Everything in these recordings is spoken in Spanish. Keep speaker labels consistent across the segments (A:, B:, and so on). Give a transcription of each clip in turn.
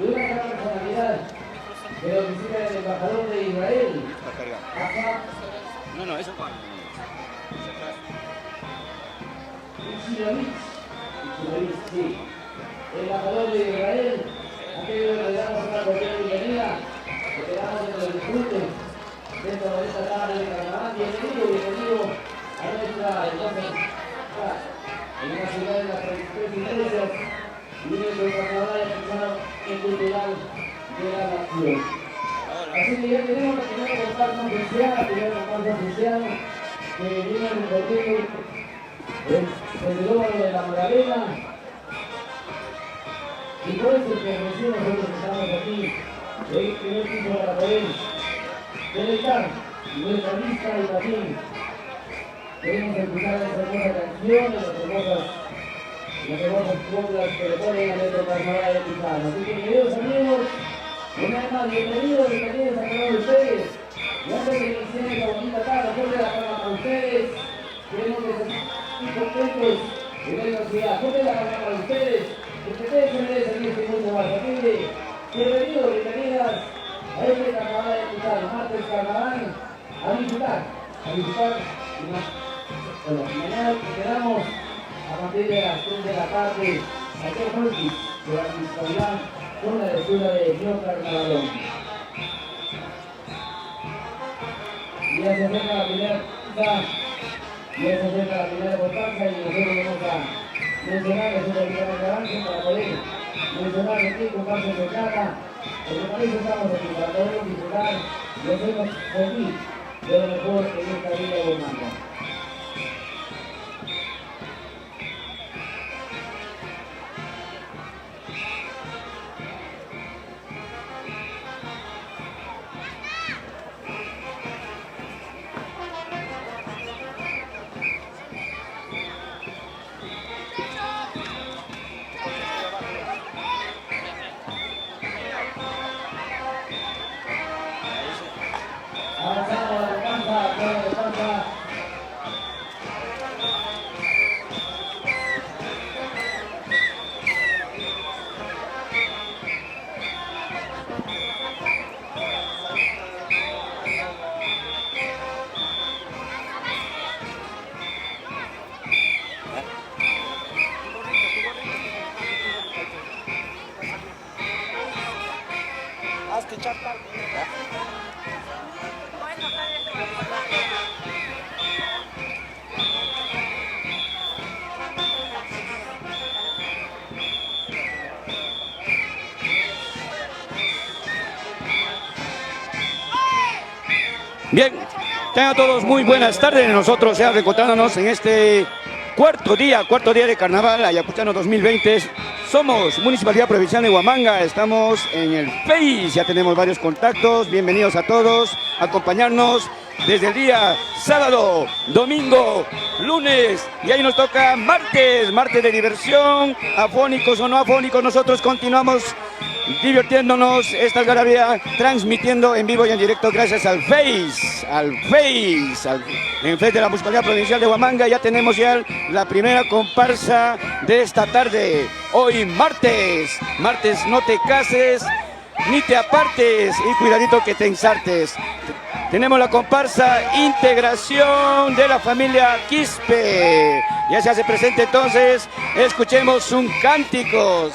A: de una gran personalidad de la oficina del embajador de Israel.
B: No, eso para.
A: Ichinovich, sí. El embajador de Israel, a quien le damos una cordial bienvenida, esperamos que lo disfruten dentro de esta tarde de carnaval. Bienvenido a nuestra entonces en una ciudad de las 33 iglesias y nuestro carnaval cultural de la nación. Así que ya tenemos la primera comparsa oficial, que viene a recorrer el óvalo de la Magdalena. Y por eso que recién nosotros estamos aquí, el primer piso para poder deleitar nuestra lista y también queremos escuchar las hermosas canciones, las hermosas coplas que le ponen a nuestro carnaval de Tijano. Así que, queridos amigos, una vez más, bienvenidos a cada uno de ustedes. Y antes de que iniciemos esta bonita tarde, fuerte la palabra para ustedes. Queremos que estén contentos en la ciudad. Fuerte la palabra para ustedes, porque ustedes se merecen este mundo más. Así que, bienvenidos, bienvenidas a este carnaval de Tijano, martes carnaval, a disfrutar. Bueno, mañana quedamos a partir de las 3 de la tarde aquí en Holkis, de la municipalidad, con la lectura de Dios Carnavalón. Ya se acerca la primera comparsa y nosotros vamos a mencionar que es una primera avance para poder mencionar de qué comparsa se trata, porque para eso estamos aquí, para poder disfrutar y hacernos feliz de lo mejor en esta vida humana.
B: Bien, tengan todos muy buenas tardes. Nosotros ya reencontrándonos en este cuarto día de carnaval Ayacuchano 2020. Somos Municipalidad Provincial de Huamanga, estamos en el Face, ya tenemos varios contactos. Bienvenidos a todos, a acompañarnos desde el día sábado, domingo, lunes y ahí nos toca martes de diversión, afónicos o no afónicos. Nosotros continuamos divirtiéndonos esta algarabía, transmitiendo en vivo y en directo gracias al Face, en Face de la Municipalidad Provincial de Huamanga. Ya tenemos ya la primera comparsa de esta tarde. Hoy martes no te cases ni te apartes y cuidadito que te ensartes. Tenemos la comparsa Integración de la familia Quispe. Ya se hace presente entonces, escuchemos un cánticos.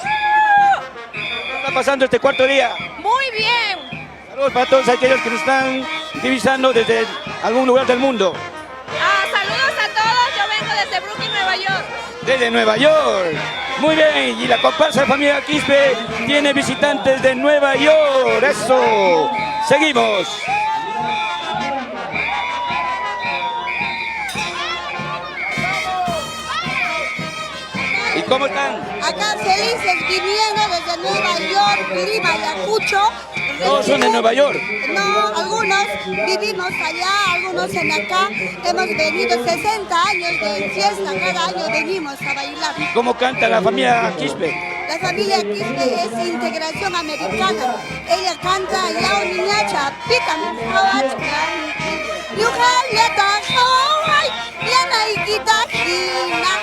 B: ¿Qué está pasando este cuarto día?
C: Muy bien.
B: Saludos para todos aquellos que nos están divisando desde algún lugar del mundo.
C: Saludos a todos, yo vengo desde Brooklyn, Nueva York.
B: Desde Nueva York. Muy bien, y la comparsa de familia Quispe tiene visitantes de Nueva York. Eso. Seguimos. ¿Y cómo están?
D: Acá felices viniendo desde Nueva York, Lima, Ayacucho.
B: Todos son de Nueva York.
D: No, algunos vivimos allá, algunos en acá. Hemos venido 60 años de fiesta, cada año venimos a bailar.
B: ¿Y cómo canta la familia Quispe?
D: La familia Quispe es integración americana. Ella canta Yao Niñacha, Pican, Yujaleta, Hawaii, Yana Ikita China,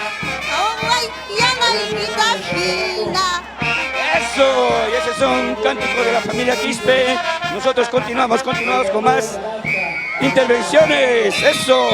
D: Hawaii, Yana Ikita China.
B: ¡Eso! Y ese son cánticos de la familia Quispe. Nosotros continuamos con más intervenciones. ¡Eso!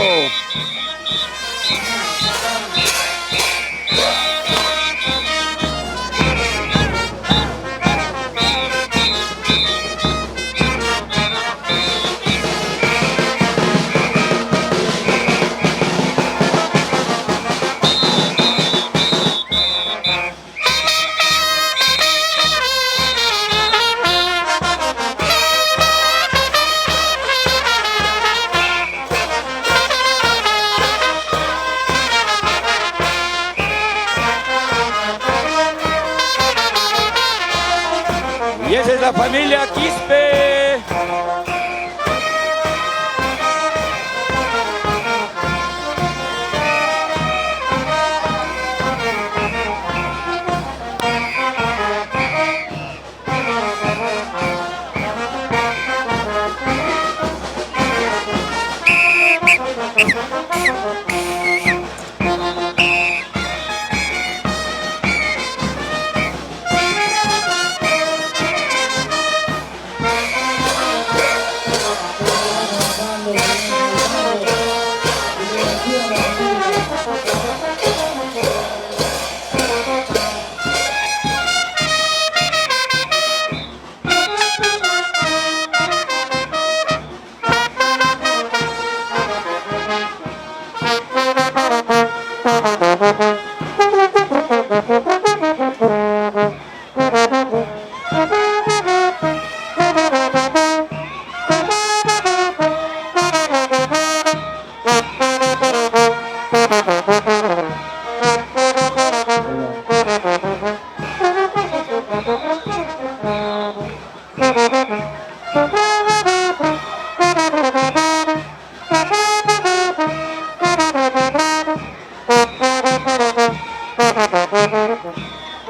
B: Y esa es la familia Quispe.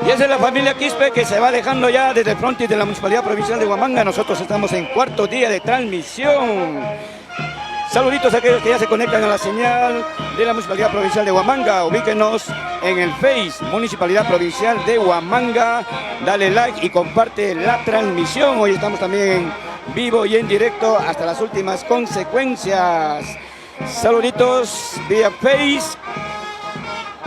B: Y esa es la familia Quispe que se va dejando ya desde el frontis de la Municipalidad Provincial de Huamanga. Nosotros estamos en cuarto día de transmisión. Saluditos a aquellos que ya se conectan a la señal de la Municipalidad Provincial de Huamanga. Ubíquenos en el Face, Municipalidad Provincial de Huamanga. Dale like y comparte la transmisión. Hoy estamos también en vivo y en directo hasta las últimas consecuencias. Saluditos vía Face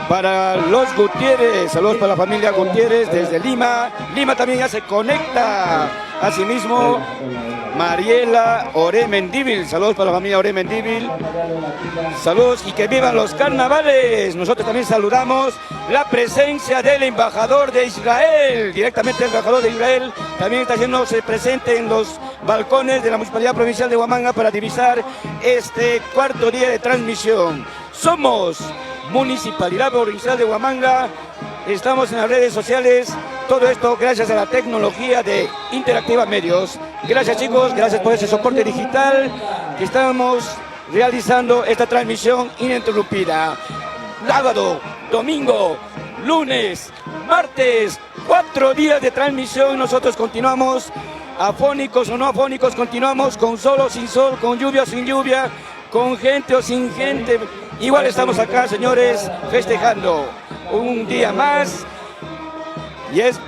B: para los Gutiérrez. Saludos para la familia Gutiérrez desde Lima. Lima también ya se conecta. Asimismo, Mariela Ore Mendívil. Saludos para la familia Ore Mendívil. Saludos y que vivan los carnavales. Nosotros también saludamos la presencia del embajador de Israel. Directamente el embajador de Israel también está haciéndose presente en los balcones de la Municipalidad Provincial de Huamanga para divisar este cuarto día de transmisión. Somos Municipalidad Provincial de Huamanga. Estamos en las redes sociales. Todo esto gracias a la tecnología de Interactiva Medios. Gracias chicos, gracias por ese soporte digital que estamos realizando esta transmisión ininterrumpida. Sábado, domingo, lunes, martes, 4 días de transmisión. Nosotros continuamos, afónicos o no afónicos, continuamos con sol o sin sol, con lluvia o sin lluvia, con gente o sin gente. Igual estamos acá, señores, festejando un día más. Y es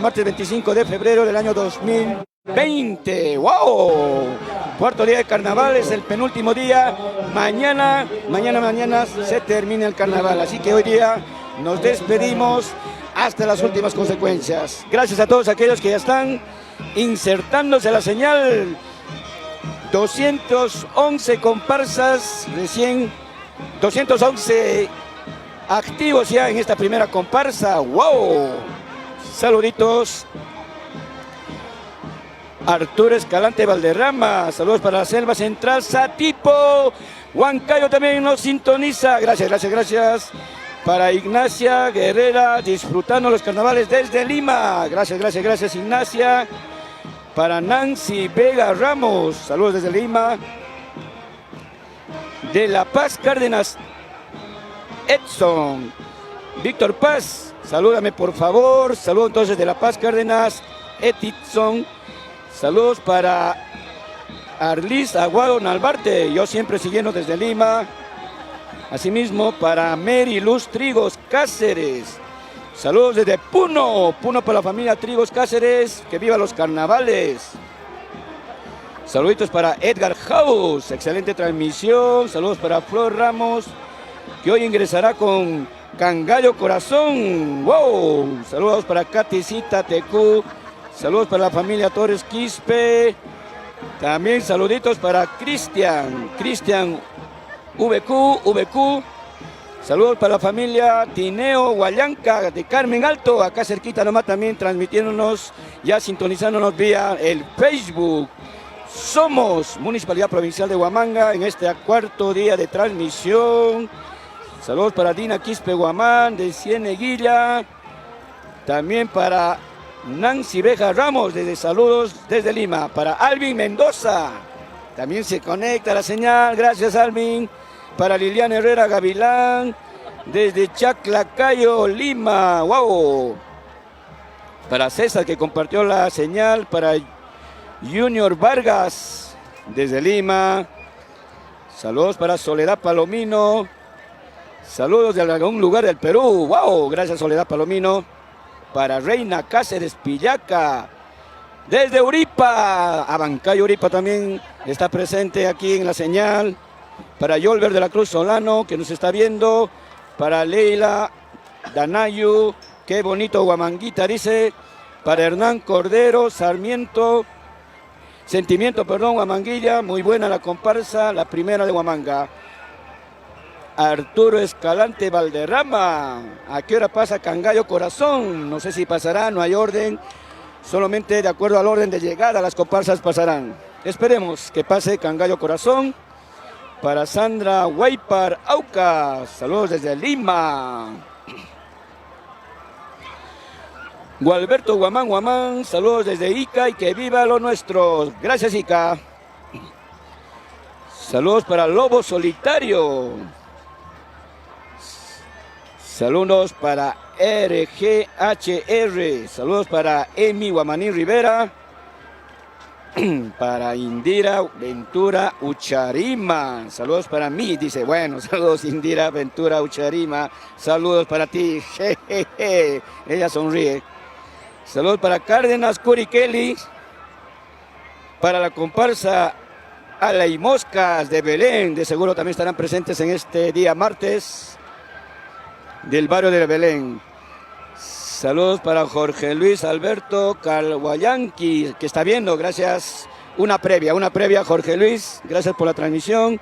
B: martes 25 de febrero del año 2020. ¡Wow! Cuarto día de carnaval, es el penúltimo día. Mañana se termina el carnaval. Así que hoy día nos despedimos hasta las últimas consecuencias. Gracias a todos aquellos que ya están insertándose a la señal. 211 comparsas, recién 211 activos ya en esta primera comparsa. ¡Wow! Saluditos. Arturo Escalante Valderrama, saludos para la Selva Central, Satipo. Huancayo también nos sintoniza. Gracias. Para Ignacia Guerrera, disfrutando los carnavales desde Lima. Gracias Ignacia. Para Nancy Vega Ramos, saludos desde Lima. De La Paz, Cárdenas, Edson. Víctor Paz, salúdame por favor. Saludos entonces de La Paz, Cárdenas, Edson. Saludos para Arlis Aguado Nalbarte, yo siempre siguiendo desde Lima. Asimismo para Mary Luz Trigos Cáceres. Saludos desde Puno, Puno para la familia Trigos Cáceres, que viva los carnavales. Saluditos para Edgar House, excelente transmisión. Saludos para Flor Ramos, que hoy ingresará con Cangallo Corazón. ¡Wow! Saludos para Katicita TQ. Saludos para la familia Torres Quispe. También saluditos para Cristian VQ. Saludos para la familia Tineo Huallanca de Carmen Alto, acá cerquita nomás también transmitiéndonos, ya sintonizándonos vía el Facebook. Somos Municipalidad Provincial de Huamanga en este cuarto día de transmisión. Saludos para Dina Quispe Guamán de Cieneguilla. También para Nancy Beja Ramos, saludos desde Lima. Para Alvin Mendoza, también se conecta la señal, gracias Alvin. Para Liliana Herrera Gavilán, desde Chaclacayo, Lima. ¡Wow! Para César, que compartió la señal. Para Junior Vargas, desde Lima. Saludos para Soledad Palomino. Saludos de algún lugar del Perú. ¡Wow! Gracias, Soledad Palomino. Para Reina Cáceres Pillaca, desde Uripa. Abancayo, Uripa también está presente aquí en la señal. Para Yolver de la Cruz Solano, que nos está viendo. Para Leila Danayu, qué bonito Huamanguita, dice. Para Hernán Cordero Sentimiento, Huamanguilla, muy buena la comparsa, la primera de Huamanga. Arturo Escalante Valderrama, ¿a qué hora pasa Cangallo Corazón? No sé si pasará, no hay orden, solamente de acuerdo al orden de llegada las comparsas pasarán. Esperemos que pase Cangallo Corazón. Para Sandra Huaypar Aucas, saludos desde Lima. Gualberto Guamán, saludos desde Ica y que viva lo nuestro. Gracias, Ica. Saludos para Lobo Solitario. Saludos para RGHR. Saludos para Emi Guamaní Rivera. Para Indira Ventura Ucharima, saludos para mí, dice, bueno, saludos Indira Ventura Ucharima, saludos para ti, jejeje, ella sonríe. Saludos para Cárdenas Curiqueli, para la comparsa Ala y Moscas de Belén, de seguro también estarán presentes en este día martes del barrio de Belén. Saludos para Jorge Luis Alberto Calhuayanqui, que está viendo, gracias. Una previa, Jorge Luis, gracias por la transmisión.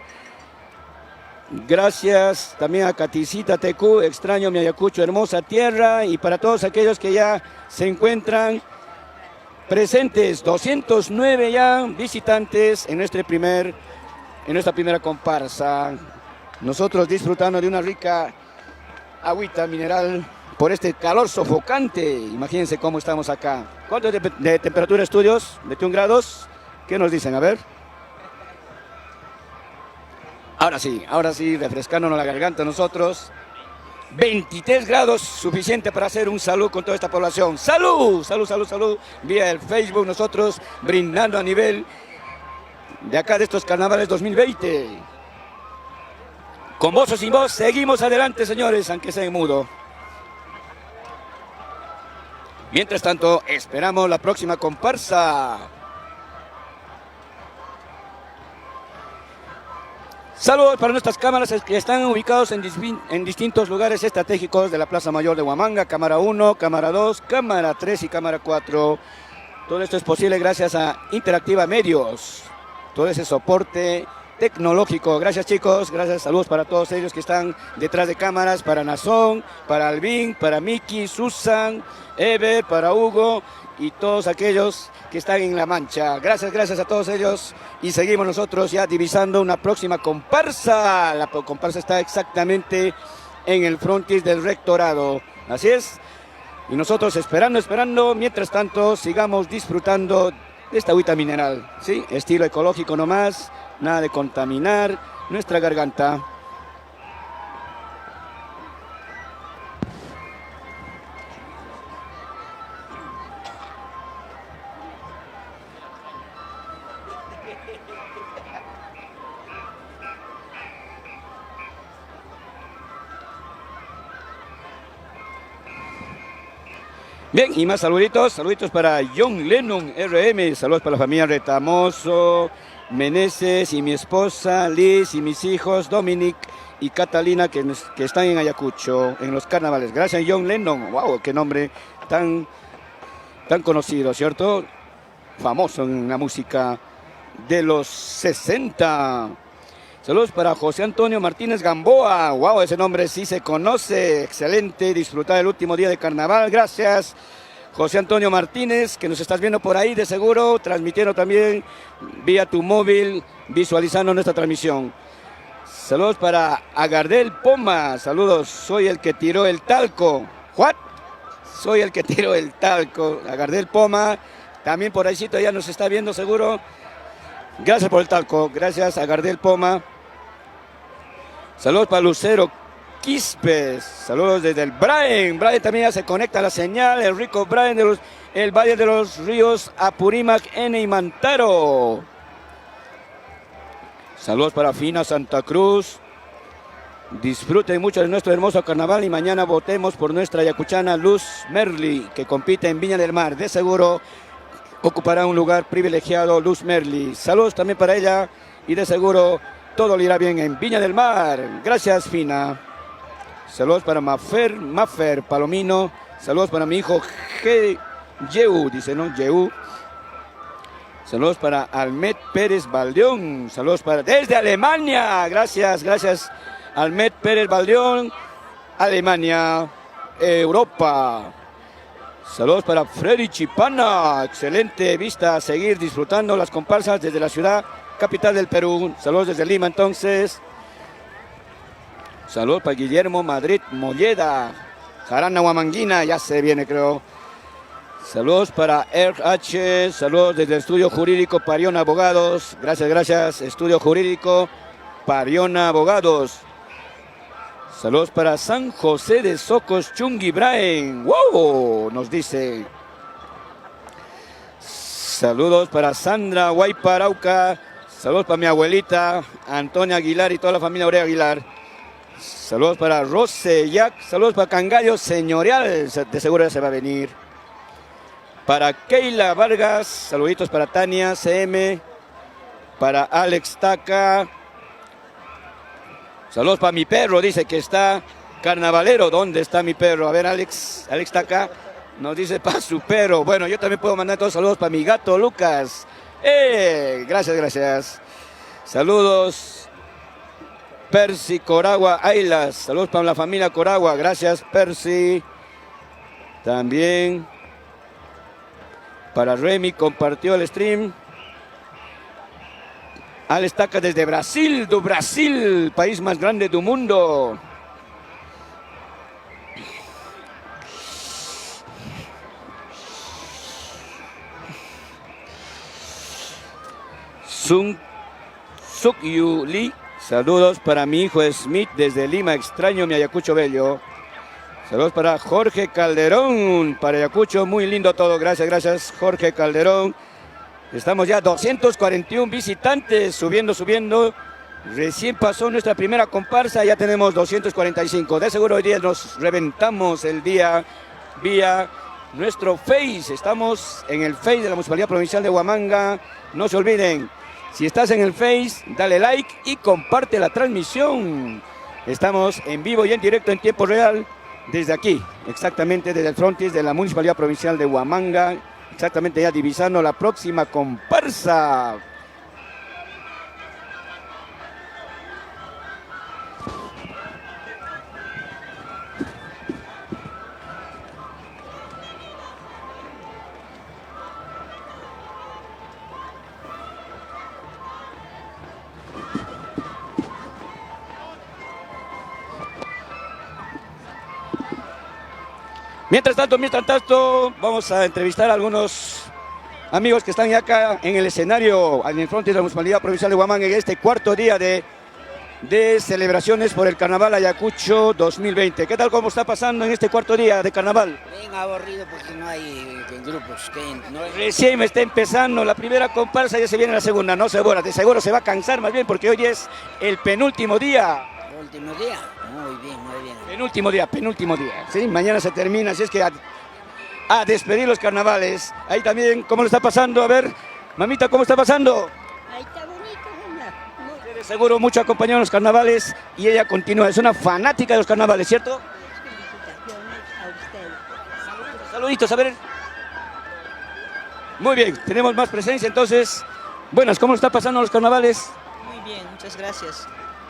B: Gracias también a Katicita TQ, extraño mi Ayacucho, hermosa tierra. Y para todos aquellos que ya se encuentran presentes, 209 ya visitantes en nuestra primera comparsa. Nosotros disfrutando de una rica agüita mineral por este calor sofocante. Imagínense cómo estamos acá. ¿Cuánto de temperatura, estudios? 21 grados. ¿Qué nos dicen? A ver. Ahora sí, refrescándonos la garganta nosotros. 23 grados, suficiente para hacer un salud con toda esta población. ¡Salud! ¡Salud! Vía el Facebook, nosotros brindando a nivel de acá de estos carnavales 2020. Con voz o sin voz, seguimos adelante, señores, aunque sea en mudo. Mientras tanto, esperamos la próxima comparsa. Saludos para nuestras cámaras que están ubicados en distintos lugares estratégicos de la Plaza Mayor de Huamanga. Cámara 1, cámara 2, cámara 3 y cámara 4. Todo esto es posible gracias a Interactiva Medios. Todo ese soporte tecnológico. Gracias, chicos, gracias, saludos para todos ellos que están detrás de cámaras, para Nazón, para Alvin, para Miki, Susan, Ever, para Hugo y todos aquellos que están en La Mancha. Gracias a todos ellos y seguimos nosotros ya divisando una próxima comparsa. La comparsa está exactamente en el frontis del rectorado, así es, y nosotros esperando, mientras tanto sigamos disfrutando de esta agüita mineral, ¿sí? Estilo ecológico nomás, nada de contaminar nuestra garganta. Bien, y más saluditos para John Lennon RM, saludos para la familia Retamoso, Meneses y mi esposa Liz y mis hijos Dominic y Catalina que están en Ayacucho, en los carnavales. Gracias John Lennon, wow, qué nombre tan conocido, ¿cierto? Famoso en la música de los 60. Saludos para José Antonio Martínez Gamboa, wow, ese nombre sí se conoce, excelente, disfrutar el último día de carnaval, gracias José Antonio Martínez, que nos estás viendo por ahí de seguro, transmitiendo también vía tu móvil, visualizando nuestra transmisión. Saludos para Agardel Poma, saludos, soy el que tiró el talco, ¿what? Soy el que tiró el talco, Agardel Poma, también por ahícito ya nos está viendo seguro, gracias por el talco, gracias Agardel Poma. Saludos para Lucero Quispes, saludos desde el Brian también ya se conecta a la señal, el rico Brian el Valle de los Ríos, Apurímac, N y Mantaro. Saludos para Fina Santa Cruz, disfruten mucho de nuestro hermoso carnaval y mañana votemos por nuestra ayacuchana Luz Merli, que compite en Viña del Mar, de seguro ocupará un lugar privilegiado Luz Merli. Saludos también para ella y de seguro todo le irá bien en Viña del Mar. Gracias, Fina. Saludos para Mafer Palomino. Saludos para mi hijo Yeu, dice, ¿no? Yeu. Saludos para Almet Pérez Baldeón. Saludos desde Alemania. Gracias, Almet Pérez Baldeón. Alemania, Europa. Saludos para Freddy Chipana. Excelente vista a seguir disfrutando las comparsas desde la ciudad capital del Perú. Saludos desde Lima entonces. Saludos para Guillermo Madrid Molleda. Jarana Huamanguina, ya se viene creo. Saludos para RH. Saludos desde el Estudio Jurídico Parión Abogados. Gracias. Estudio Jurídico Parión Abogados. Saludos para San José de Socos Chungui Brain. ¡Wow! Nos dice. Saludos para Sandra Guayparauca. Saludos para mi abuelita Antonia Aguilar y toda la familia Orea Aguilar. Saludos para Rose Jack. Saludos para Cangallo Señorial. De seguro ya se va a venir. Para Keila Vargas. Saluditos para Tania CM. Para Alex Taca. Saludos para mi perro. Dice que está carnavalero. ¿Dónde está mi perro? A ver, Alex Taca. Nos dice para su perro. Bueno, yo también puedo mandar todos saludos para mi gato Lucas. Gracias. Saludos. Percy Coragua Ailas. Saludos para la familia Coragua. Gracias, Percy. También para Remy, compartió el stream. Alex Taca desde Brasil, do Brasil, país más grande del mundo. Suk-Yu Lee, saludos para mi hijo Smith desde Lima, extraño mi Ayacucho bello. Saludos para Jorge Calderón, para Ayacucho, muy lindo todo, gracias Jorge Calderón. Estamos ya 241 visitantes, subiendo. Recién pasó nuestra primera comparsa, ya tenemos 245. De seguro hoy día nos reventamos el día vía nuestro Face. Estamos en el Face de la Municipalidad Provincial de Huamanga. No se olviden, si estás en el Face, dale like y comparte la transmisión. Estamos en vivo y en directo en tiempo real desde aquí, exactamente desde el frontis de la Municipalidad Provincial de Huamanga, exactamente ya divisando la próxima comparsa. Mientras tanto, vamos a entrevistar a algunos amigos que están ya acá en el escenario, en el frente de la Municipalidad Provincial de Huamanga, en este cuarto día de celebraciones por el Carnaval Ayacucho 2020. ¿Qué tal, cómo está pasando en este cuarto día de Carnaval?
E: Bien aburrido porque no hay grupos.
B: Recién me está empezando la primera comparsa, ya se viene la segunda, no se borra, de seguro se va a cansar más bien porque hoy es el penúltimo día.
E: ¿Último día? Muy bien.
B: Penúltimo día, sí, mañana se termina, así es que a despedir los carnavales. Ahí también, ¿cómo lo está pasando? A ver, mamita, ¿cómo está pasando?
F: Ahí está bonito, mira.
B: De seguro mucho acompañado en los carnavales y ella continúa, es una fanática de los carnavales, ¿cierto?
F: Felicitaciones a ustedes.
B: Saluditos, a ver. Muy bien, tenemos más presencia entonces. Buenas, ¿cómo está pasando los carnavales?
G: Muy bien, muchas gracias.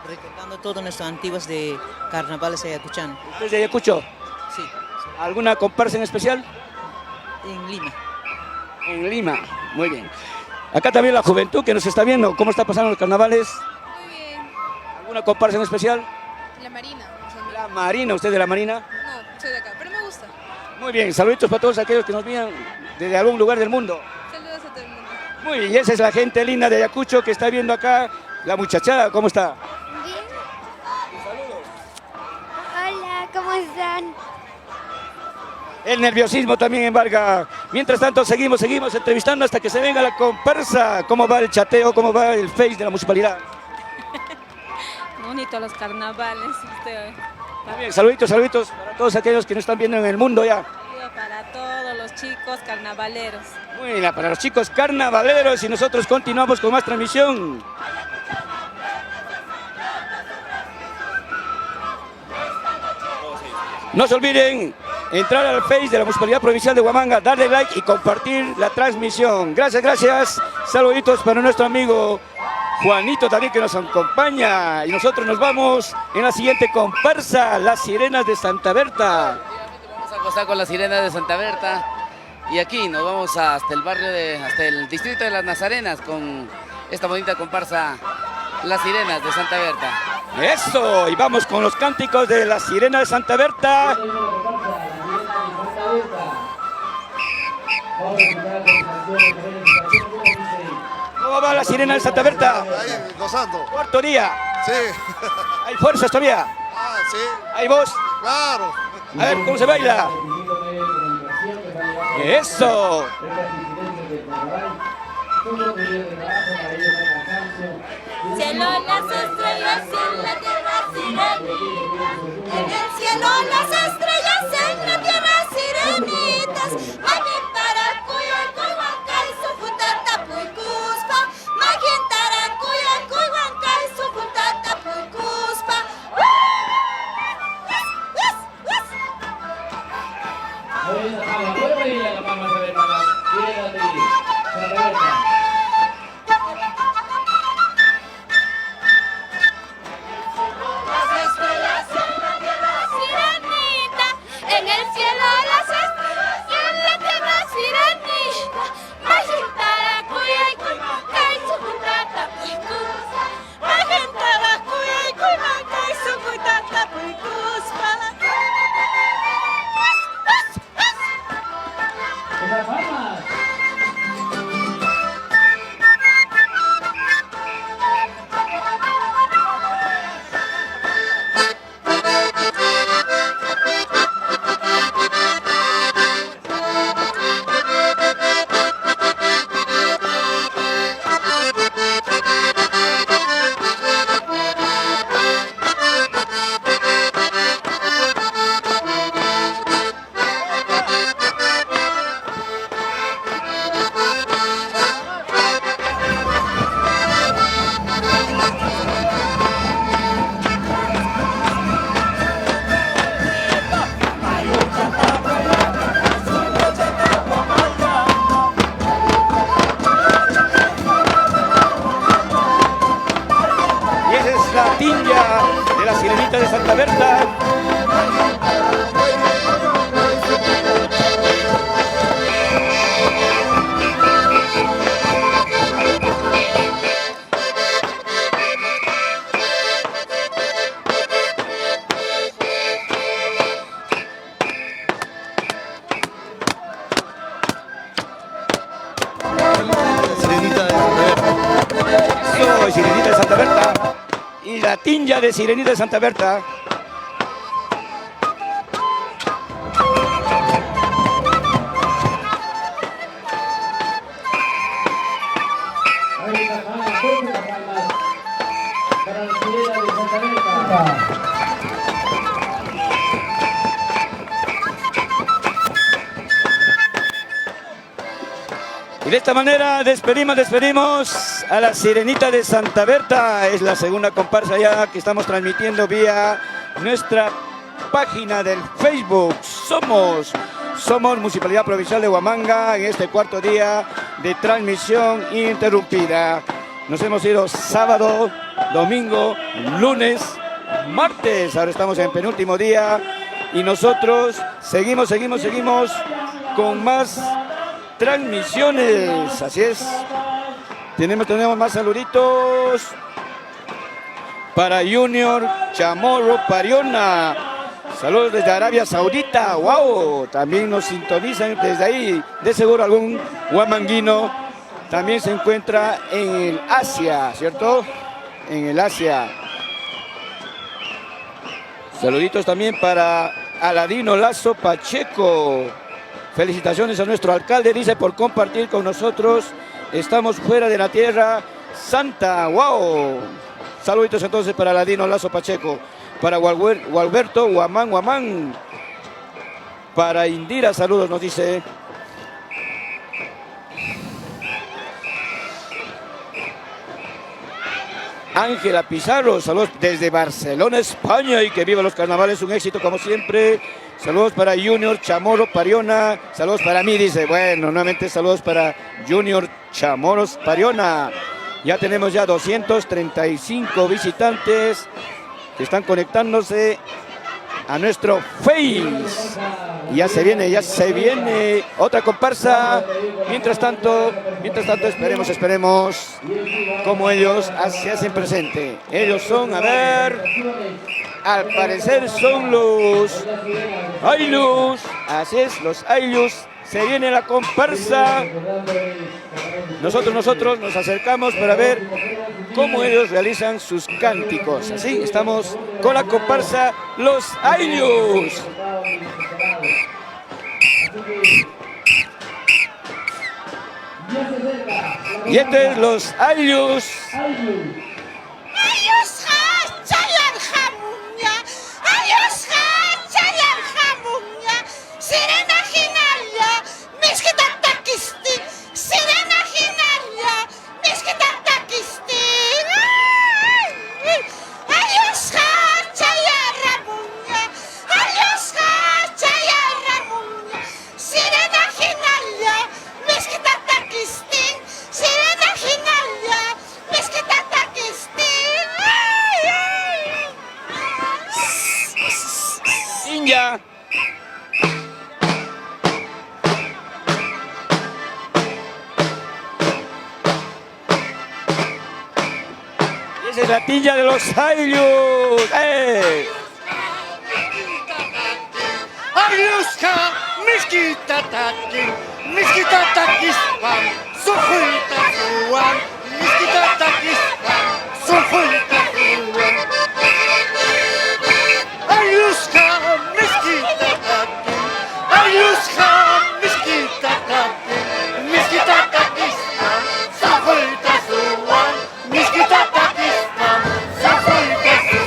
G: Recordando todos nuestros antiguos de carnavales ayacuchano.
B: ¿Usted es de Ayacucho?
G: Sí,
B: ¿Alguna comparsa en especial?
G: en Lima.
B: En Lima, muy bien. Acá también la juventud que nos está viendo, ¿cómo está pasando los carnavales?
C: Muy bien.
B: ¿Alguna comparsa en especial?
C: La Marina.
B: La Marina, ¿usted de la Marina?
C: No, soy de acá, pero me gusta.
B: Muy bien, saluditos para todos aquellos que nos miran desde algún lugar del mundo.
C: Saludos a todo el mundo.
B: Muy bien, y esa es la gente linda de Ayacucho que está viendo acá. La muchachada, ¿cómo está?
H: Bien. Hola, ¿cómo están?
B: El nerviosismo también embarga. Mientras tanto, seguimos entrevistando hasta que se venga la comparsa. ¿Cómo va el chateo? ¿Cómo va el Face de la municipalidad?
C: Bonito los carnavales.
B: Muy bien, saluditos para todos aquellos que nos están viendo en el mundo ya.
C: Saludos para todos los chicos carnavaleros.
B: Muy bien, para los chicos carnavaleros y nosotros continuamos con más transmisión. No se olviden entrar al Face de la Municipalidad Provincial de Huamanga, darle like y compartir la transmisión. Gracias. Saluditos para nuestro amigo Juanito también que nos acompaña. Y nosotros nos vamos en la siguiente comparsa, las Sirenas de Santa Berta.
E: Vamos a gozar con las Sirenas de Santa Berta. Y aquí nos vamos hasta el barrio hasta el distrito de Las Nazarenas con esta bonita comparsa, las Sirenas de Santa Berta.
B: Eso, y vamos con los cánticos de la Sirena de Santa Berta. ¿Cómo va la Sirena de Santa Berta?
I: Ahí, gozando.
B: Cuarto día.
I: Sí.
B: ¿Hay fuerzas todavía?
I: Ah, sí.
B: ¿Hay voz?
I: Claro.
B: A ver, ¿cómo se baila? Eso.
C: Cielo, las estrellas en la tierra, sirenitas. En el cielo, las estrellas en la tierra, sirenitas. Magintara, cuya, cuihuanca, y su futata, puicuspa. Magintara, cuya, cuihuanca, y su futata, puicuspa. Las estrellas en la tierra, sirenita. En el cielo las estrellas y en la tierra, sirenita. Magintara, cuya, cuihuanca, y su futata, puicuspa. Magintara, cuya, cuihuanca, y su futata, puicuspa.
B: Y esa es la tinja de la Sirenita de Santa Berta.
I: Sirenita de Santa Berta.
B: Eso, Sirenita de Santa Berta. Y la tinja de Sirenita de Santa Berta.
A: Ahí está, palmas, fuertes las palmas para la Sirena de Santa Berta.
B: Y de esta manera despedimos a la Sirenita de Santa Berta. Es la segunda comparsa ya que estamos transmitiendo vía nuestra página del Facebook. Somos Municipalidad Provincial de Huamanga en este cuarto día de transmisión ininterrumpida. Nos hemos ido sábado, domingo, lunes, martes. Ahora estamos en penúltimo día y nosotros seguimos con más transmisiones. Así es. Tenemos más saluditos para Junior Chamorro Pariona. Saludos desde Arabia Saudita. ¡Wow! También nos sintonizan desde ahí. De seguro algún huamanguino también se encuentra en el Asia, ¿cierto? En el Asia. Saluditos también para Aladino Lazo Pacheco. Felicitaciones a nuestro alcalde, dice, por compartir con nosotros. Estamos fuera de la Tierra Santa. ¡Wow! Saluditos entonces para Aladino Lazo Pacheco. Para Gualberto Guamán. Para Indira, saludos, nos dice. Ángela Pizarro, saludos desde Barcelona, España, y que viva los carnavales, un éxito como siempre. Saludos para Junior Chamorro Pariona, saludos para mí, dice. Bueno, nuevamente saludos para Junior Chamorros Pariona. Ya tenemos ya 235 visitantes que están conectándose a nuestro Face. Y ya se viene otra comparsa. Mientras tanto, esperemos cómo ellos se hacen presente. Ellos son, a ver, al parecer son los Aylus. Así es, los Aylus. Se viene la comparsa. Nosotros nos acercamos para ver cómo ellos realizan sus cánticos. Así, estamos con la comparsa Los Aylus. Y este es Los Aylus. India. Esa es la tilla de los Aylus. ¡Eh!
J: Ayuska, miskita takispan, sujuita suan, miskita takispan, sujuita suan. Ayuska, miskita takin, ayuska, miskita takin, miskita takispan, sujuita suan, miskita takispan, sujuita suan.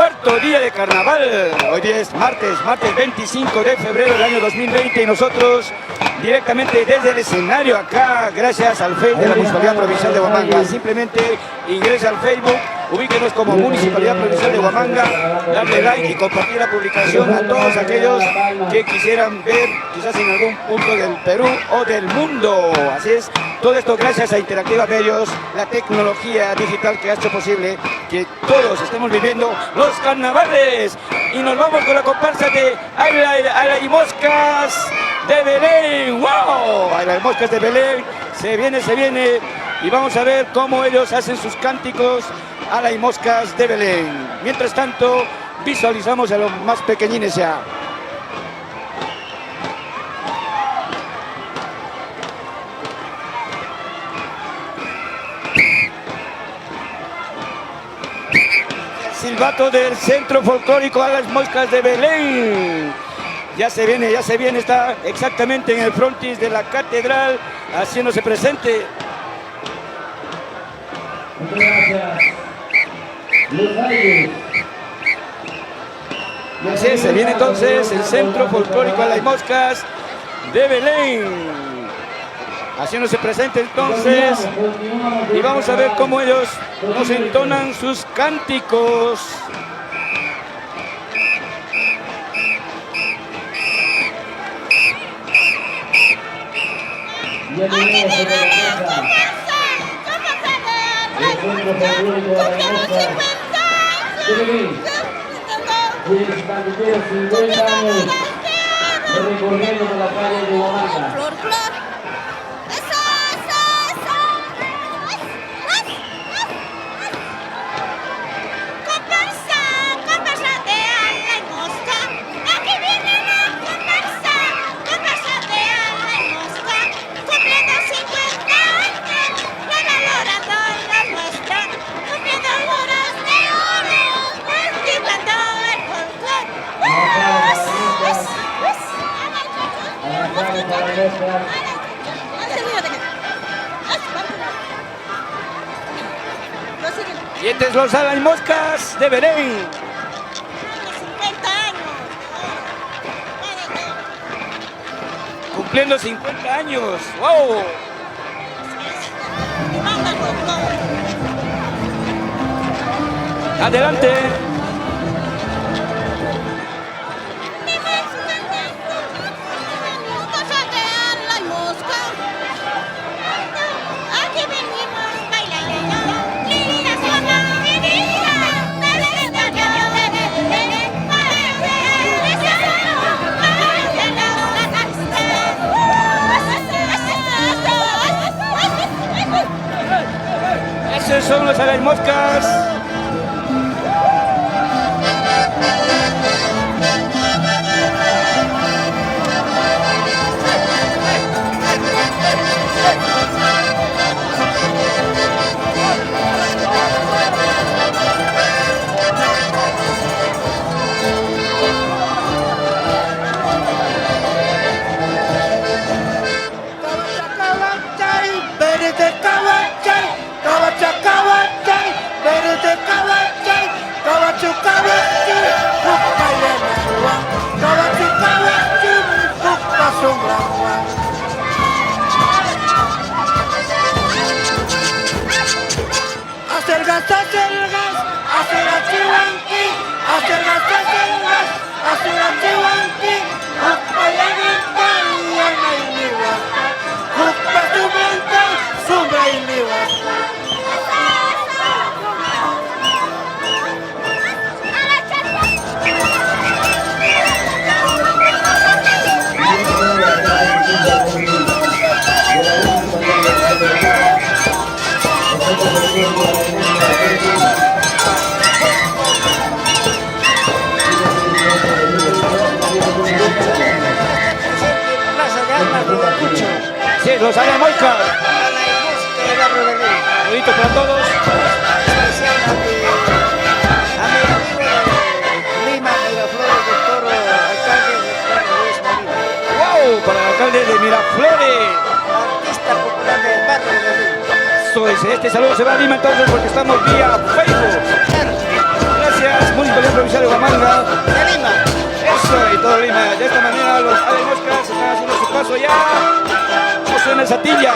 B: cuarto día de carnaval. Hoy día es martes 25 de febrero del año 2020 y nosotros directamente desde el escenario acá, gracias al Facebook de la Municipalidad Provincial de Huamanga. Simplemente ingrese al Facebook, ubíquenos como Municipalidad Provincial de Huamanga, darle like y compartir la publicación a todos aquellos que quisieran ver quizás en algún punto del Perú o del mundo. Así es, todo esto gracias a Interactiva Medios, la tecnología digital que ha hecho posible que todos estemos viviendo los carnavales. Y nos vamos con la comparsa de Ayla y Moscas de Belén. ¡Wow! Ayla y Moscas de Belén, se viene. Y vamos a ver cómo ellos hacen sus cánticos Ayla y Moscas de Belén. Mientras tanto, visualizamos a los más pequeñines ya. Silbato del Centro Folclórico a las Moscas de Belén. Ya se viene, está exactamente en el frontis de la catedral, haciéndose presente.
A: Muchas gracias. Los Valles.
B: Así es, se viene entonces el Centro Folclórico a las Moscas de Belén. Haciéndose presente entonces, y vamos a ver cómo ellos nos entonan sus cánticos.
A: Ya tenemos otra cosa. El Centro Folclórico de la Mosca de Belén. Tiene cantiteros 50 años recorriendo por la calle de Huamanga.
B: Y este es los Ayla y Moscas de Belén. Cumpliendo 50 años. ¡Wow! Adelante. Esos son los Ayla y Moscas. Sí, los Ayla y Moscas. Saluditos para todos.
K: A mi amigo de Lima, Miraflores, doctor alcalde Luis Molina.
B: ¡Wow! Para el alcalde de Miraflores.
K: Artista popular del barrio de Lima.
B: Eso es, este saludo se va a Lima entonces porque estamos vía Facebook. Gracias, Municipalidad Provincial de Huamanga.
K: De Lima.
B: Eso, y todo Lima. De esta manera los ave moscas están haciendo su paso ya. Como suena el Satilla.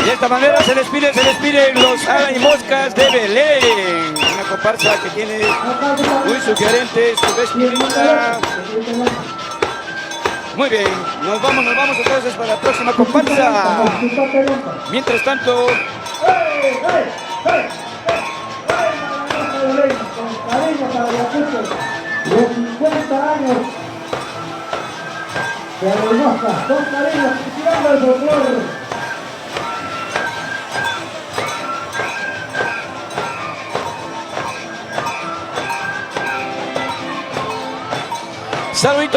B: De esta manera se despiden los ave y moscas de Belén. Una comparsa que tiene muy sugerente su vestimenta. Muy bien, nos vamos entonces para la próxima comparsa. Mientras tanto,
A: Los 50 años de Reynosa, con cariño, tirando el folclore.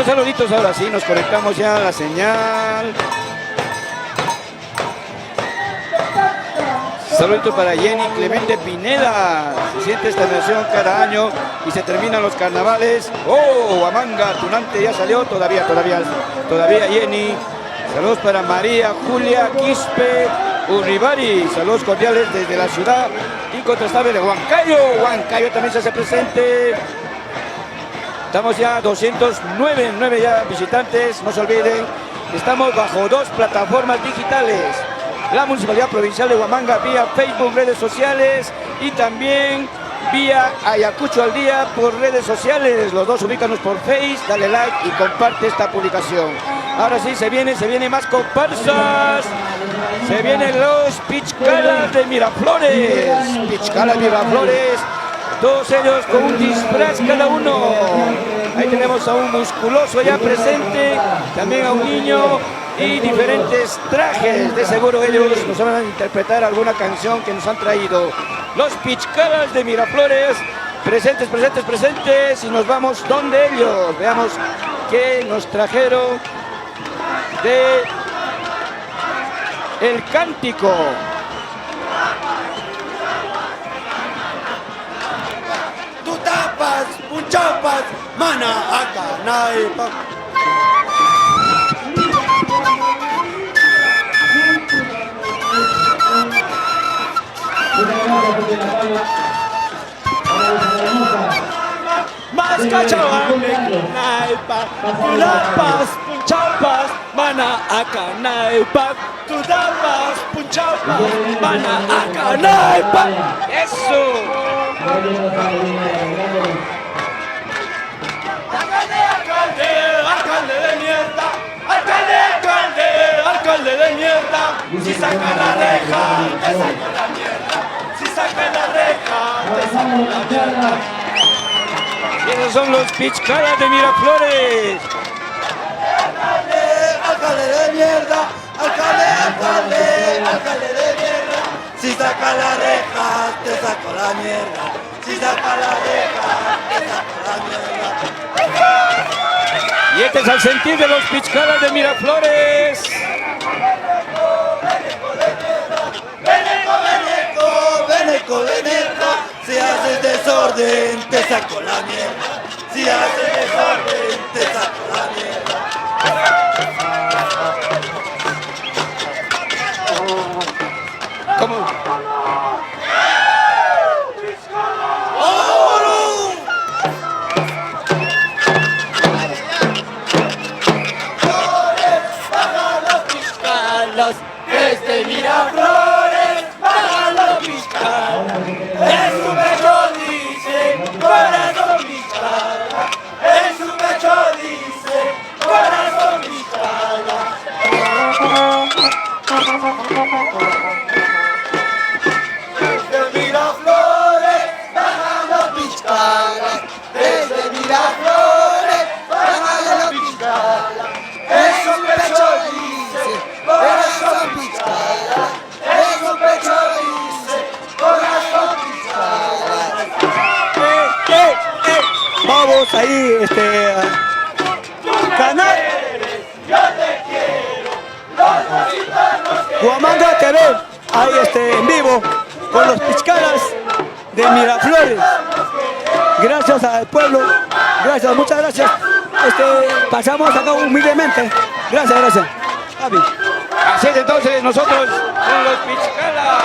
B: saluditos, ahora sí, nos conectamos ya a la señal. Saluditos para Jenny Clemente Pineda. Se siente esta nación cada año y se terminan los carnavales. Oh, Huamanga, Tunante ya salió, todavía Jenny. Saludos para María Julia Quispe Urribari. Saludos cordiales desde la ciudad incontrastable de Huancayo. Huancayo también se hace presente. Estamos ya 209 ya visitantes, no se olviden. Estamos bajo 2 plataformas digitales. La Municipalidad Provincial de Huamanga vía Facebook, redes sociales y también vía Ayacucho al Día por redes sociales. Los dos ubícanos por Face, dale like y comparte esta publicación. Ahora sí, se viene más comparsas. Se vienen los Pichcalas de Miraflores. Pichcalas Miraflores. Todos ellos con un disfraz cada uno. Ahí tenemos a un musculoso ya presente, también a un niño y diferentes trajes. De seguro ellos nos van a interpretar alguna canción que nos han traído. Los Pichcalas de Miraflores, presentes. Y nos vamos donde ellos. Veamos qué nos trajeron de El Cántico.
J: Punchapas, mana, acá, naipa. Más cachawane, naipa. Tudapas, punchapas, mana, acá, naipa. Tudapas, punchapas, mana, acá, naipa.
B: ¡Eso!
J: Alcalde de mierda, si saca la reja, te saco la mierda. Si saca la reja, te saco la mierda.
B: Y esos son los Pichcalas de Miraflores.
J: Alcalde de mierda, alcalde de mierda. Si saca la reja, te saco la mierda. Si saca la reja, te saco la mierda.
B: Y este es el sentir de los Pichcalas de Miraflores.
J: Veneco, si haces desorden, te saco la mierda. Si haces desorden, te saco la mierda.
B: ¿Cómo?
J: Desde Miraflores, baja los Pichcalas. En su pecho dice, corazón Pichcala. En su pecho dice,
K: canal Huamanga TV, ahí en vivo con los Pichcaras de Miraflores. Gracias al pueblo, gracias, muchas gracias. Pasamos acá humildemente. Gracias. Javi.
B: Así es, entonces nosotros con los Pichcaras.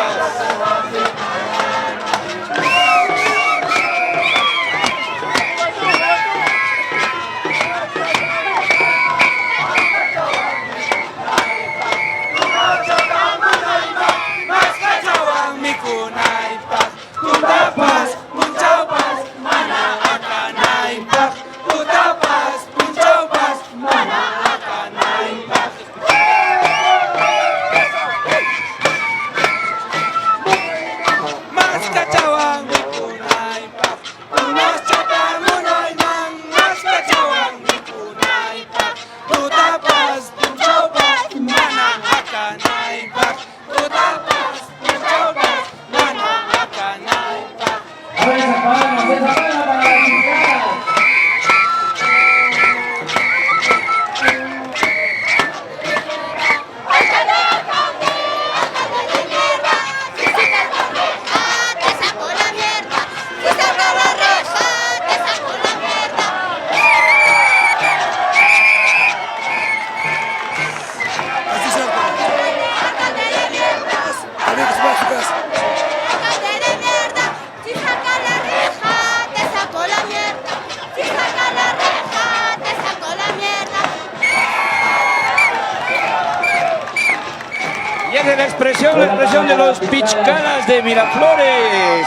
B: La expresión de los Pichcaras de Miraflores.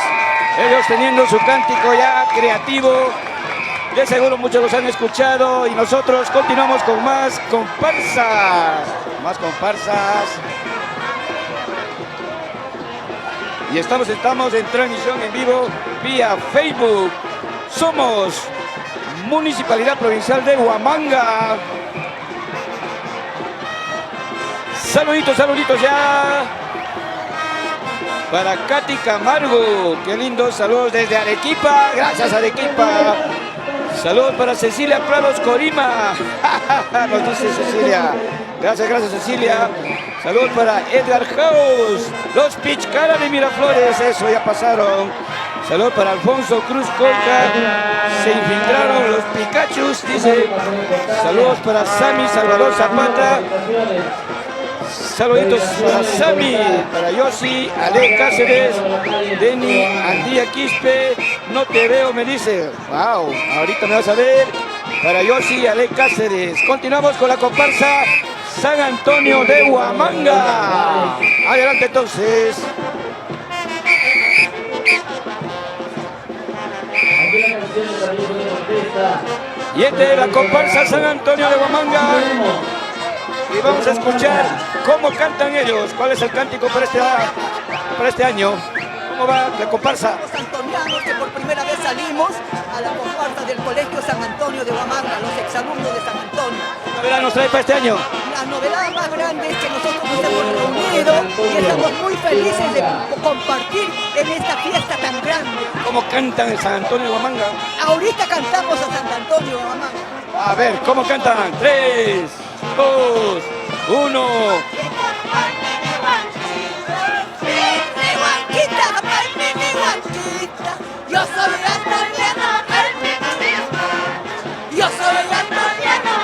B: Ellos teniendo su cántico ya creativo. De seguro muchos los han escuchado y nosotros continuamos con más comparsas. Y estamos en transmisión en vivo vía Facebook. Somos Municipalidad Provincial de Huamanga. Saluditos ya para Katy Camargo, qué lindo, saludos desde Arequipa, gracias Arequipa. Saludos para Cecilia Prados Corima, nos dice Cecilia, gracias Cecilia. Saludos para Edgar House, los Pichcaras de Miraflores, eso ya pasaron. Saludos para Alfonso Cruz Colca, se infiltraron los Pikachus, dice. Saludos para Sammy Salvador Zapata. Saluditos para Sami, para Yossi, Ale Cáceres, Denny, Andía Quispe, no te veo, me dice. Wow, ahorita me vas a ver. Para Yossi, Ale Cáceres. Continuamos con la comparsa San Antonio de Huamanga. Adelante entonces. Y esta es la comparsa San Antonio de Huamanga. Y vamos a escuchar cómo cantan ellos. ¿Cuál es el cántico para este año? ¿Cómo va la comparsa?
L: Los antonianos que por primera vez salimos a la comparsa del Colegio San Antonio de Huamanga, los exalumnos de San Antonio.
B: ¿Qué novedad nos trae para este año?
L: La novedad más grande es que nosotros nos hemos reunido y estamos muy felices de compartir en esta fiesta tan grande.
B: ¿Cómo cantan el San Antonio de Huamanga?
L: Ahorita cantamos a San Antonio de Huamanga.
B: A ver, ¿cómo cantan? 3, 2, 1.
L: Yo soy antoniano, yo soy antoniano,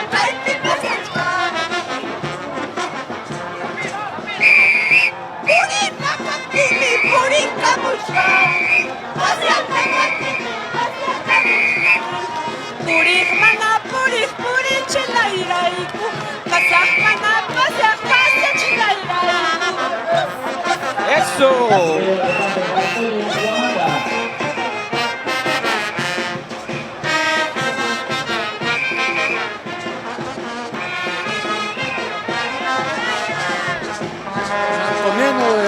B: ¡Eso!
M: Antoniano de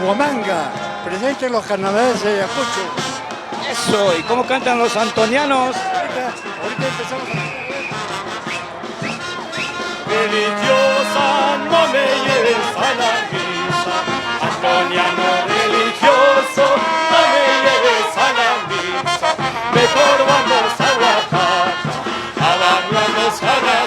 M: Huamanga, presente en los carnavales de Ayacucho.
B: Eso, ¿y cómo cantan los antonianos?
M: Ahorita empezamos a...
N: Religiosa, no me lleves a la misa. Antoniano religioso, no me lleves a la misa. Mejor vamos a Oaxaca, a darnos a la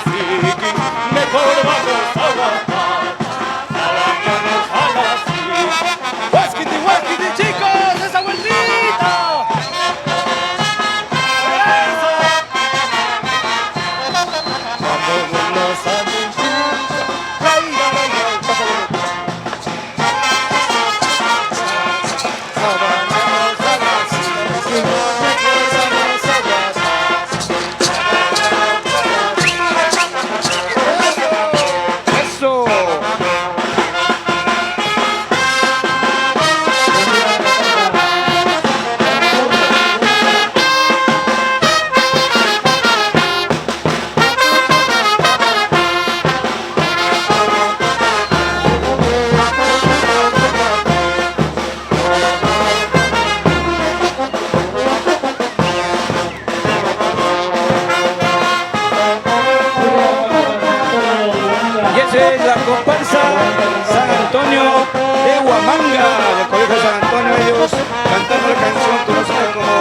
B: Huamanga, del Colegio San Antonio, ellos cantando la canción conocida como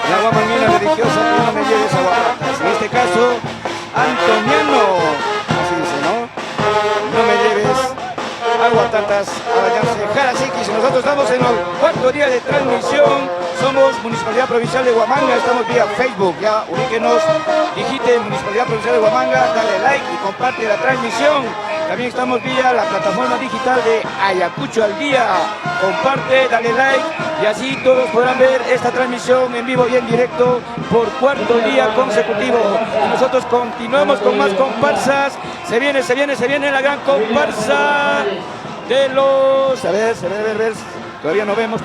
B: la guamanguina religiosa, que no me lleves a Guapatas. En este caso, Antoniano, así dice, ¿no? No me lleves a Guatatas, a bañarse Jarasikis. Nosotros estamos en el cuarto día de transmisión. Somos Municipalidad Provincial de Huamanga, estamos vía Facebook. Ya ubíquenos, digite Municipalidad Provincial de Huamanga, dale like y comparte la transmisión. También estamos vía la plataforma digital de Ayacucho al Día. Comparte, dale like y así todos podrán ver esta transmisión en vivo y en directo por cuarto día consecutivo. Y nosotros continuamos con más comparsas. Se viene la gran comparsa de los... A ver. Todavía no vemos.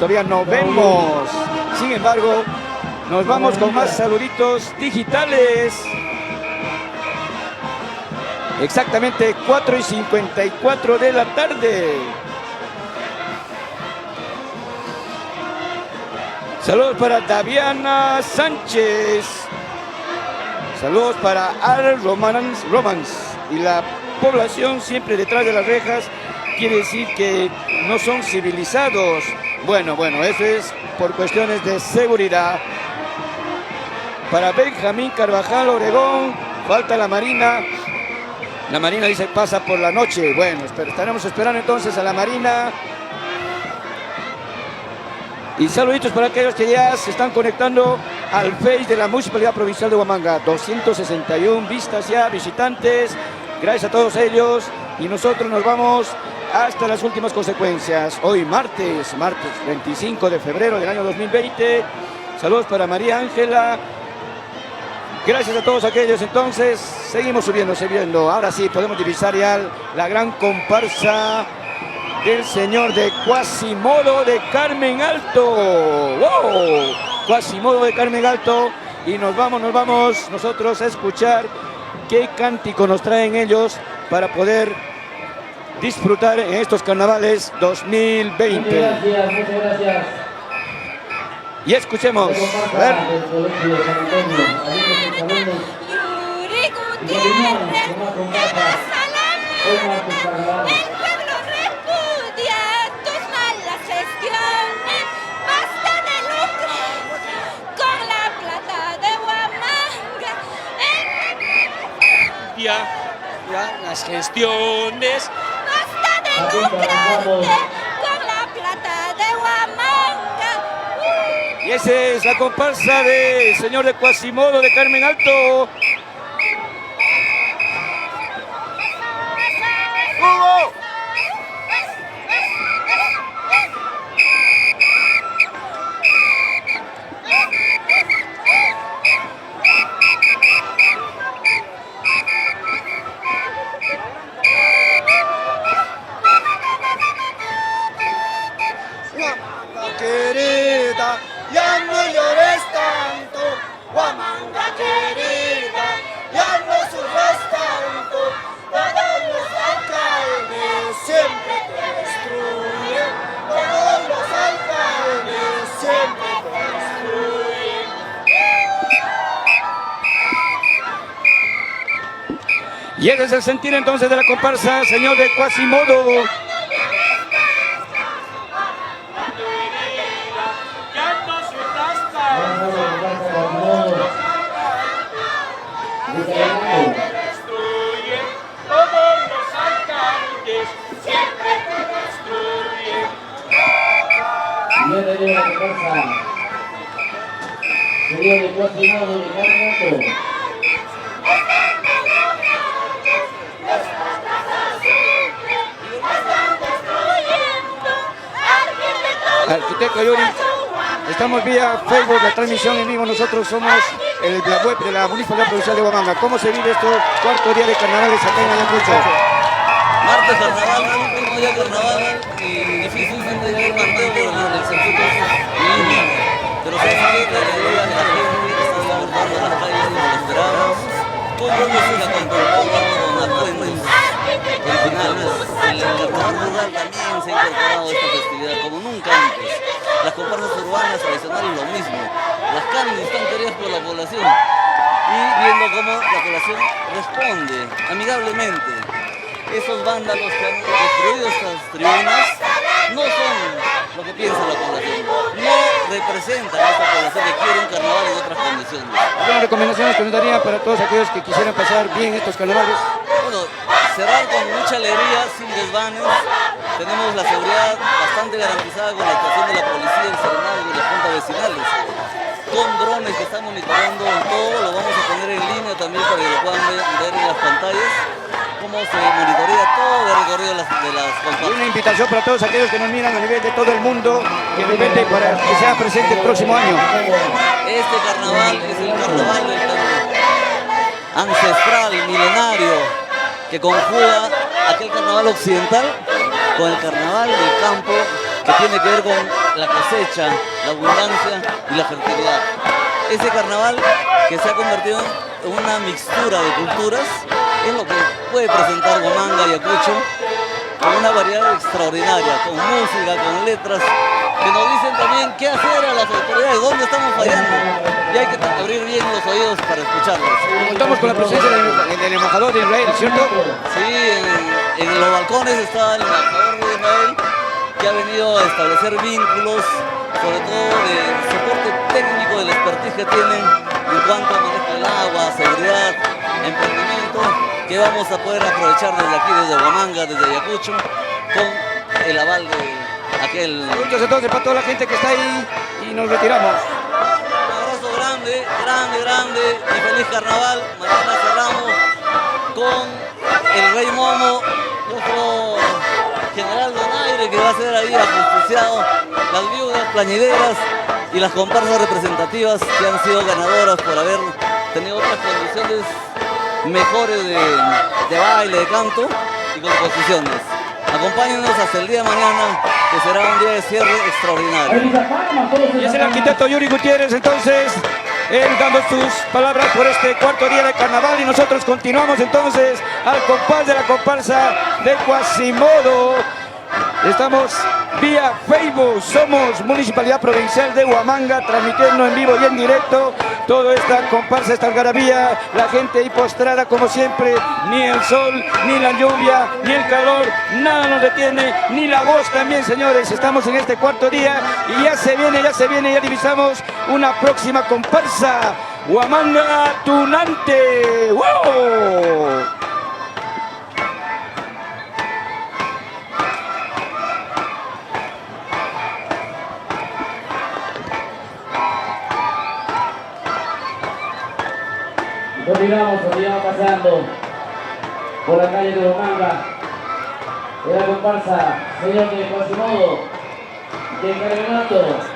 B: Sin embargo, nos vamos con más saluditos digitales. Exactamente 4:54 de la tarde. Saludos para Daviana Sánchez. Saludos para Al Romance. Y la población siempre detrás de las rejas quiere decir que no son civilizados. Bueno, eso es por cuestiones de seguridad. Para Benjamín Carvajal Obregón, falta la Marina. La Marina dice pasa por la noche. Bueno, estaremos esperando entonces a la Marina. Y saluditos para aquellos que ya se están conectando al Face de la Municipalidad Provincial de Huamanga. 261 vistas ya, visitantes. Gracias a todos ellos. Y nosotros nos vamos hasta las últimas consecuencias. Hoy martes 25 de febrero del año 2020. Saludos para María Ángela. Gracias a todos aquellos. Entonces, seguimos subiendo. Ahora sí, podemos divisar ya la gran comparsa del señor de Quasimodo de Carmen Alto. ¡Wow! Quasimodo de Carmen Alto. Y nos vamos nosotros a escuchar qué cántico nos traen ellos para poder disfrutar en estos carnavales 2020.
A: Muchas gracias.
B: Y escuchemos. A ver.
C: Yuri Gutiérrez, te vas a la mierda. El pueblo repudia tus malas gestiones. Basta de lucrar con la plata de Huamanga.
N: Ya, las gestiones.
C: Basta de lucrarte con la plata de Huamanga.
B: Y esa es la comparsa del señor de Quasimodo de Carmen Alto.
J: Querida, ya no llores tanto, Huamanga querida, ya no sufras tanto, todos los alcaldes siempre te destruyen, todos los alcaldes siempre te destruyen.
B: Y ese es el sentir entonces de la comparsa, señor de Quasimodo.
A: Señor de Quasimodo de Carmen Alto.
B: Arquitecto Yuri, estamos vía Facebook, la transmisión en vivo. Nosotros somos la web de la Municipalidad Provincial de Huamanga. ¿Cómo se vive estos cuarto día de carnavales acá en Ayacucho?
O: Martes carnaval, último día carnaval y difícilmente hay un partido en el circuito lindo. Pero se sabe que la idea de la gente está abordando las calles como lo esperábamos. Con música, con performance, con atuendos originales. El carnaval rural también se ha incorporado a esta festividad como nunca antes. Las comparsas urbanas tradicionales lo mismo. Las calles están queridas por la población y viendo cómo la población responde amigablemente. esos vándalos que han destruido estas tribunas no son lo que piensa la población, no representan a esta población que quiere un carnaval en otras condiciones.
B: ¿Algunas recomendaciones que nos daría para todos aquellos que quisieran pasar bien estos carnavales?
O: Bueno, cerrar con mucha alegría, sin desvanes. Tenemos la seguridad bastante garantizada con la actuación de la policía, el serenazgo y las juntas vecinales. Con drones que están monitoreando todo, lo vamos a poner en línea también para que lo puedan ver en las pantallas, cómo se monitorea todo el recorrido de las comparsas.
B: Una invitación para todos aquellos que nos miran a nivel de todo el mundo, que de repente para que sea presente el próximo año.
O: Este carnaval es el carnaval del Perú, ancestral, milenario, que conjuga aquel carnaval occidental con el carnaval del campo, que tiene que ver con la cosecha, la abundancia y la fertilidad. Ese carnaval que se ha convertido en una mixtura de culturas es lo que puede presentar Huamanga y Ayacucho, con una variedad extraordinaria, con música, con letras, que nos dicen también qué hacer a las autoridades, dónde estamos fallando, y hay que abrir bien los oídos para escucharlos.
B: Contamos con la presencia del embajador de Israel, ¿cierto?
O: Sí, en los balcones está el embajador de Israel, que ha venido a establecer vínculos, sobre todo de soporte técnico del expertise que tienen en cuanto a manejo del agua, seguridad, emprendimiento, que vamos a poder aprovechar desde aquí, desde Huamanga, desde Ayacucho, con el aval de aquel...
B: Muchos entonces para toda la gente que está ahí y nos retiramos.
O: Un abrazo grande, grande, grande y feliz carnaval. Mañana cerramos con el Rey Momo, nuestro general Donaire, que va a ser ahí ajusticiado, las viudas plañideras y las comparsas representativas que han sido ganadoras por haber tenido otras condiciones mejores de baile, de canto y composiciones. Acompáñenos hasta el día de mañana, que será un día de cierre extraordinario.
B: Y es el arquitecto Yuri Gutiérrez, entonces, él dando sus palabras por este cuarto día de carnaval, y nosotros continuamos entonces al compás de la comparsa de Quasimodo. Estamos vía Facebook, somos Municipalidad Provincial de Huamanga, transmitiendo en vivo y en directo toda esta comparsa, esta algarabía, la gente ahí postrada como siempre, ni el sol, ni la lluvia, ni el calor, nada nos detiene, ni la voz también, señores. Estamos en este cuarto día y ya se viene, ya divisamos una próxima comparsa, Huamanga Tunante. ¡Wow!
A: Continuamos pasando por la calle de Huamanga, de la comparsa, señor de Quasimodo, de Carbonato.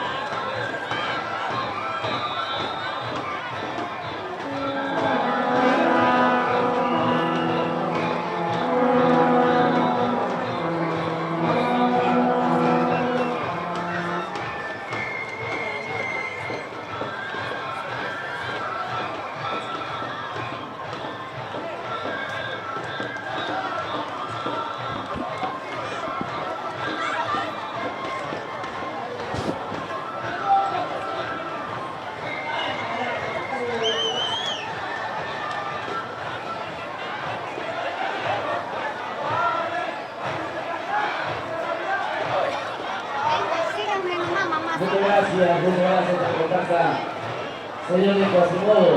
A: Muchas gracias por comparsa, señor de Quasimodo,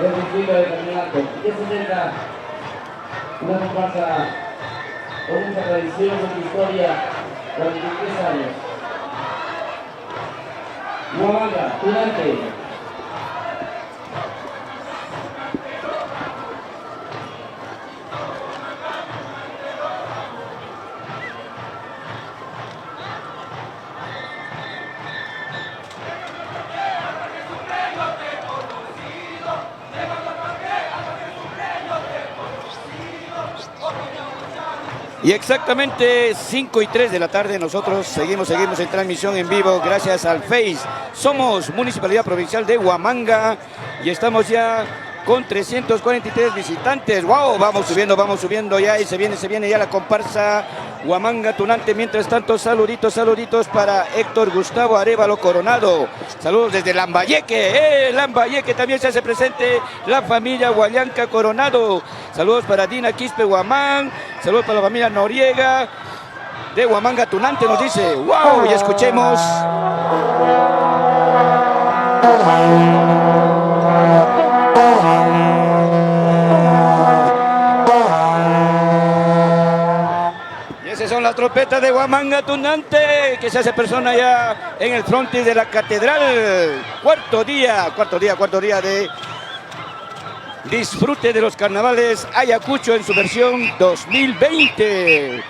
A: del distrito de Carbonato. ¿Qué se trata? Una comparsa con mucha tradición, mucha historia, 43 años. Huamanga, Tunante.
B: Y exactamente 5:03 de la tarde nosotros seguimos en transmisión en vivo gracias al Face. Somos Municipalidad Provincial de Huamanga y estamos ya con 343 visitantes. ¡Wow! Vamos subiendo ya y se viene ya la comparsa Huamanga Tunante. Mientras tanto, saluditos para Héctor Gustavo Arévalo Coronado. Saludos desde Lambayeque. Lambayeque también se hace presente la familia Guayanca Coronado. Saludos para Dina Quispe Huamán. Saludos para la familia Noriega de Huamanga Tunante, nos dice. ¡Wow! Y escuchemos. Son las trompetas de Huamanga Tunante, que se hace persona ya en el frontis de la catedral. Cuarto día de disfrute de los carnavales Ayacucho en su versión 2020.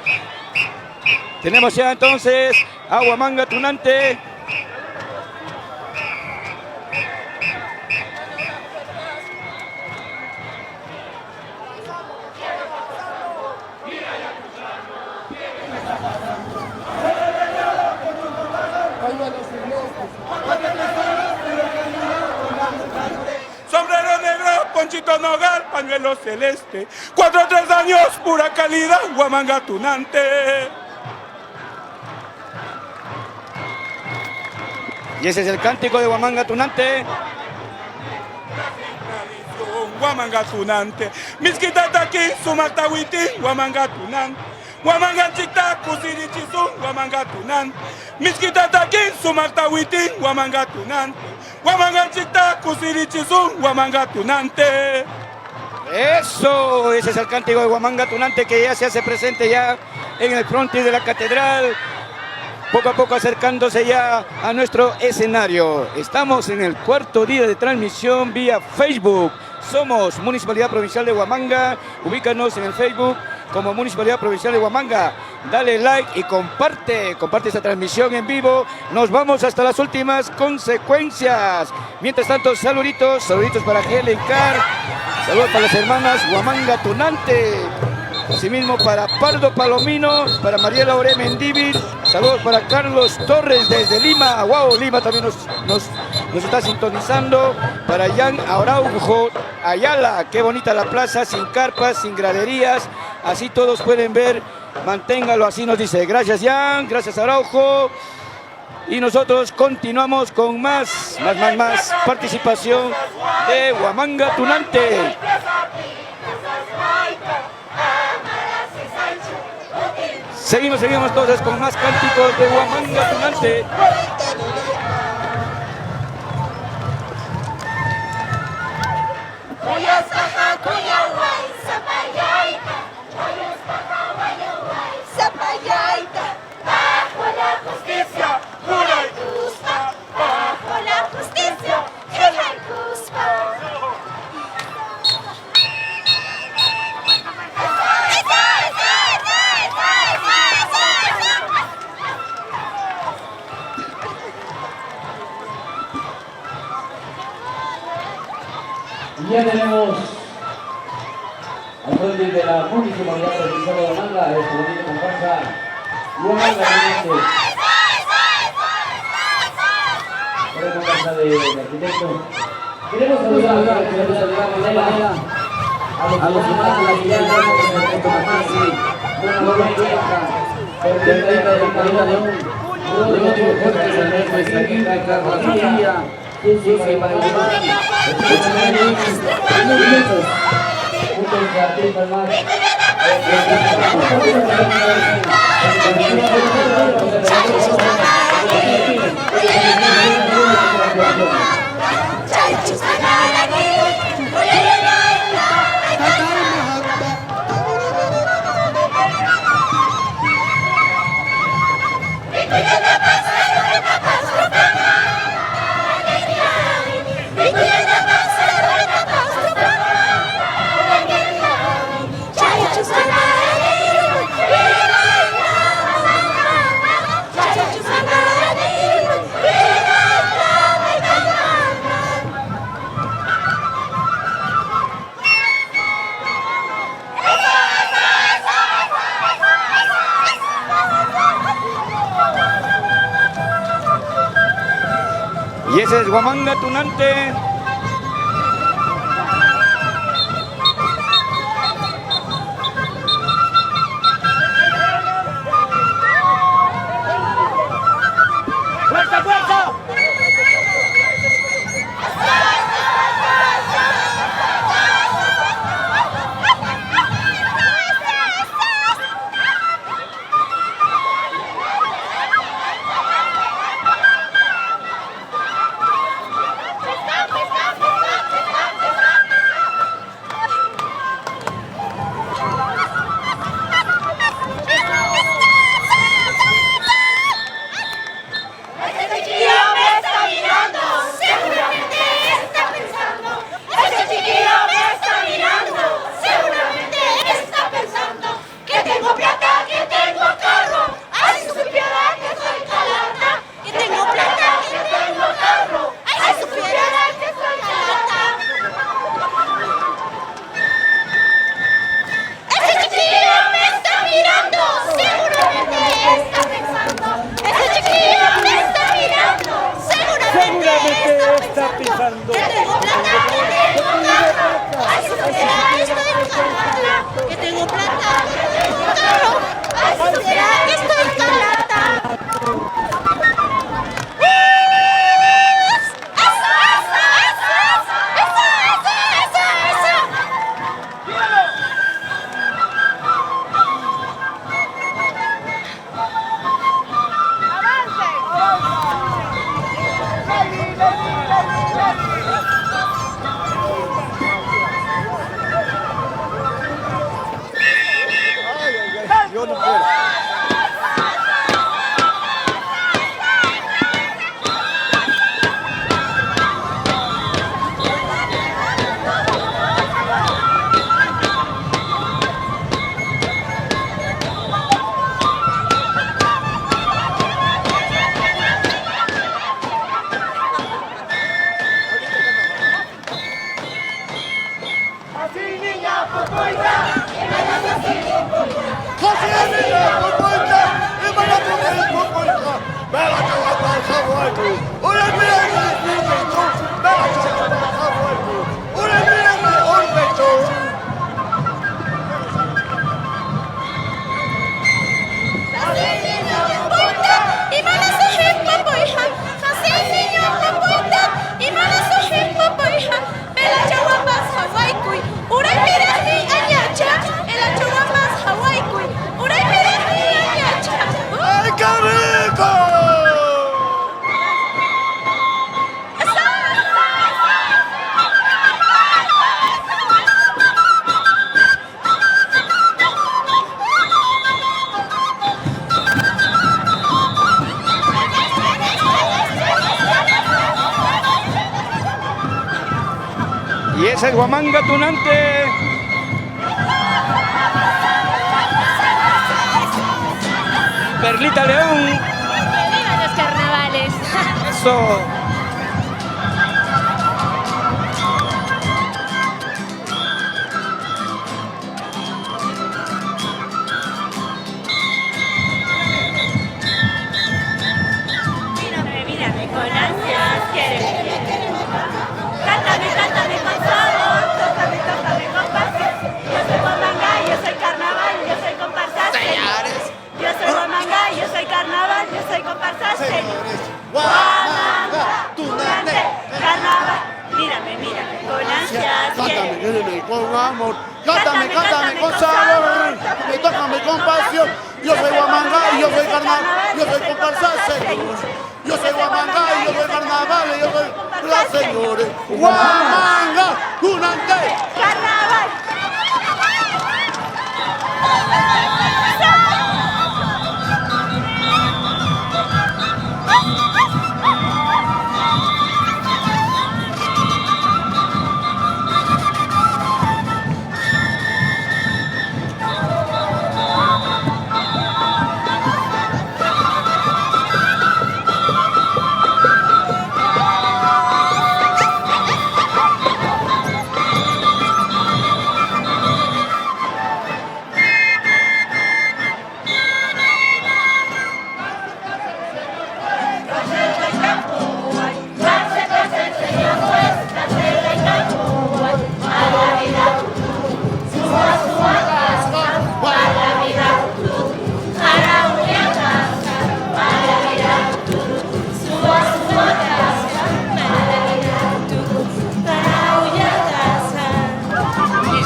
B: Tenemos ya entonces a Huamanga Tunante.
P: Sombrero negro, ponchito nogal, pañuelo celeste. 4 a 3 años, pura calidad, Huamanga Tunante.
B: Y ese es el cántico de Huamanga Tunante.
P: Huamanga Tunante. Miskitata aquí, sumartahuiti, Huamanga Tunante. Huamanga chita, kusirichisu, Huamanga Tunante. Miskitata aquí, sumartahuiti, Huamanga Tunante. Huamanga chita, kusirichisu, Huamanga Tunante.
B: Eso, ese es el cántico de Huamanga Tunante que ya se hace presente ya en el frontis de la catedral. Poco a poco acercándose ya a nuestro escenario. Estamos en el cuarto día de transmisión vía Facebook. Somos Municipalidad Provincial de Huamanga. Ubícanos en el Facebook como Municipalidad Provincial de Huamanga. Dale like y comparte esta transmisión en vivo. Nos vamos hasta las últimas consecuencias. Mientras tanto, saluditos para Helen Carr. Saludos para las hermanas Huamanga Tunante. Asimismo para Pardo Palomino, para Mariela Ore Mendívil. Saludos para Carlos Torres desde Lima. Wow, Lima también nos está sintonizando. Para Jan Araujo Ayala. Qué bonita la plaza, sin carpas, sin graderías. Así todos pueden ver. Manténgalo así, nos dice. Gracias, Jan. Gracias, Araujo. Y nosotros continuamos con más participación de Huamanga Tunante. Seguimos entonces con más cánticos de Huamanga Tunante.
C: Bajo la justicia, pura y justa. Bajo la justicia, pura y justa.
A: Y ya tenemos al frente de la Municipalidad Provincial de Huamanga, el bonito comparsa Huamanga Tunante. Por comparsa del arquitecto. Queremos saludar a los hermanos de la ciudad de Arquitecto Mamasi, una buena fiesta, por el día de la calidad de un devoto fuerte de nuestra quinta carrocería. Sí, para llevar minutos, muchos artistas más.
B: Y ese es Huamanga Tunante. Y es el Huamanga Tunante. Perlita León.
H: ¡Viva los carnavales!
B: Eso.
H: Mírame con ansias, quiere. Cántame con sabor, tócame con pasión. Yo soy Huamanga, yo soy carnaval, yo soy comparsa. Señores. Yo soy Huamanga, yo soy carnaval, yo soy comparsa.
J: Señores.
H: Huamanga, Tunante, carnaval. Mírame con ansias, quiere.
J: Cántame con amor, cántame con sabor, tócame con pasión. Yo soy Huamanga y yo soy carnaval, yo soy comparsa, señores. Yo soy Huamanga y yo soy carnaval, yo soy la señores. Huamanga, Tunante,
H: carnaval.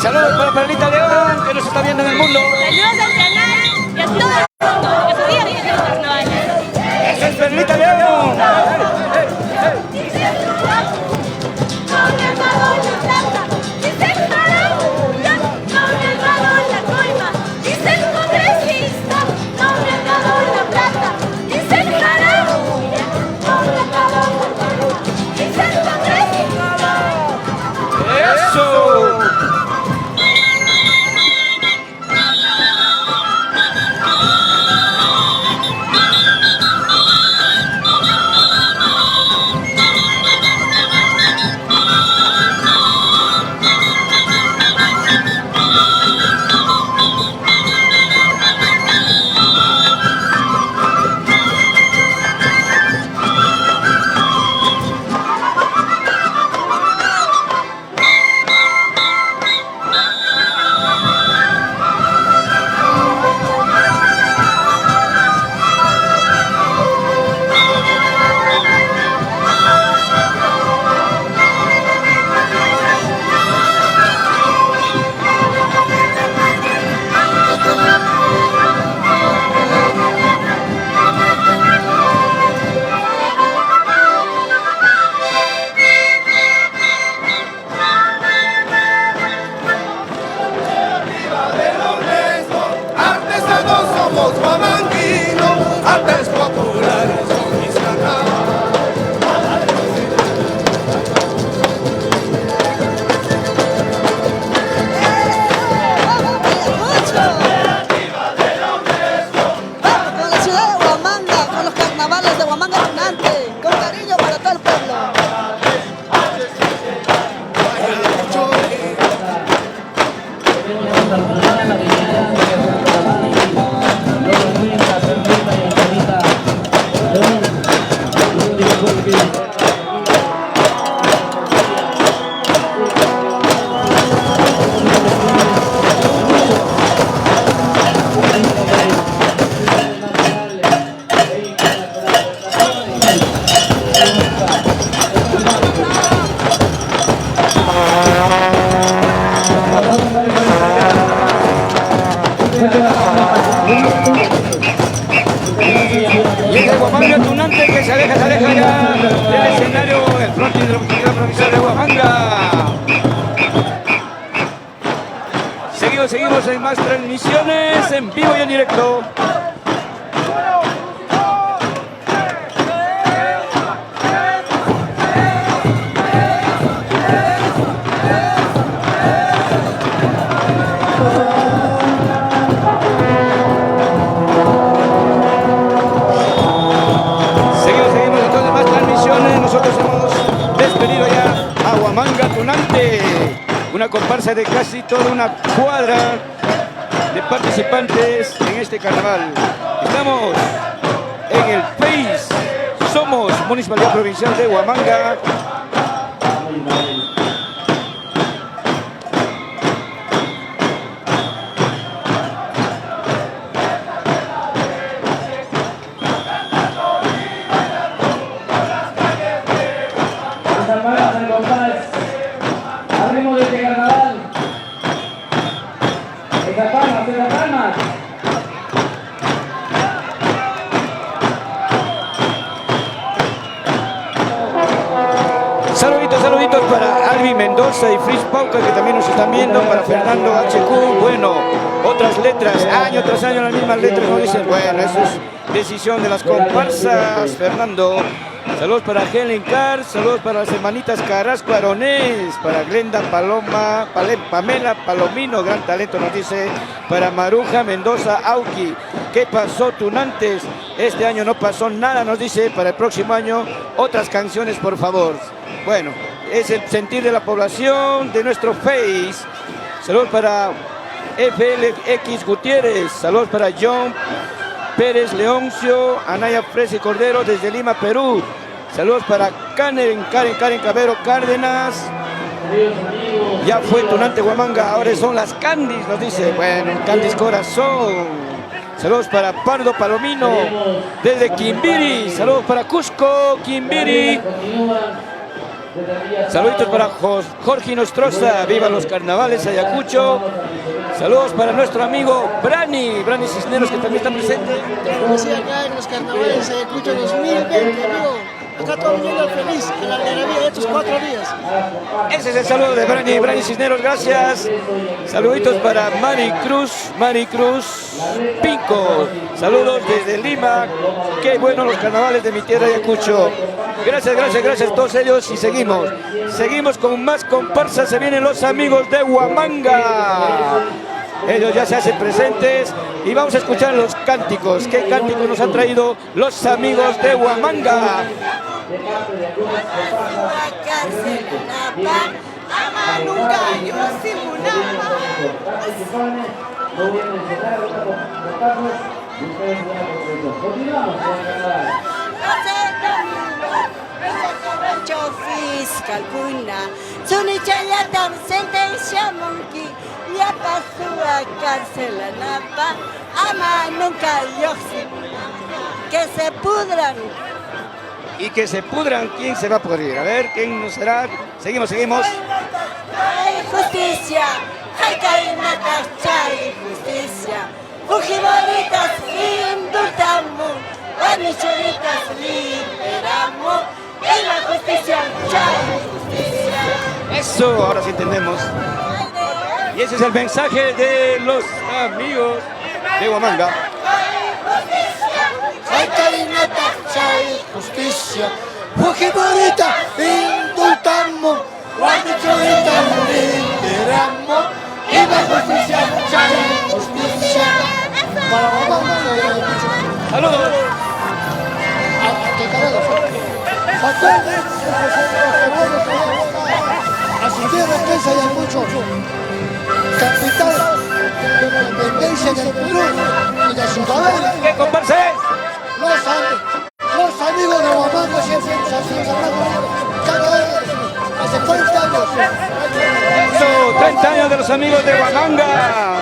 B: Saludos para Perlita León, que nos está viendo en el mundo.
H: Saludos al canal y a todo el mundo. Que se viva bien los carnavales.
B: ¡Esa es Perlita León! Y es el Huamanga Tunante que se aleja ya del escenario, el frontis de la Municipalidad Provincial de Huamanga. Seguimos en más transmisiones en vivo y en directo. Nosotros hemos despedido ya a Huamanga Tunante, una comparsa de casi toda una cuadra de participantes en este carnaval. Estamos en el Face, somos Municipalidad Provincial de Huamanga.
A: Hablemos de este carnaval. Esas palmas.
B: Saluditos para Alvin Mendoza y Fritz Pauca, que también nos están viendo, para Fernando HQ. Bueno, otras letras, año tras año las mismas letras nos dicen. Bueno, eso es decisión de las comparsas, Fernando. Saludos para Helen Carr, saludos para las hermanitas Carrasco Aronés, para Glenda Paloma, Pamela Palomino, gran talento nos dice, para Maruja Mendoza Auqui. ¿Qué pasó, Tunantes? Este año no pasó nada, nos dice, para el próximo año otras canciones, por favor. Bueno, es el sentir de la población, de nuestro Face. Saludos para FLX Gutiérrez, saludos para John Pérez Leoncio, Anaya Fresi Cordero desde Lima, Perú. Saludos para Karen Cabero Cárdenas. Ya fue Tunante Huamanga, ahora son las Candis, nos dice. Bueno, Candis Corazón. Saludos para Pardo Palomino desde Quimbiri. Saludos para Cusco, Quimbiri. Saluditos para Jorge Nostroza, viva los carnavales Ayacucho. Saludos para nuestro amigo Brani Cisneros, que también está presente.
Q: Conocí acá en los carnavales Ayacucho 2020, amigo. Acá todo el mundo feliz en la algarabía de estos 4 días.
B: Ese es el saludo de Brani Cisneros, gracias. Saluditos para Mari Cruz Pinco. Saludos desde Lima. Qué bueno los carnavales de mi tierra Ayacucho. Gracias a todos ellos y seguimos con más comparsas. Se vienen los amigos de Huamanga. Ellos ya se hacen presentes y vamos a escuchar los cánticos. ¿Qué cánticos nos han traído los amigos de Huamanga?
D: Fiscal Puna, Sunichayatam sentencia Monkey, ya pasó a cárcel a Napa, ama nunca yoxi, que se pudran.
B: Y que se pudran, ¿quién se va a pudrir? A ver, ¿quién nos será? Seguimos.
D: Hay justicia, hay cainata, hay justicia, Fujimoritas indultamos, Guanichoritas liberamos. ¡Es la justicia!
B: Eso, ahora sí entendemos. Y ese es el mensaje de los amigos de Huamanga.
Q: ¡Hay carinata! ¡Hay justicia! ¡Fujimorita! ¡Indultamos! ¡Guanichorita! ¡Liberamos! ¡Y la justicia! ¡Hay justicia! Para Huamanga.
B: ¡Saludos!
Q: A su tierra que se haya mucho. Capital países del Perú y de Sudamérica.
B: ¿Qué comparsa es?
Q: Los amigos de Huamanga siempre nos han hablado cada vez, hace 30 años.
B: Eso, 30 años de los amigos de Huamanga.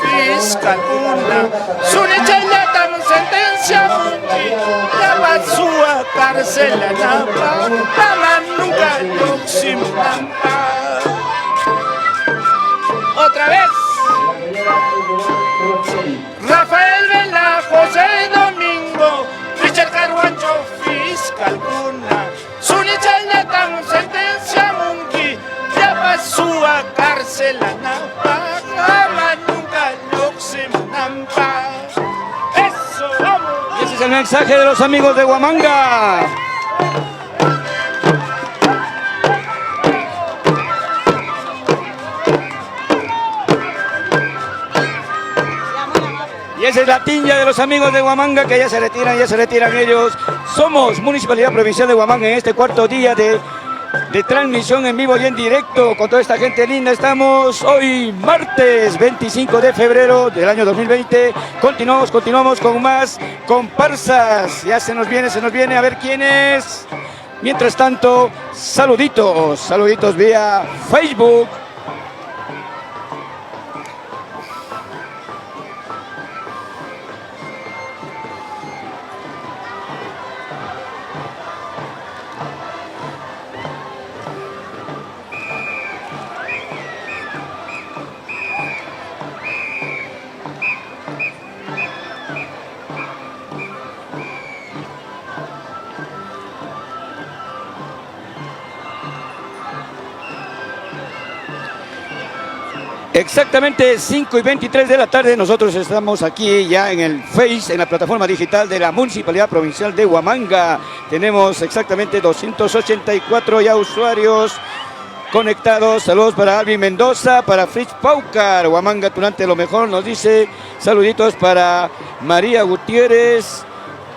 P: Fiscal una, Sunicha y Latam sentencia, ya pasó a cárcel a Napa, Pama nunca lo simulamba. Otra vez, Rafael Vela, José Domingo, Richard Carguancho, fiscal una, Sunicha y Latam sentencia, Munki, ya pasó a cárcel a Napa, Pama nunca lo simulamba. Eso, vamos.
B: Y ese es el mensaje de los amigos de Huamanga. Y esa es la tiña de los amigos de Huamanga que ya se retiran ellos. Somos Municipalidad Provincial de Huamanga en este cuarto día de transmisión en vivo y en directo con toda esta gente linda. Estamos hoy martes 25 de febrero del año 2020. Continuamos con más comparsas. Ya se nos viene a ver quién es. Mientras tanto, saluditos vía Facebook. Exactamente 5:23 de la tarde, nosotros estamos aquí ya en el Face, en la plataforma digital de la Municipalidad Provincial de Huamanga. Tenemos exactamente 284 ya usuarios conectados. Saludos para Alvin Mendoza, para Fritz Paucar, Huamanga Tunante lo mejor, nos dice. Saluditos para María Gutiérrez.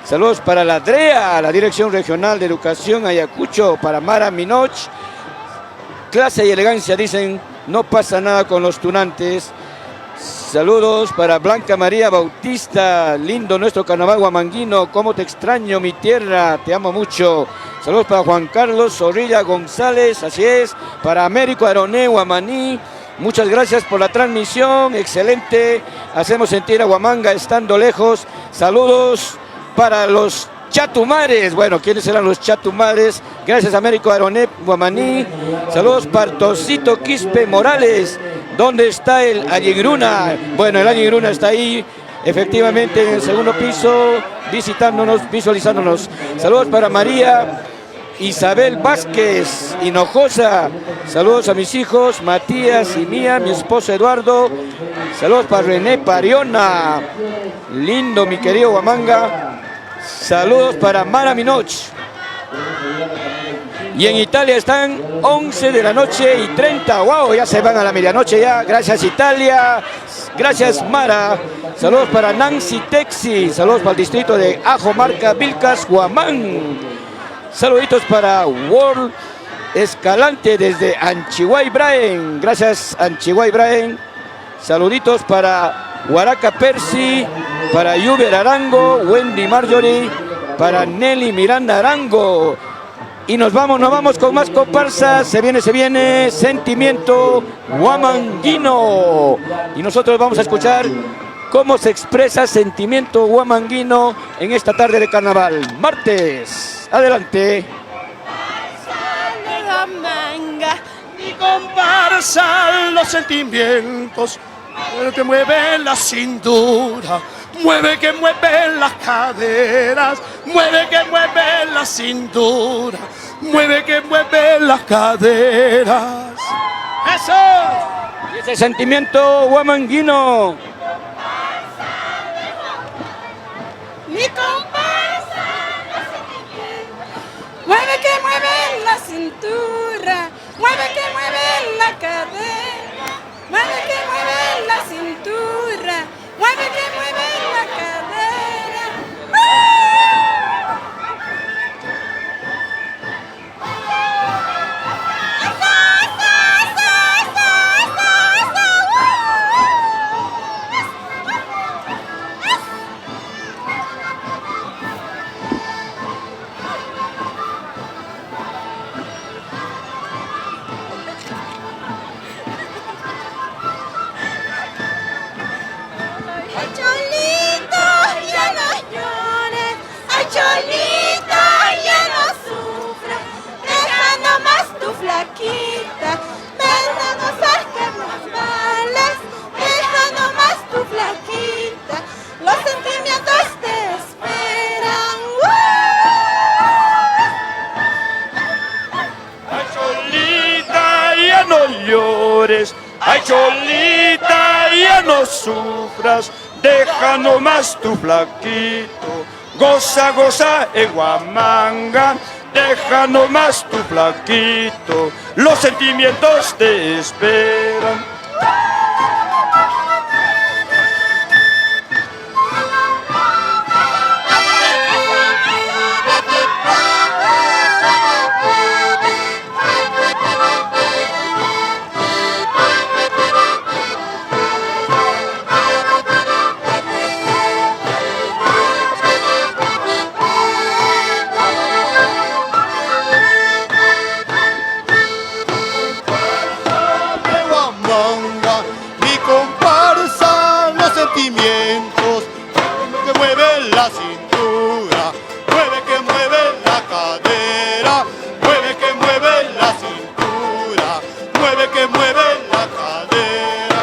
B: Saludos para la DREA, la Dirección Regional de Educación Ayacucho, para Mara Minoch. Clase y elegancia, dicen, no pasa nada con los tunantes. Saludos para Blanca María Bautista, lindo nuestro carnaval huamanguino, cómo te extraño mi tierra, te amo mucho. Saludos para Juan Carlos Zorrilla González, así es, para Américo Aroné Huamaní, muchas gracias por la transmisión, excelente, hacemos sentir a Huamanga estando lejos. Saludos para los Chatumares, bueno, ¿quiénes serán los Chatumares? Gracias Américo Aroné Huamaní. Saludos para Tosito Quispe Morales. ¿Dónde está el Ayigruna? Bueno, el Ayigruna está ahí, efectivamente, en el segundo piso, visualizándonos. Saludos para María Isabel Vázquez Hinojosa. Saludos a mis hijos, Matías y Mía, mi esposo Eduardo. Saludos para René Pariona. Lindo, mi querido Huamanga. Saludos para Mara Minoch. Y en Italia están 11 de la noche y 30. ¡Wow! Ya se van a la medianoche ya. Gracias Italia. Gracias Mara. Saludos para Nancy Texi. Saludos para el distrito de Ajomarca, Vilcas, Huamán. Saluditos para World Escalante desde Anchihuay Braen. Gracias Anchihuay Braen. Saluditos para Huaraca Percy, para Yuber Arango, Wendy Marjorie, para Nelly Miranda Arango. Y nos vamos con más comparsas. Se viene Sentimiento Huamanguino. Y nosotros vamos a escuchar cómo se expresa Sentimiento Huamanguino en esta tarde de carnaval. Martes, adelante.
P: Manga, mi comparsa, los sentimientos
J: Mueve que mueve la cintura, mueve que mueve las caderas, mueve que mueve la cintura, mueve que mueve las caderas. ¡Eso!
B: Y ese sentimiento huamanguino.
H: Mi comparsa, mueve que mueve la cintura, mueve que mueve la cadera, mueve que mueve la cintura, mueve que mueve la cadera.
C: Ay, Cholito, ya no llores. Ay, Cholito, ya no sufras. Deja nomás tu flaquita. Deja no saques los males. Deja nomás tu flaquita. Los sentimientos te esperan.
P: Ay, Cholita, ya no llores. Ay, Cholita, ya no sufras. Deja nomás tu flaquito. Goza, goza en Huamanga. Deja nomás tu flaquito. Los sentimientos te esperan.
I: De Huamanga, mi comparsa, los sentimientos, que mueve la cintura, mueve que mueve la cadera, mueve que mueve la cintura, mueve que mueve la cadera.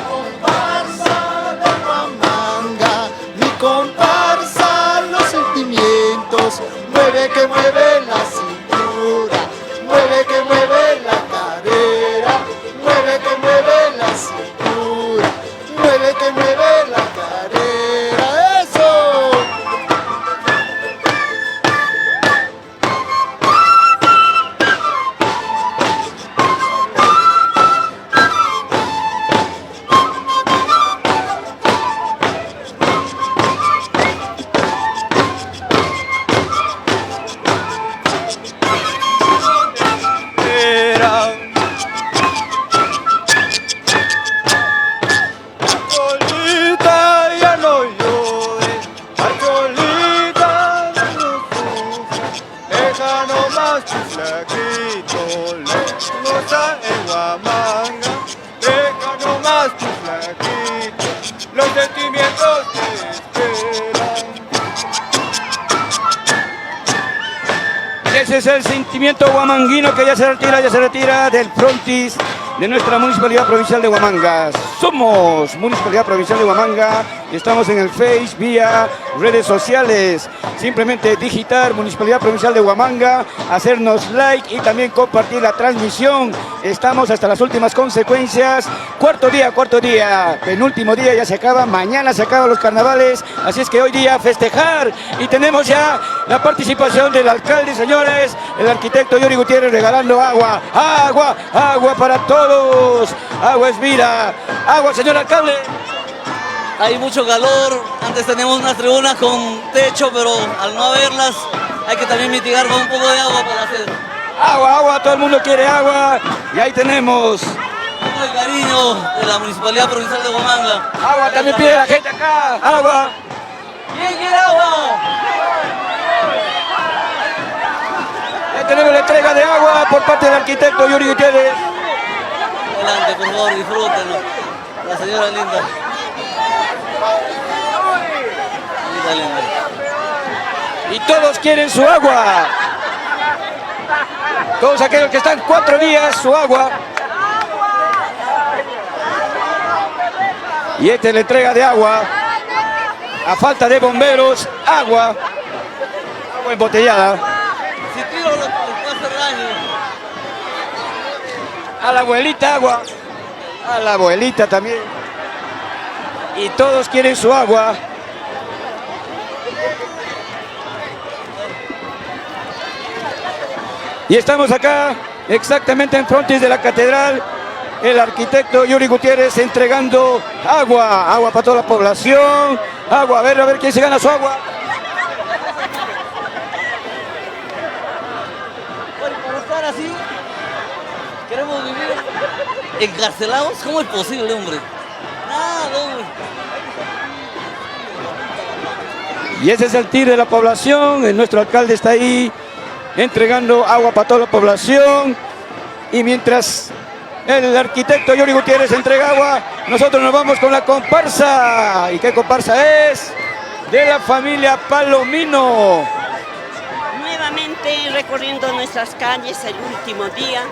I: Comparsa de Huamanga, mi comparsa, los sentimientos, mueve que mueve la cintura, mueve que mueve la cadera, mueve que mueve la cintura, mueve que mueve la cadera. ¡Eso!
P: Cholita, ya no llores. Ay, Cholita, ya no sufras. Deja nomás tu flaquito. Goza en Huamanga. Deja nomás tu flaquito. Los sentimientos te esperan.
B: Ese es el sentimiento huamanguino que ya se retira del frontis de nuestra Municipalidad Provincial de Huamanga. Somos Municipalidad Provincial de Huamanga y estamos en el Face vía redes sociales. Simplemente digitar Municipalidad Provincial de Huamanga, hacernos like y también compartir la transmisión. Estamos hasta las últimas consecuencias. Cuarto día, penúltimo día, ya se acaba. Mañana se acaban los carnavales, así es que hoy día festejar. Y tenemos ya la participación del alcalde, señores, el arquitecto Yuri Gutiérrez regalando agua para todos. Agua es vida. Agua, señor alcalde.
O: Hay mucho calor, antes teníamos unas tribunas con techo, pero al no haberlas hay que también mitigar con un poco de agua para hacer.
B: Agua, todo el mundo quiere agua. Y ahí tenemos.
O: Con el cariño de la Municipalidad Provincial de Huamanga.
B: Agua, también pide la gente acá. Agua.
O: ¿Quién quiere agua?
B: Ya tenemos la entrega de agua por parte del arquitecto Yuri Gutiérrez.
O: Adelante, por favor, disfrútenlo. La señora linda.
B: Y todos quieren su agua. Todos aquellos que están 4 días, su agua. Y esta es la entrega de agua. A falta de bomberos, agua. Agua embotellada.
O: Si tiro les puedo hacer daño.
B: A la abuelita agua. A la abuelita también. Y todos quieren su agua. Y estamos acá, exactamente en frontis de la catedral, el arquitecto Yuri Gutiérrez entregando agua para toda la población. Agua, a ver quién se gana su agua.
O: Bueno, por estar así, queremos vivir encarcelados. ¿Cómo es posible, hombre? Nada, hombre.
B: Y ese es el tir de la población. Nuestro alcalde está ahí entregando agua para toda la población. Y mientras el arquitecto Yuri Gutiérrez entrega agua, nosotros nos vamos con la comparsa. ¿Y qué comparsa es? De la familia Palomino.
R: Nuevamente recorriendo nuestras calles el último día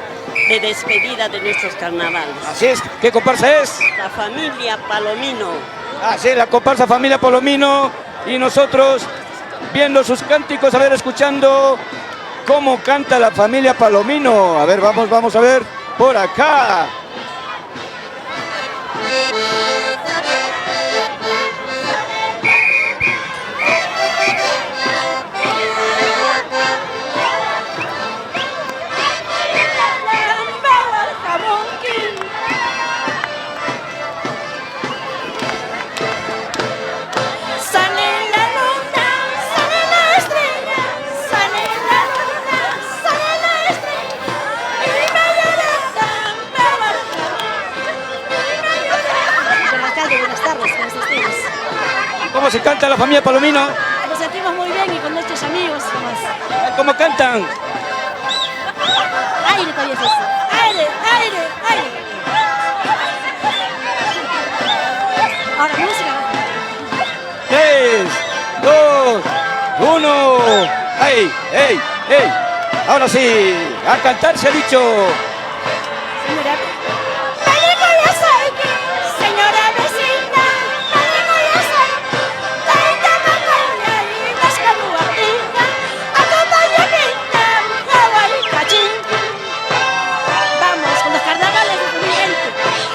R: de despedida de nuestros carnavales.
B: Así es. ¿Qué comparsa es?
R: La familia Palomino.
B: Así es, la comparsa familia Palomino. Y nosotros viendo sus cánticos, a ver, escuchando cómo canta la familia Palomino. A ver, vamos a ver por acá. ¿Cómo se canta la familia Palomino?
S: Nos sentimos muy bien y con nuestros amigos.
B: ¿Cómo cantan?
S: Aire todavía es eso. Aire, aire, aire. Ahora música.
B: 3, 2, 1. ¡Ey, ey, ey! Ahora sí, a cantar se ha dicho.
S: Señora. Señora vecina. Vamos con los carnavales de 2020,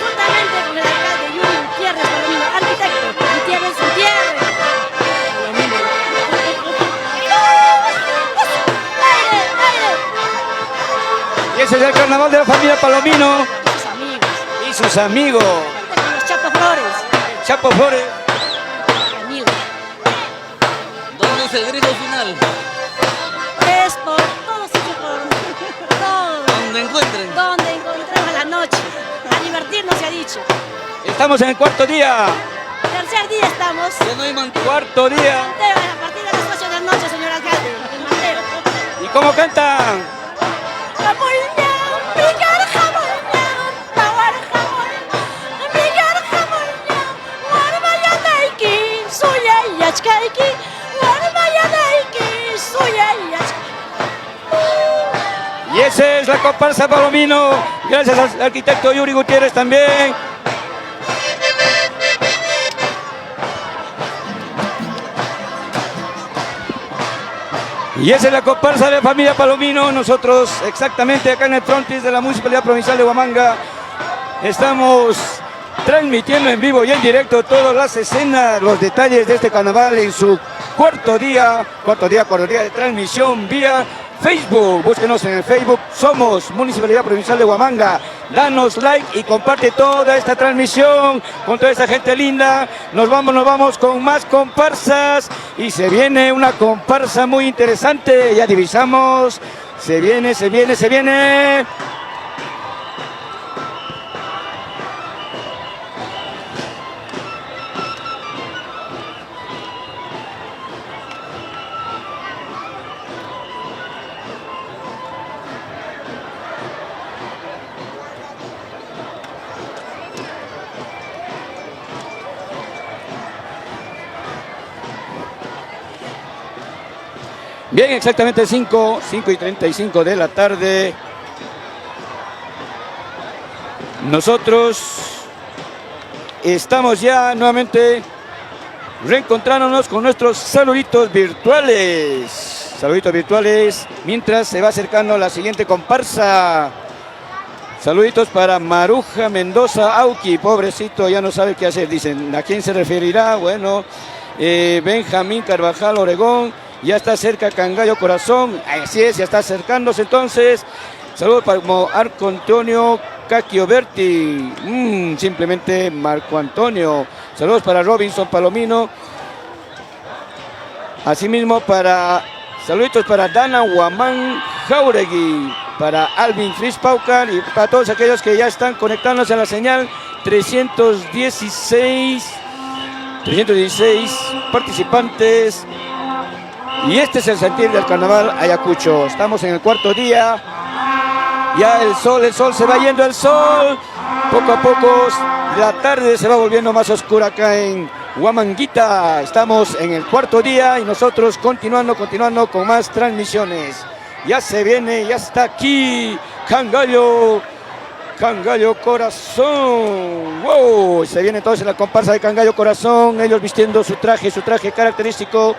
S: juntamente con el alcalde Yuri Gutiérrez Palomino, arquitecto Gutiérrez.
B: Y ese es el carnaval de la familia Palomino.
S: Sus amigos.
B: Y sus amigos.
S: Con los Chapo Flores.
B: Chapo Flores.
S: Amigos.
O: ¿Dónde es el grito final?
S: Es por todos sitios, por todo.
O: Donde encuentren.
S: Donde encontremos la noche. A divertirnos se ha dicho.
B: Estamos en el 4º día.
S: Tercer día estamos.
O: Ya no hay manteo.
B: 4º día.
S: Manteo a partir de las 8 de la noche, señor alcalde. El manteo.
B: ¿Y cómo cantan? Y esa es la comparsa Palomino. Gracias al arquitecto Yuri Gutiérrez también. Y esa es la comparsa de la familia Palomino. Nosotros exactamente acá en el frontis de la Municipalidad Provincial de Huamanga estamos transmitiendo en vivo y en directo todas las escenas, los detalles de este carnaval en su cuarto día de transmisión vía Facebook. Búsquenos en el Facebook, somos Municipalidad Provincial de Huamanga. Danos like y comparte toda esta transmisión con toda esta gente linda. Nos vamos con más comparsas y se viene una comparsa muy interesante. Ya divisamos, se viene. Bien, exactamente 5:35 de la tarde. Nosotros estamos ya nuevamente reencontrándonos con nuestros saluditos virtuales. Saluditos virtuales mientras se va acercando la siguiente comparsa. Saluditos para Maruja Mendoza Auqui, pobrecito, ya no sabe qué hacer. Dicen, ¿a quién se referirá? Bueno, Benjamín Carvajal Oregón, ya está cerca Cangallo Corazón. Así es, ya está acercándose entonces. Saludos para Marco Antonio Cachioberti, simplemente Marco Antonio. Saludos para Robinson Palomino. Asimismo saluditos para Dana Huamán Jauregui, para Alvin Fris Paucar y para todos aquellos que ya están conectándose a la señal 316 participantes. Y este es el sentir del carnaval Ayacucho. Estamos en el cuarto día. Ya el sol se va yendo el sol. Poco a poco la tarde se va volviendo más oscura acá en Huamanguita. Estamos en el cuarto día y nosotros continuando con más transmisiones. Ya se viene, ya está aquí Cangallo Corazón. Wow, se viene entonces la comparsa de Cangallo Corazón, ellos vistiendo su traje característico,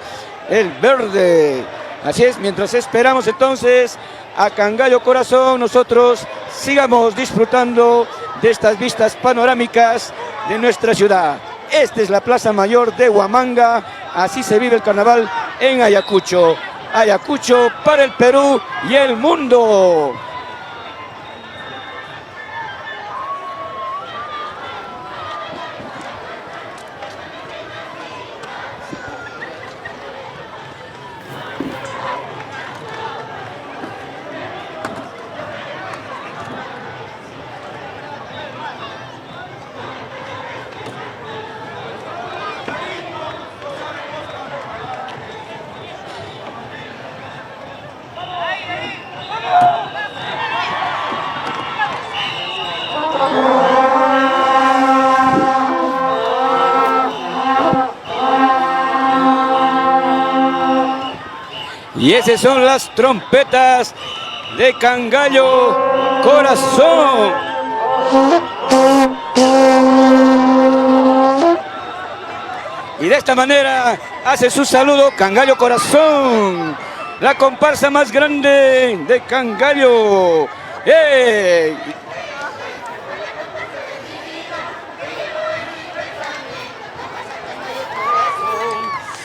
B: el verde. Así es, mientras esperamos entonces a Cangallo Corazón, nosotros sigamos disfrutando de estas vistas panorámicas de nuestra ciudad. Esta es la Plaza Mayor de Huamanga, así se vive el carnaval en Ayacucho. Ayacucho para el Perú y el mundo. Y esas son las trompetas de Cangallo Corazón. Y de esta manera hace su saludo Cangallo Corazón, la comparsa más grande de Cangallo. ¡Hey!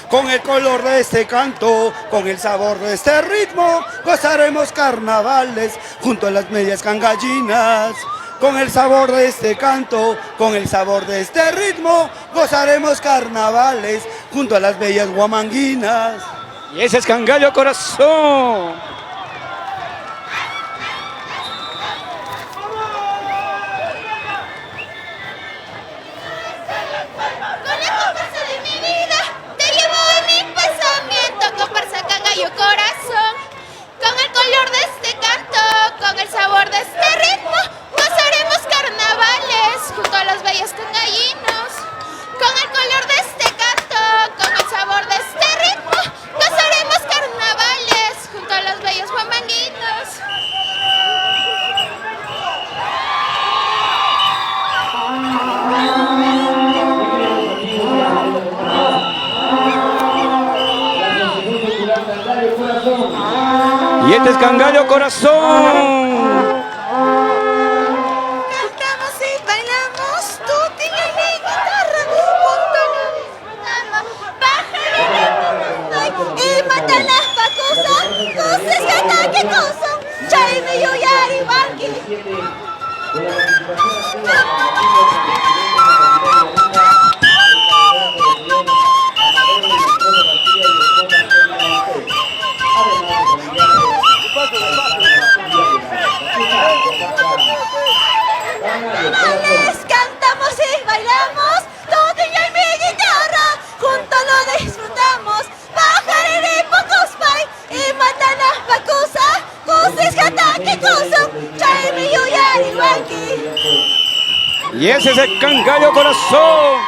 J: Con el color de este canto, con el sabor de este ritmo, gozaremos carnavales junto a las medias cangallinas. Con el sabor de este canto, con el sabor de este ritmo, gozaremos carnavales junto a las bellas huamanguinas.
B: Y ese es Cangallo Corazón.
C: Corazón, con el color de este canto, con el sabor de este ritmo, gozaremos carnavales junto a los bellos cangallinos. Con el color de este canto, con el sabor de este ritmo, gozaremos carnavales junto a los bellos huamanguinos.
B: Y este es Cangallo Corazón.
C: Cantamos y bailamos, tú tienes mi guitarra, junto a la pájaro y matan las pacusas, cosas que ataque cosa, chaime yuyari banqui. Cantamos y bailamos, todo y mi guitarra, juntos lo disfrutamos. Pajarere pocospay y matan las pacusas, cosas que ataque cosa, chaime yuyari banqui.
B: Y ese es el Cangallo Corazón.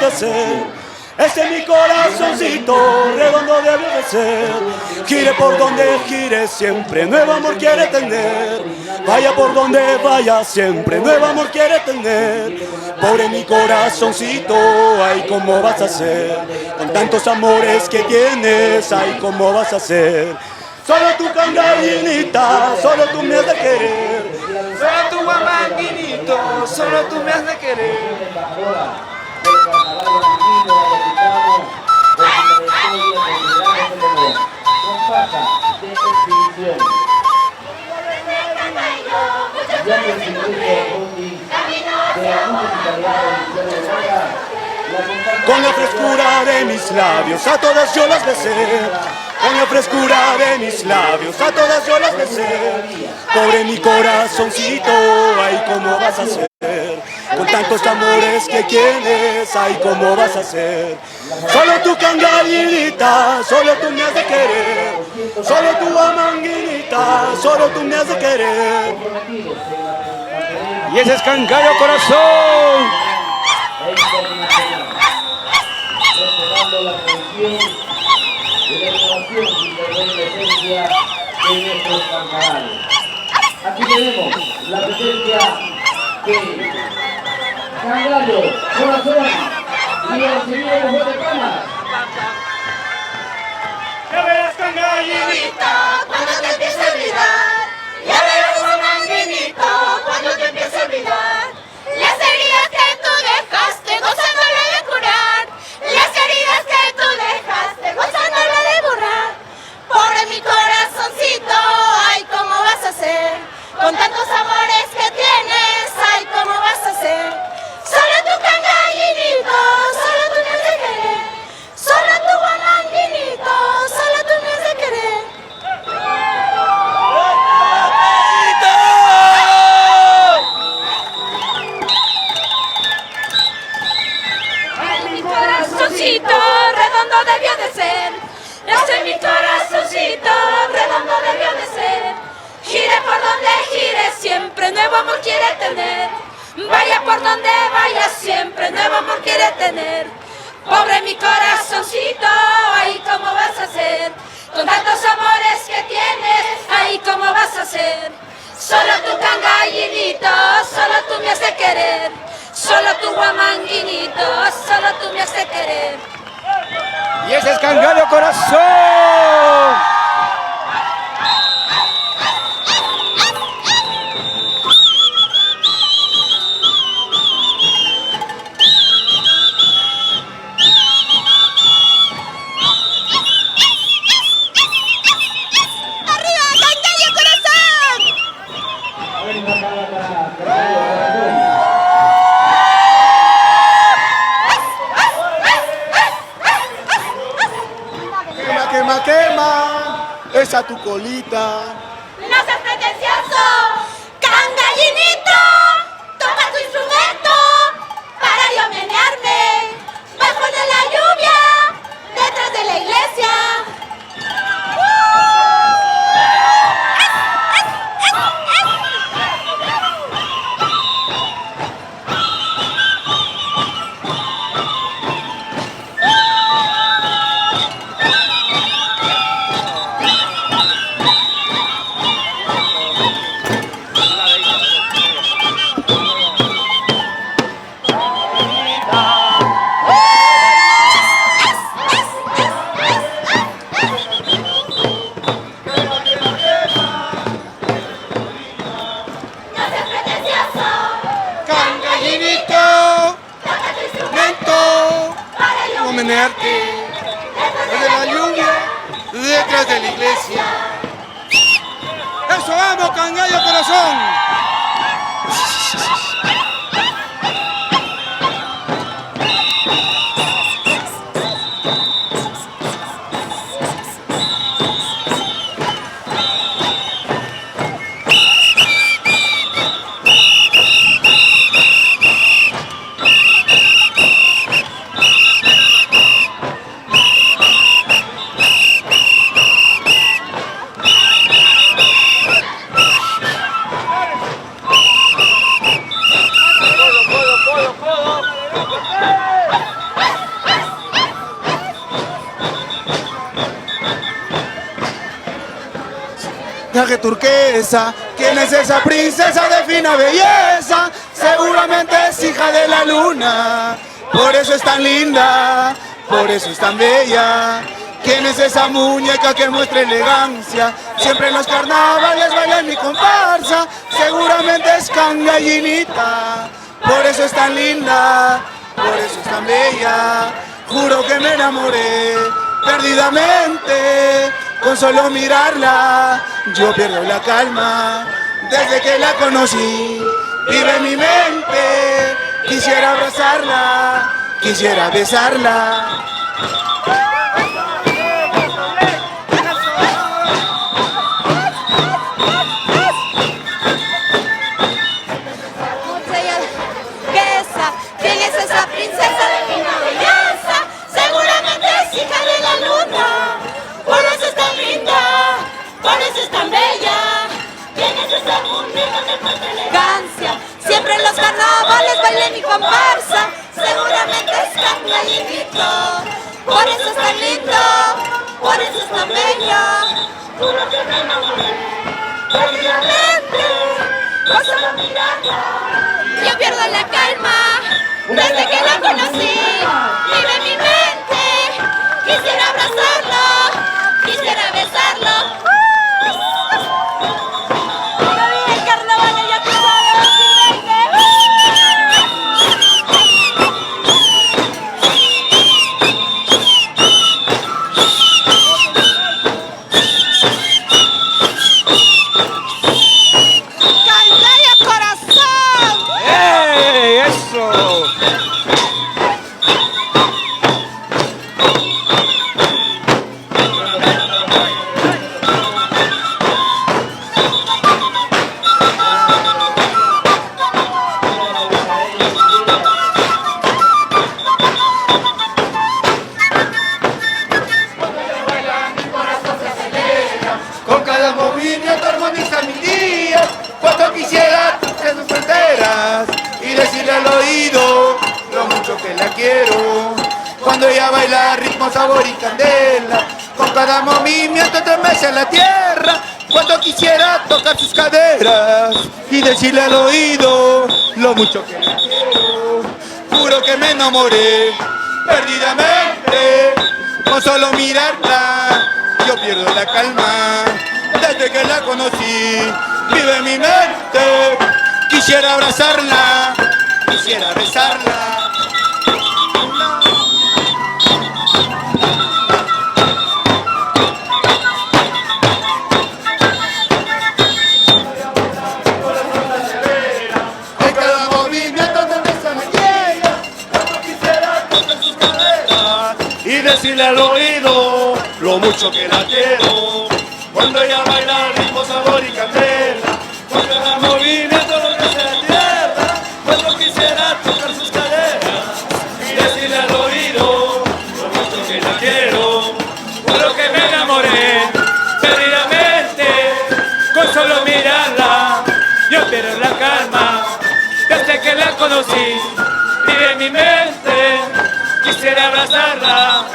N: de ser. Este es mi corazoncito, redondo debió de ser. Gire por donde gire, siempre nuevo amor quiere tener. Vaya por donde vaya, siempre nuevo amor quiere tener. Pobre mi corazoncito, ay, ¿cómo vas a hacer? Con tantos amores que tienes, ay, ¿cómo vas a hacer? Solo tu cangallinita, solo tú me has de querer.
T: Solo tu guamanguinito, solo tú me has de querer.
N: Con la frescura de mis labios a todas yo las besé. Con la frescura de mis labios a todas yo las besé. Pobre mi corazoncito, ay, ¿cómo vas a hacer? Con tantos amores que tienes, ay, ¿cómo vas a hacer? Solo tu cangallinita, solo tú me has de querer. Solo tu amanguinita, solo tú me has de querer.
B: Y ese es Cangallo Corazón.
A: Respetando la tradición de la innovación y la esencia de nuestros carnavales. Aquí tenemos la presencia de Cangallo Corazón y el señor Juan de Palmas.
T: Ya verás, cangallinito, cuando te empiece a olvidar. Ya verás, manguinito, cuando te empiece a olvidar. Las heridas que tú dejaste, gozándole de curar. Las heridas que tú dejaste, gozándole de borrar. Pobre mi corazoncito, ay, ¿cómo vas a hacer? Con tantos amores que tienes, ay, ¿cómo vas a hacer? Solo tu cangallinito, solo tú me has de querer. Solo tu guamanguinito, solo tú me has de querer.
H: Ay, mi corazoncito redondo debió de ser. Ese mi corazoncito redondo debió de ser. Gire por donde gire, siempre nuevo amor quiere tener. Vaya por donde vaya, siempre nuevo amor quiere tener. Pobre mi corazoncito, ay, ¿cómo vas a hacer? Con tantos amores que tienes, ay, ¿cómo vas a hacer? Solo tu cangallinito, solo tú me has de querer. Solo tu guamanguinito, solo tú me has de querer.
B: Y ese es Cangallo Corazón.
J: Quema, quema, quema, esa tu colita.
H: ¡No seas pretencioso! ¡Cangallinito! ¡Toca tu instrumento para yo menearme! ¡Bajo de la lluvia! ¡Detrás de la iglesia!
J: Cangallinito, instrumento, no menearte, de la lluvia, detrás de la iglesia. Eso vamos, Cangallo Corazón.
N: traje turquesa. ¿Quién es esa princesa de fina belleza? Seguramente es hija de la luna. Por eso es tan linda, por eso es tan bella. ¿Quién es esa muñeca que muestra elegancia? Siempre en los carnavales baila en mi comparsa. Seguramente es Cangallinita. Por eso es tan linda, por eso es tan bella. Juro que me enamoré perdidamente. Con solo mirarla yo pierdo la calma. Desde que la conocí vive en mi mente. Quisiera abrazarla, quisiera besarla.
C: ¿Quién es esa princesa de fina belleza? Seguramente es hija de la luna. Por eso es tan linda, por eso es tan bella. ¿Quién es esa muñeca que muestra elegancia? Siempre en los carnavales baila en mi comparsa. Seguramente es Cangallinito. Por eso es tan lindo, por eso es tan bella. Juro que me enamoré perdidamente. Con solo mirarla yo pierdo la calma. Desde que la conocí, vive en mi mente. Quisiera abrazarlo, quisiera besarlo. El carnaval ya tú ¡Caldea corazón!
B: ¡Ey! ¡Eso!
N: Con cada movimiento armoniza mi día. Cuánto quisiera tocar sus fronteras y decirle al oído lo mucho que la quiero. Cuando ella baila ritmo, sabor y candela, con cada movimiento estremece la tierra. Cuánto quisiera tocar sus caderas y decirle al oído lo mucho que la quiero. Juro que me enamoré perdidamente. Con solo mirarla yo pierdo la calma. Desde que la conocí vive en mi mente. Quisiera abrazarla, quisiera besarla. En cada movimiento te besa me llega. Como quisiera tocar sus caderas y decirle al oído lo mucho que la quiero. Cuando ella baila ritmo, sabor y candela, con cada movimiento lo que se la tierra. Cuando quisiera tocar sus caderas y decirle al oído lo mucho que la quiero. Juro que me enamoré perdidamente. Con solo mirarla yo pierdo la calma. Desde que la conocí vive en mi mente. Quisiera abrazarla,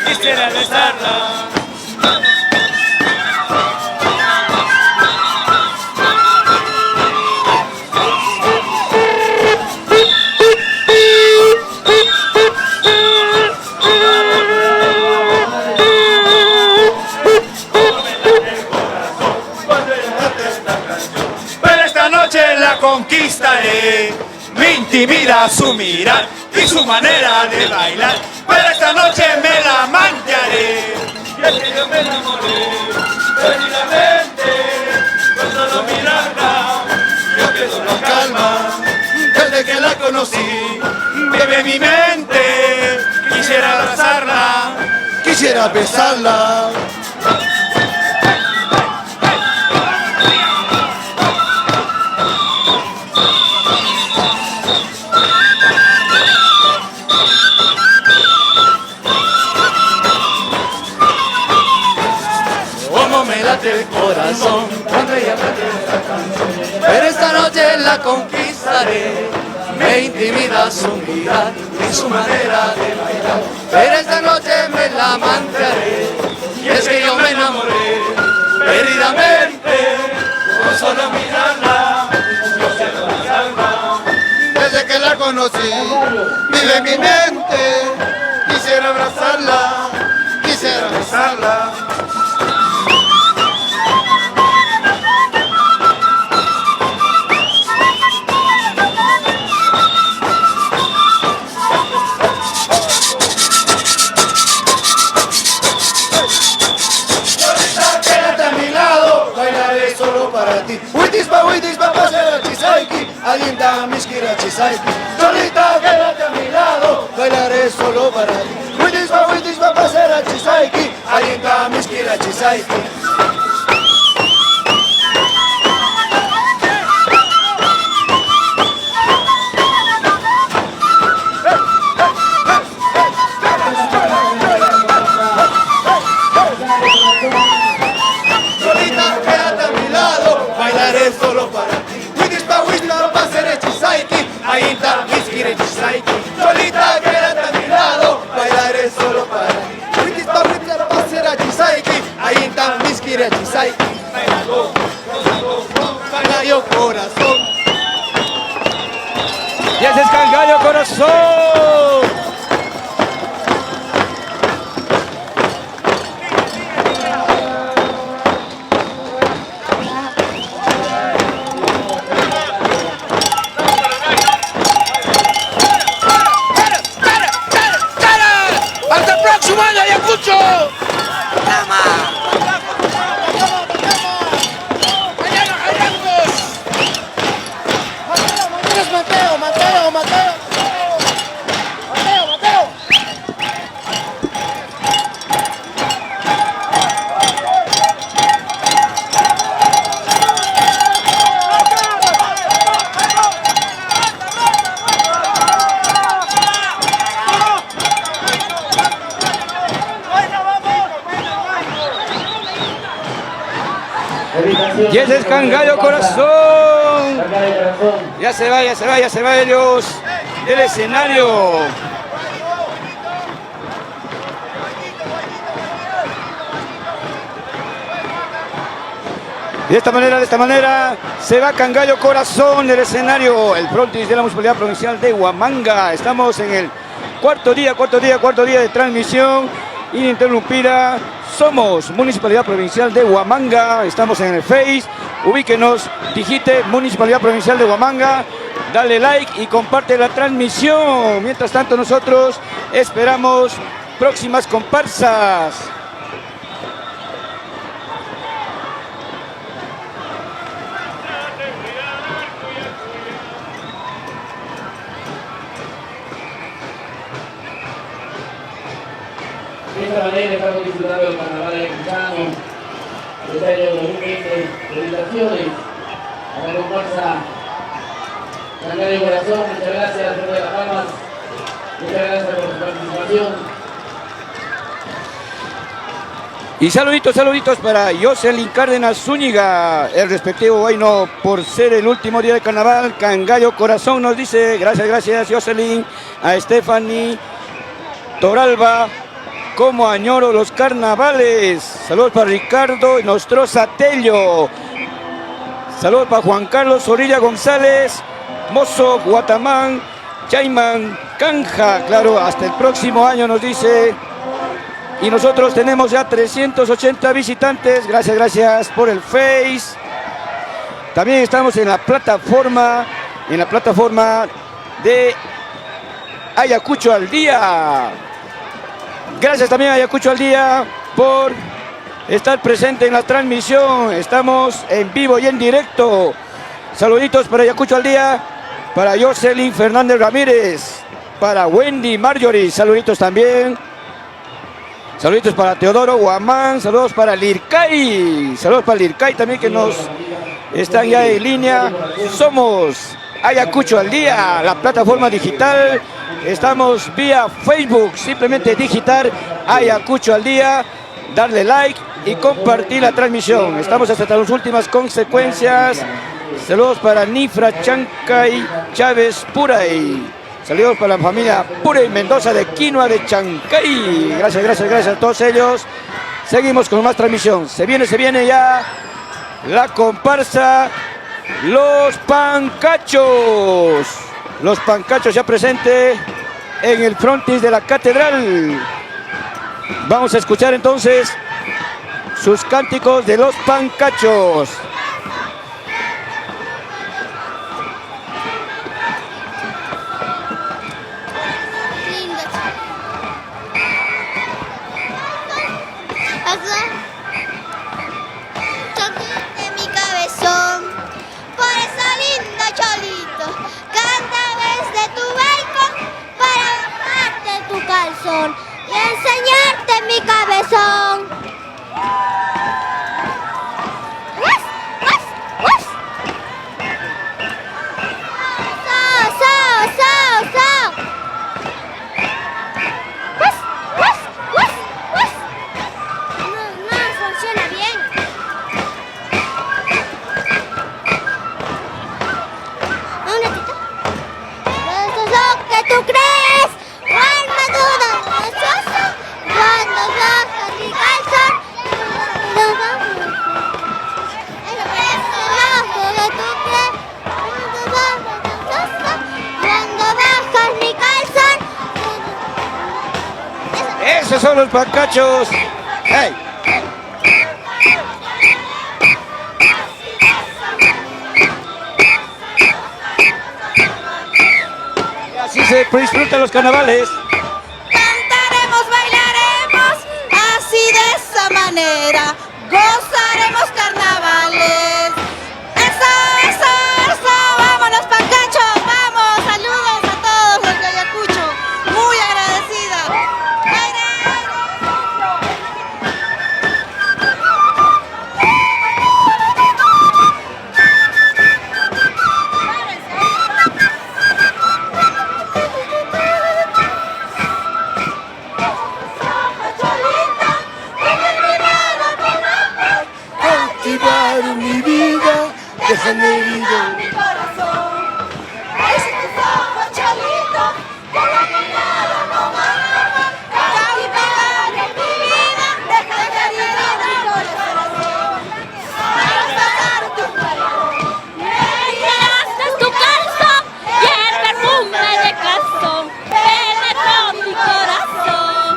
N: quisiera besarla. Pero esta noche la conquistaré. Me intimida su mirar y su manera de bailar. Pero esta noche me la mantearé. Y es que yo me enamoré perdidamente. Con solo mirarla yo pierdo la calma. Desde que la conocí vive en mi mente. Quisiera abrazarla, quisiera besarla. Como me late el corazón cuando ella canta esta canción. Pero esta noche la conquistaré. Me intimida su mirar y su manera de bailar. Pero esta noche me la mantearé. Y es que yo me enamoré perdidamente. besarla.
I: Quédate a mi lado, bailaré solo para ti. Huitispa, pasera chisaiki, alinda miskira chisaiki. Solita, quédate a mi lado, bailaré solo para ti. Huitispa, pasera chisaiki, alinda miskira chisaiki. Solita, quédate a mi lado, bailaré solo para ti. Huitispa, pasera chisaiki, alinda miskira chisaiki. Solita, quédate a mi lado, bailaré solo para ti. Huitispa, pasera chisaiki, alinda miskira chisaiki. Cangallo corazón.
B: Y ese es Cangallo Corazón.
J: ¡Hasta el próximo año, Ayacucho! Mateo.
B: Y ese es Cangallo Corazón. Ya se va ellos del escenario. De esta manera se va Cangallo Corazón del escenario, el frontis de la Municipalidad Provincial de Huamanga. Estamos en el cuarto día de transmisión ininterrumpida. Somos Municipalidad Provincial de Huamanga, estamos en el Face, ubíquenos, digite Municipalidad Provincial de Huamanga, dale like y comparte la transmisión. Mientras tanto nosotros esperamos próximas comparsas.
A: De esta manera estamos disfrutando del carnaval ayacuchano, este año 2020, felicitaciones a la comparsa Cangallo Corazón. Muchas gracias, Pedro de las Palmas, muchas gracias por su participación.
B: Y saluditos para Jocelyn Cárdenas Zúñiga, el respectivo vaino por ser el último día de carnaval. Cangallo Corazón nos dice, gracias Jocelyn, a Stephanie Toralba. Como añoro los carnavales. Saludos para Ricardo Nostroza Tello. Saludos para Juan Carlos Orilla González, Mozo Guatamán, Chayman Canja. Claro, hasta el próximo año nos dice. Y nosotros tenemos ya 380 visitantes. Gracias por el Face. También estamos en la plataforma de Ayacucho al Día. Gracias también a Ayacucho al Día por estar presente en la transmisión. Estamos en vivo y en directo. Saluditos para Ayacucho al Día, para Jocelyn Fernández Ramírez, para Wendy Marjorie, saluditos también. Saluditos para Teodoro Guamán, saludos para Lircay, también que nos están ya en línea. Somos Ayacucho al Día, la plataforma digital. Estamos vía Facebook, simplemente digitar Ayacucho al Día, darle like y compartir la transmisión. Estamos hasta las últimas consecuencias. Saludos para Nifra Chancay Chávez Puray. Saludos para la familia Puray Mendoza de Quinoa de Chancay. Gracias a todos ellos. Seguimos con más transmisión. Se viene ya la comparsa Los Pancachos. Los Pancachos ya presente en el frontis de la catedral. Vamos a escuchar entonces sus cánticos de los pancachos.
C: De mi cabezón, por eso lindo cholito, canta desde tu balcón para bajarte tu calzón y enseñarte mi cabezón. ¿Tú crees? Alma duda derechosa, cuando bajas mi calzón, cuando bajas mi calzón.
B: Esos son los pancachos. ¡Hey! Así se disfrutan los carnavales.
H: Cantaremos, bailaremos, así de esa manera, gozaremos carnavales. Eso, vámonos pancachos, vamos, saludos a todos los de Ayacucho, muy agradecida.
I: Cautivaron mi vida, déjame herido.
T: Mi corazón, es tus ojos, Cholito, que la mirada no mama. Cautivaron mi vida, déjame herido mi corazón. Para pasar tu calor,
C: Me tiraste tu calzón y el perfume de calzón penetró mi corazón.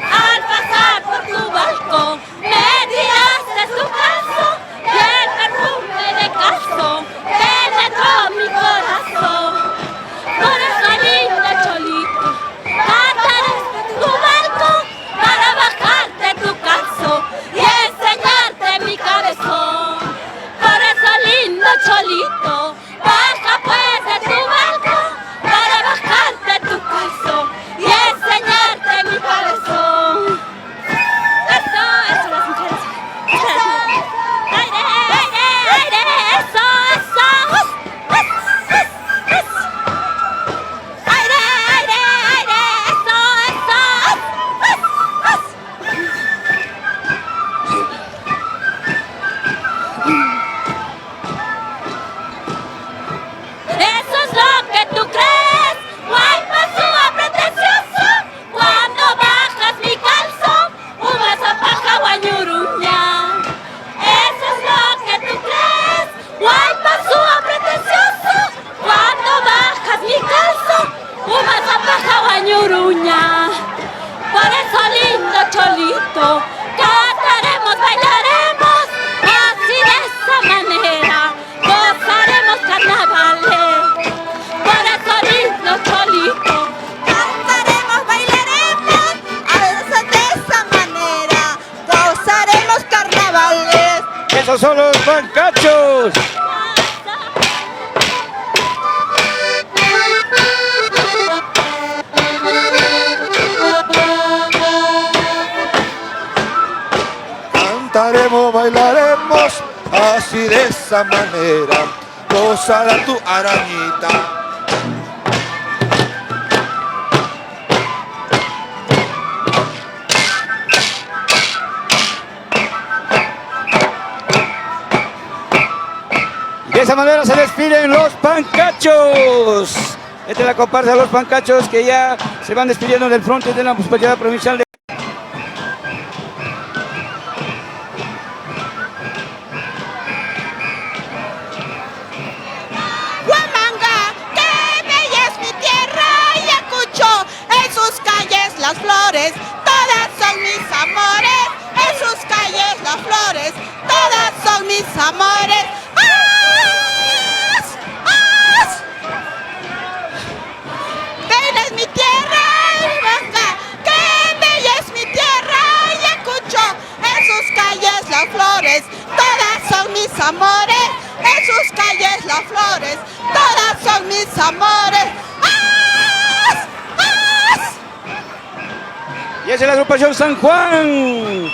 C: Al pasar por tu balcón, me tiraste tu calzón y el perfume de calzón penetró mi corazón. Por eso lindo Cholito, cantaré tu balcón para bajarte tu calzón y enseñarte mi cabezón. Por eso lindo Cholito, baja pues de tu balcón para bajarte tu calzón y enseñarte mi cabezón. Eso las mujeres. Aire, aire, aire, eso. Aire, aire, aire, eso. Eso es lo que tú crees, guaypazúa pretencioso, cuando bajas mi calzón, una paja guañuruña. Eso es lo que tú crees, guaypazúa pretencioso, cuando bajas mi calzón, una paja guañuruña. Por eso lindo Cholito, cantaremos, bailaremos, así de esa manera, gozaremos carnavales. Por eso lindo Cholito,
H: Cantaremos, bailaremos, de esa manera, gozaremos carnavales.
B: Esos son los pancachos.
I: Cantaremos, bailaremos, así de esa manera, gozará tu arañita.
B: De esa manera se despiden los pancachos. Esta es la comparsa de los pancachos que ya se van despidiendo del frente de la Municipalidad Provincial de...
H: Huamanga, qué bella es mi tierra, Ayacucho, en sus calles las flores, todas son mi
D: mis amores. ¡As! ¡As! Ven es mi tierra, Huamanga, qué bella es mi tierra, Ayacucho, en sus calles las flores, todas son mis amores, en sus calles las flores, todas son mis amores. ¡As! ¡As!
B: Y esa es la agrupación San Juan.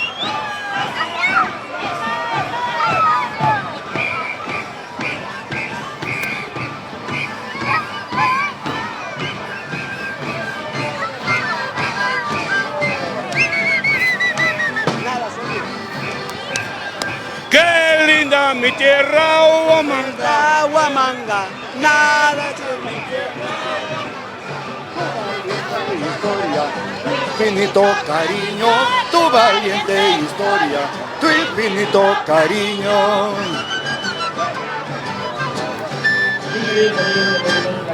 P: ¡Qué linda mi tierra, Huamanga!
K: Huamanga, nada de mi tierra.
I: Tu infinito cariño, tu valiente historia, tu infinito cariño.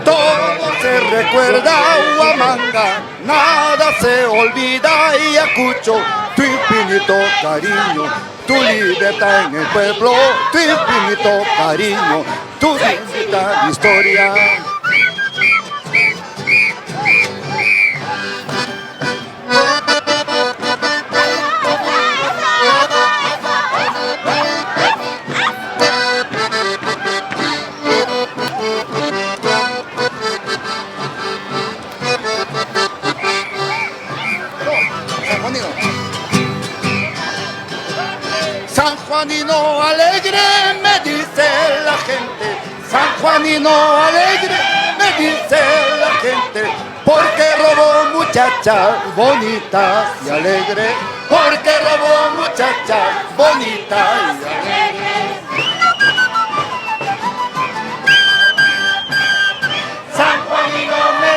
I: Todo se recuerda, Huamanga, nada se olvida, Ayacucho, tu infinito cariño, tu libertad en el pueblo, tu infinito cariño, tu infinita historia. San Juanino alegre, me dice la gente. San Juanino alegre, me dice la gente. Porque robó muchachas bonitas y alegres. Porque robó muchachas bonitas y alegres. San Juanino me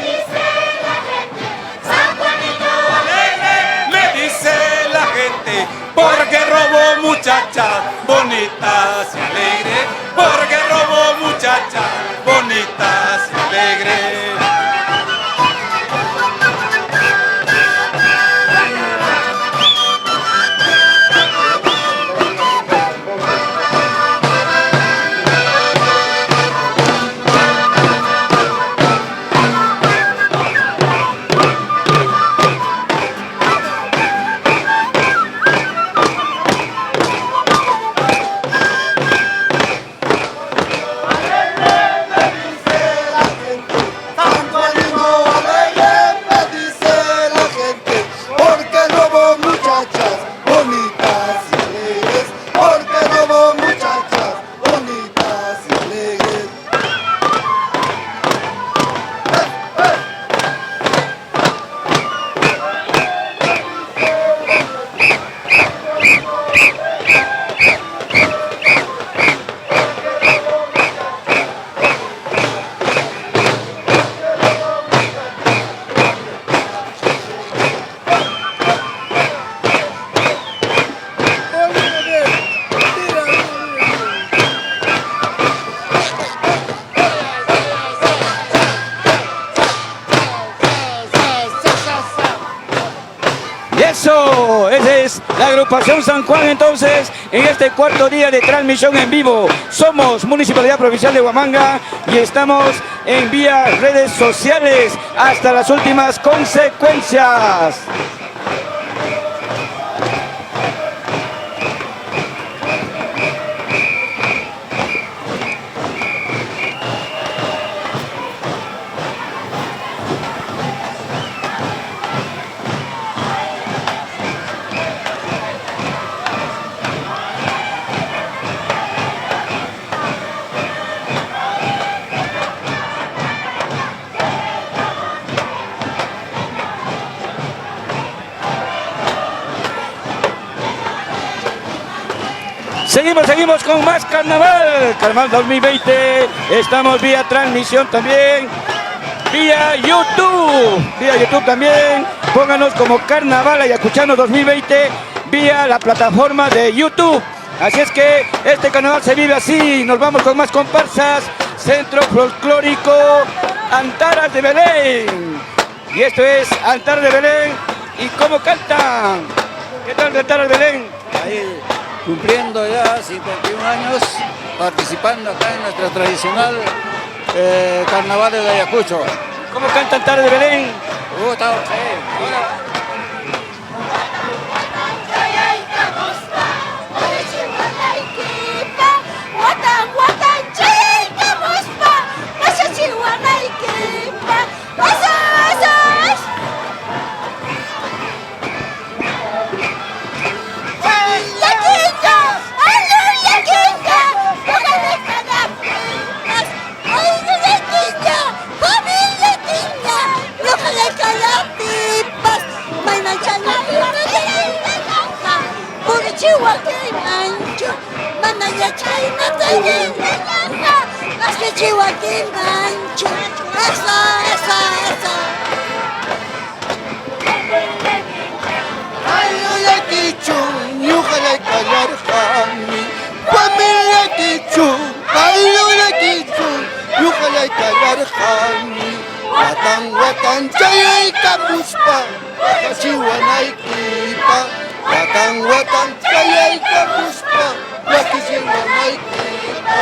I: dice la gente. San Juanino alegre,
P: Me dice la gente, porque robó muchachas bonitas y alegres, porque robó muchachas bonitas y alegres.
B: Eso, esa es la agrupación San Juan entonces en este cuarto día de transmisión en vivo. Somos Municipalidad Provincial de Huamanga y estamos en vía redes sociales hasta las últimas consecuencias. Seguimos con más carnaval, Carnaval 2020, estamos vía transmisión también, vía YouTube también, pónganos como Carnaval Ayacuchano 2020, vía la plataforma de YouTube, así es que este carnaval se vive así, nos vamos con más comparsas, Centro Folclórico Antaras de Belén, y esto es Antaras de Belén, ¿y cómo cantan? ¿Qué tal Antaras de Belén?
K: Ahí.
M: cumpliendo ya 51 años, participando acá en nuestra tradicional carnaval de Ayacucho.
B: ¿Cómo cantan Tarde de Belén?
M: Está,
I: Watan cayay kapuspa, wakachiwanaykipa. Watan cayay kapuspa, wakachiwanaykipa.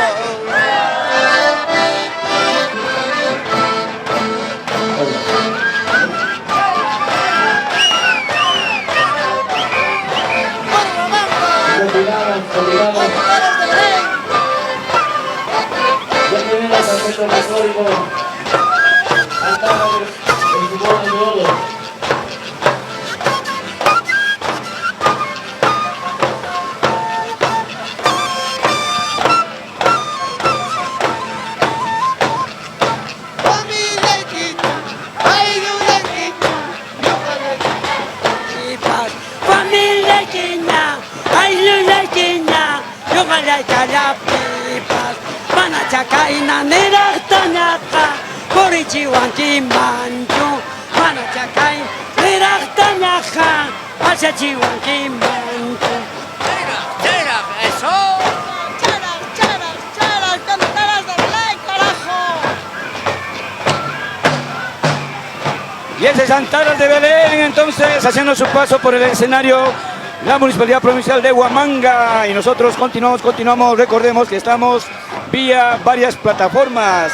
B: Y ese es Antaras de Belén, entonces, haciendo su paso por el escenario, la Municipalidad Provincial de Huamanga. Y nosotros continuamos, recordemos que estamos vía varias plataformas.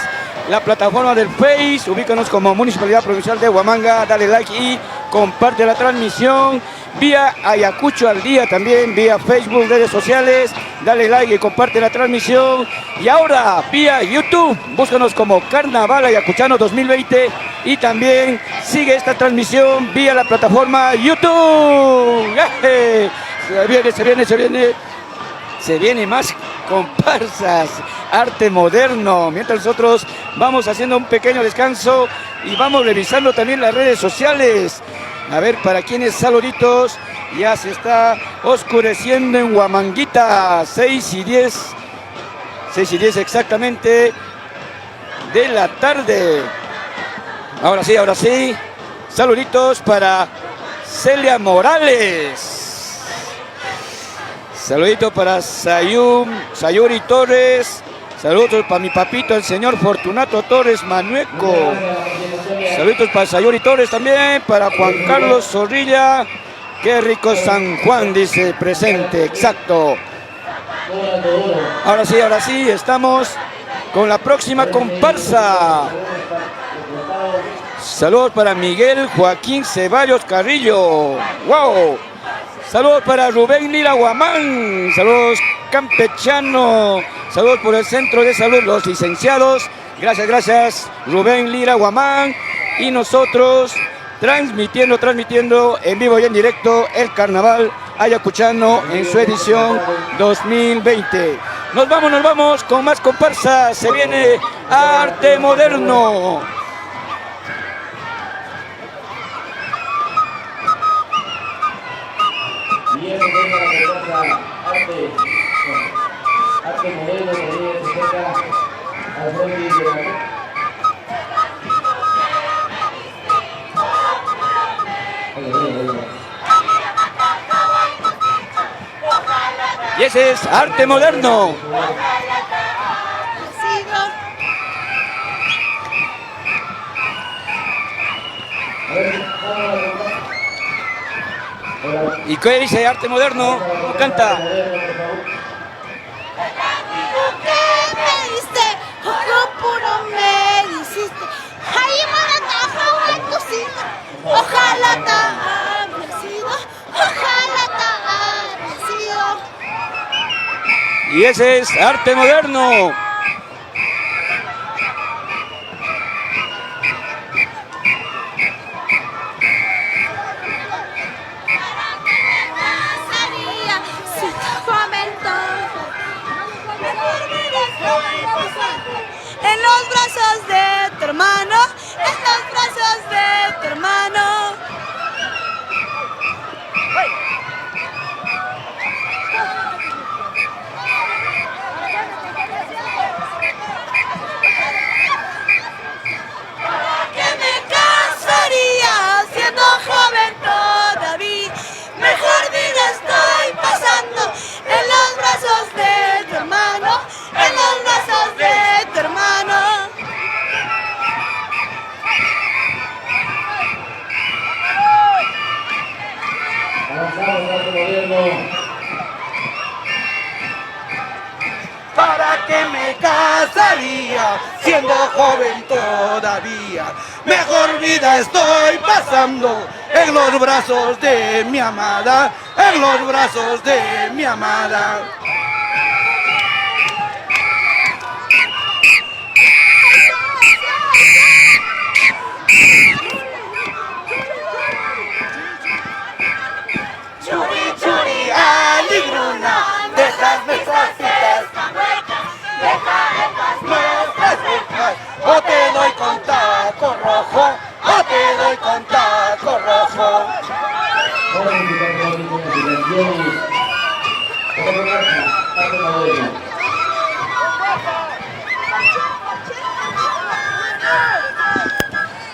B: La plataforma del Face, ubícanos como Municipalidad Provincial de Huamanga, dale like y comparte la transmisión. Vía Ayacucho al Día también, vía Facebook, redes sociales, dale like y comparte la transmisión. Y ahora vía YouTube, búscanos como Carnaval Ayacuchano 2020 y también sigue esta transmisión vía la plataforma YouTube. Se viene más comparsas, arte moderno. Mientras nosotros vamos haciendo un pequeño descanso y vamos revisando también las redes sociales. A ver, para quienes saluditos, ya se está oscureciendo en Huamanguita, 6:10 exactamente de la tarde. Ahora sí, saluditos para Celia Morales. Saluditos para Sayuri Torres. Saludos para mi papito, el señor Fortunato Torres Manueco. Saludos para Sayuri Torres también, para Juan Carlos Zorrilla. Qué rico San Juan, dice presente, exacto. Ahora sí, estamos con la próxima comparsa. Saludos para Miguel Joaquín Ceballos Carrillo. ¡Wow! Saludos para Rubén Lira Guamán. Saludos campechano. Saludos por el Centro de Salud, los licenciados. Gracias, Rubén Lira Guamán. Y nosotros transmitiendo en vivo y en directo el Carnaval Ayacuchano en su edición 2020. Nos vamos con más comparsas. Se viene arte moderno.
A: Arte modelo que se acerca al frente de la...
B: Y ese es arte moderno. ¿Y qué dice arte moderno? ¿Cómo canta?
T: ojalá te haya sido, ojalá te haya sido.
B: Y ese es arte moderno.
H: En los brazos de tu hermano, en los brazos de tu hermano.
T: ¿Para qué me casaría siendo joven todavía? Mejor vida estoy pasando en los brazos de tu hermano, en los brazos de tu hermano.
A: Avanzamos arte moderno.
N: ¿Para qué me casaría siendo joven todavía? Mejor vida estoy pasando en los brazos de mi amada, en los brazos de mi amada. Churi, churi, aligruna, dejas nuestras citas tan huecas, deja en paz nuestras cejas, o te doy con taco rojo, o te doy con taco rojo.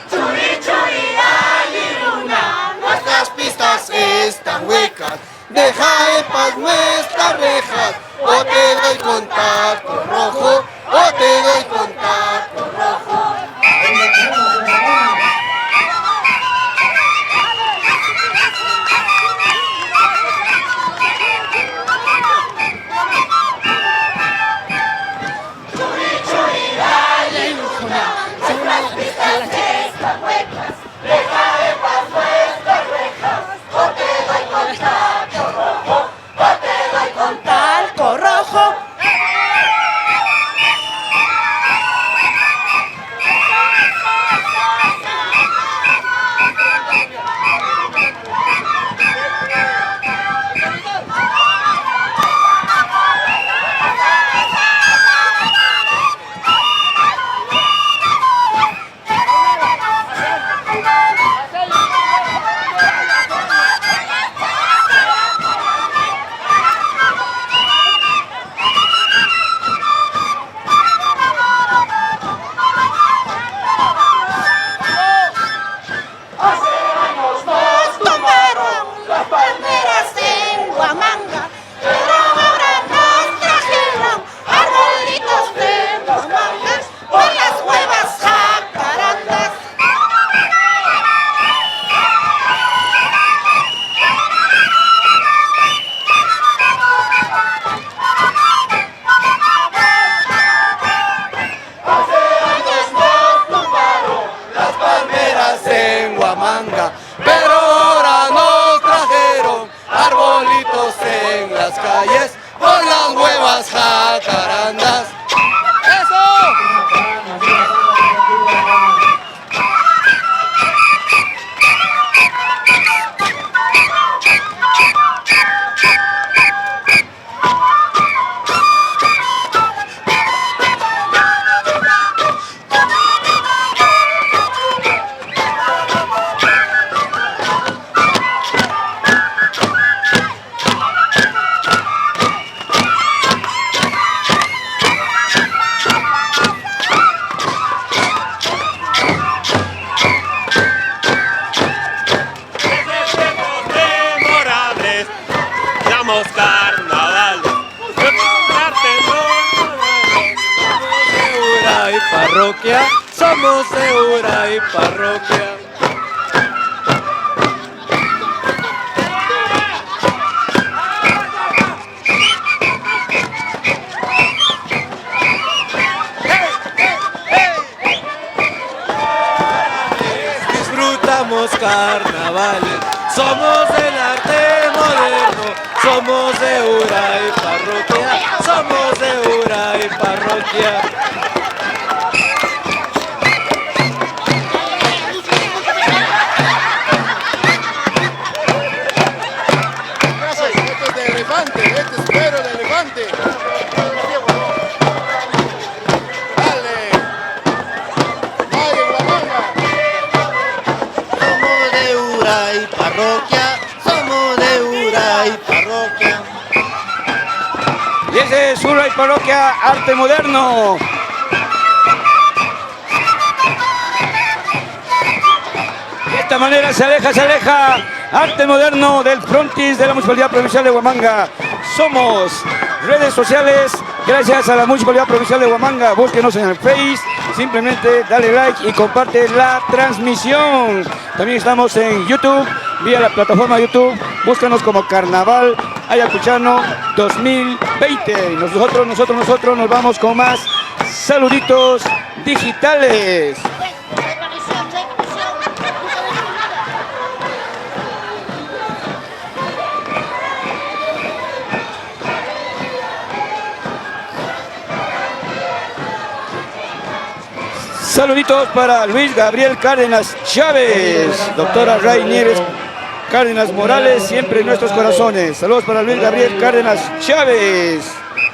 N: Churi, churi, aligruna, nuestras pistas están huecas, deja en paz nuestras rejas, o te doy con taco rojo, o te doy con taco rojo. Churi, churi, aligruna, nuestras pistas están huecas, deja en paz nuestras rejas, o te doy con taco rojo, o te doy con taco rojo. Pero ahora nos trajeron arbolitos en las calles por las nuevas jacarandas.
P: Carnaval,
N: parroquia, somos de Ura y parroquia. Disfrutamos
U: carnavales. Somos del arte moderno, somos de Ura y parroquia, somos de Ura y parroquia.
J: Gracias, esto es de elefante, este es cuero de elefante. Dale. Vaya, Huamanga.
I: Somos de Ura y parroquia, somos de Ura y parroquia.
B: Y ese es Ura y parroquia, arte moderno. De esta manera se aleja arte moderno del frontis de la Municipalidad Provincial de Huamanga. Somos redes sociales, gracias a la Municipalidad Provincial de Huamanga. Búsquenos en el Face, simplemente dale like y comparte la transmisión. También estamos en YouTube, vía la plataforma YouTube. Búscanos como Carnaval Ayacuchano 2020. Nosotros nos vamos con más saluditos digitales. Saluditos para Luis Gabriel Cárdenas Chávez, doctora Ray Nieves Cárdenas Morales, siempre en nuestros corazones. Saludos para Luis Gabriel Cárdenas Chávez,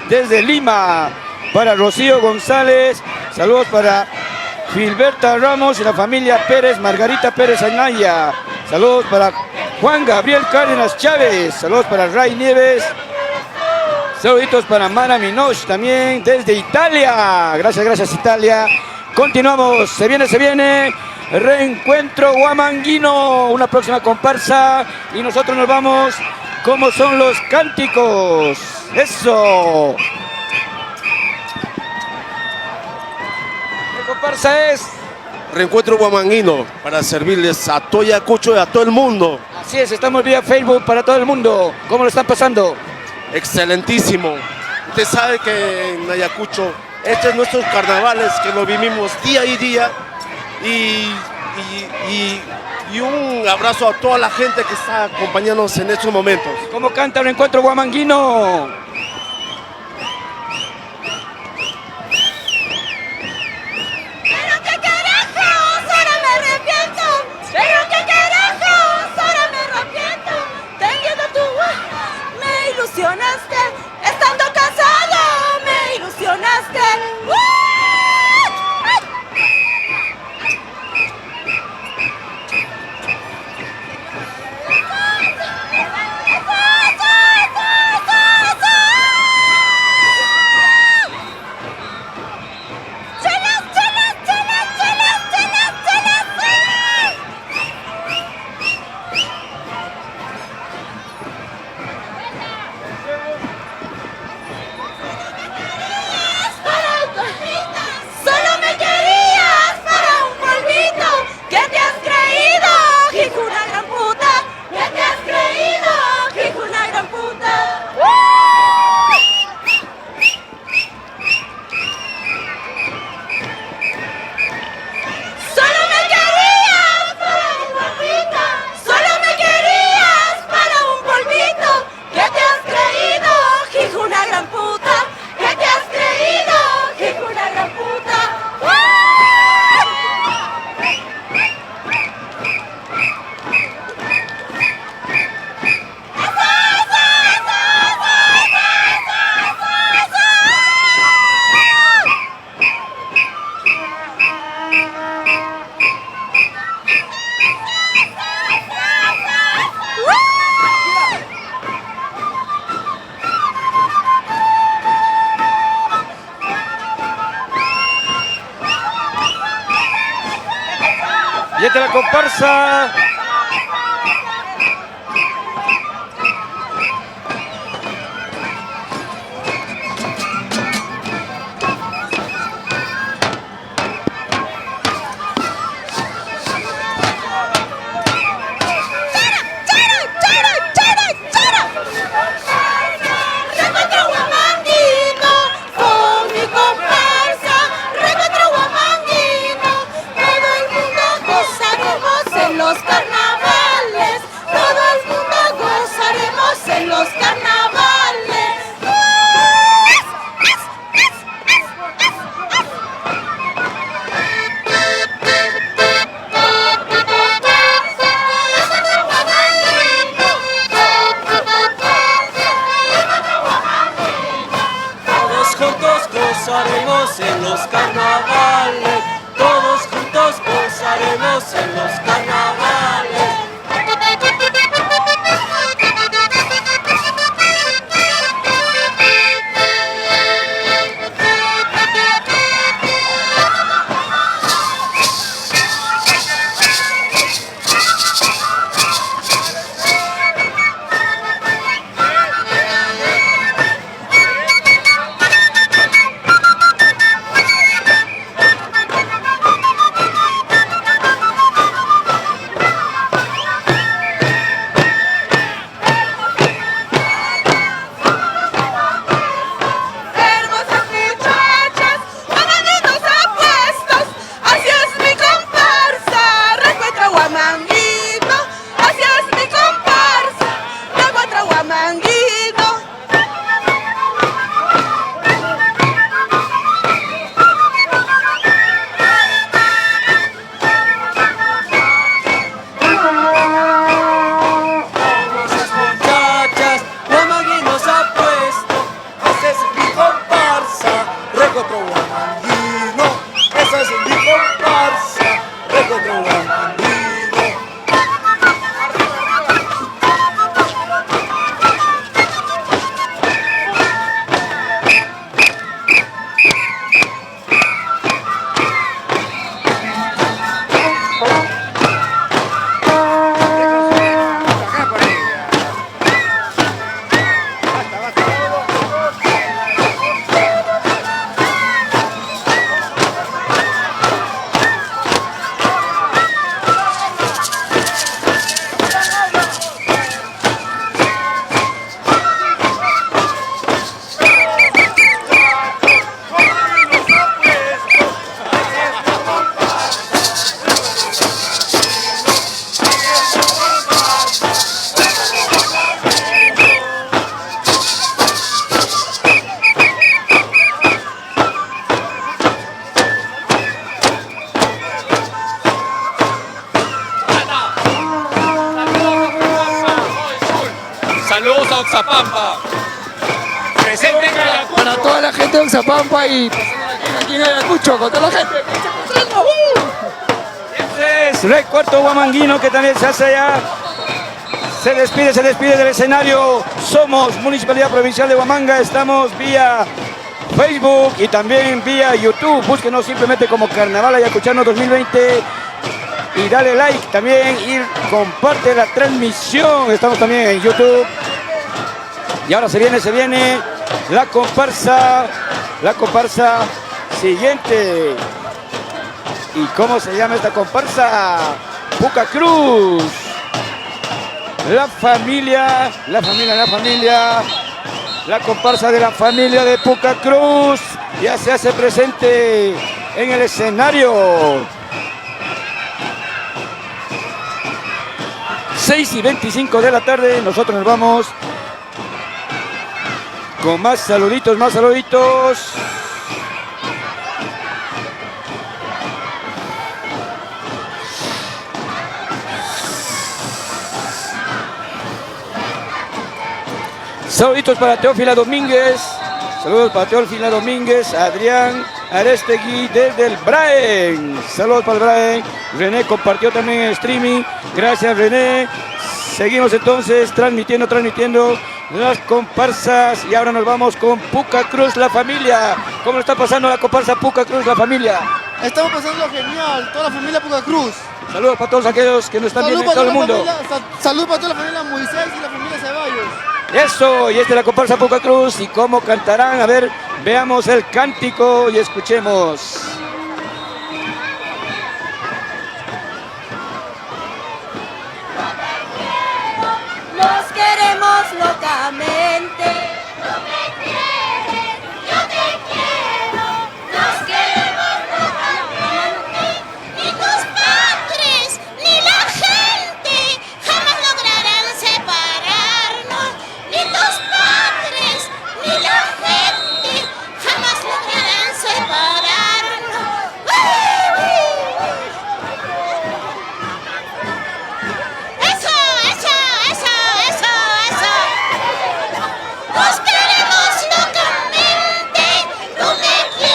B: desde Lima. Para Rocío González, saludos para Filberta Ramos y la familia Pérez, Margarita Pérez Anaya. Saludos para Juan Gabriel Cárdenas Chávez, saludos para Ray Nieves. Saluditos para Mara Minosh también desde Italia. Gracias Italia. Continuamos, se viene Reencuentro Huamanguino, una próxima comparsa y nosotros nos vamos como son los cánticos. Eso. La comparsa es
U: Reencuentro Huamanguino para servirles a todo Ayacucho y a todo el mundo.
B: Así es, estamos vía Facebook para todo el mundo. ¿Cómo lo están pasando?
U: Excelentísimo. Usted sabe que en Ayacucho estos es nuestros carnavales que lo vivimos día y día y un abrazo a toda la gente que está acompañándonos en estos momentos.
B: ¿Cómo canta el Reencuentro Huamanguino?
T: Pero qué carajos, ahora me arrepiento. Pero qué carajos, ahora me arrepiento. Teniendo tu me ilusionaste. Estando casado, me ilusionaste. Solo me querías para un polvito. ¿Qué te has creído? Hijo una gran puta. ¿Qué te has creído? Hijo una gran puta. Solo me querías para un polvito. Solo me querías para un polvito. ¿Qué te has creído? Hijo una gran puta. ¿Qué te has creído? Hijo una gran puta.
B: Y esta es la comparsa.
T: Reencuentro Huamanguino con mi comparsa. Reencuentro Huamanguino, todo el mundo gozaremos en los carnavales.
O: gozaremos en los carnavales, todos juntos gozaremos en los carnavales.
P: Saludos a Oxapampa. Presente en Ayacucho.
F: Para toda la gente de Oxapampa y aquí en Ayacucho, con toda la gente.
B: Este es Rey Cuarto Huamanguino, que también se hace allá. Se despide del escenario. Somos Municipalidad Provincial de Huamanga. Estamos vía Facebook y también vía YouTube. Búsquenos simplemente como Carnaval Ayacuchano 2020. Y dale like también y comparte la transmisión. Estamos también en YouTube. Y ahora se viene la comparsa siguiente. ¿Y cómo se llama esta comparsa? Puca Cruz. La familia. La comparsa de la familia de Puca Cruz ya se hace presente en el escenario. 6:25 de la tarde, nosotros nos vamos con más saluditos. Saluditos para Teófila Domínguez. Saludos para Teófila Domínguez, Adrián Arestegui desde el Braen. Saludos para el Braen. René compartió también el streaming. Gracias, René. Seguimos entonces transmitiendo las comparsas. Y ahora nos vamos con Puca Cruz, la familia. ¿Cómo está pasando la comparsa Puca Cruz, la familia?
Q: Estamos pasando genial, toda la familia Puca Cruz.
B: Saludos para todos aquellos que nos están viendo en todo el mundo.
Q: Saludos para toda la familia Moisés y la familia Ceballos.
B: Eso, y esta es la comparsa Puca Cruz. ¿Y cómo cantarán? A ver, veamos el cántico y escuchemos.
C: Nos queremos locamente. No me quieres, yo te quiero. Nos queremos locamente. Ni tus padres, ni la gente jamás lograrán separarnos. Ni tus padres, ni la gente jamás lograrán separarnos. ¡Eso! Nos queremos locamente, tú me quieres.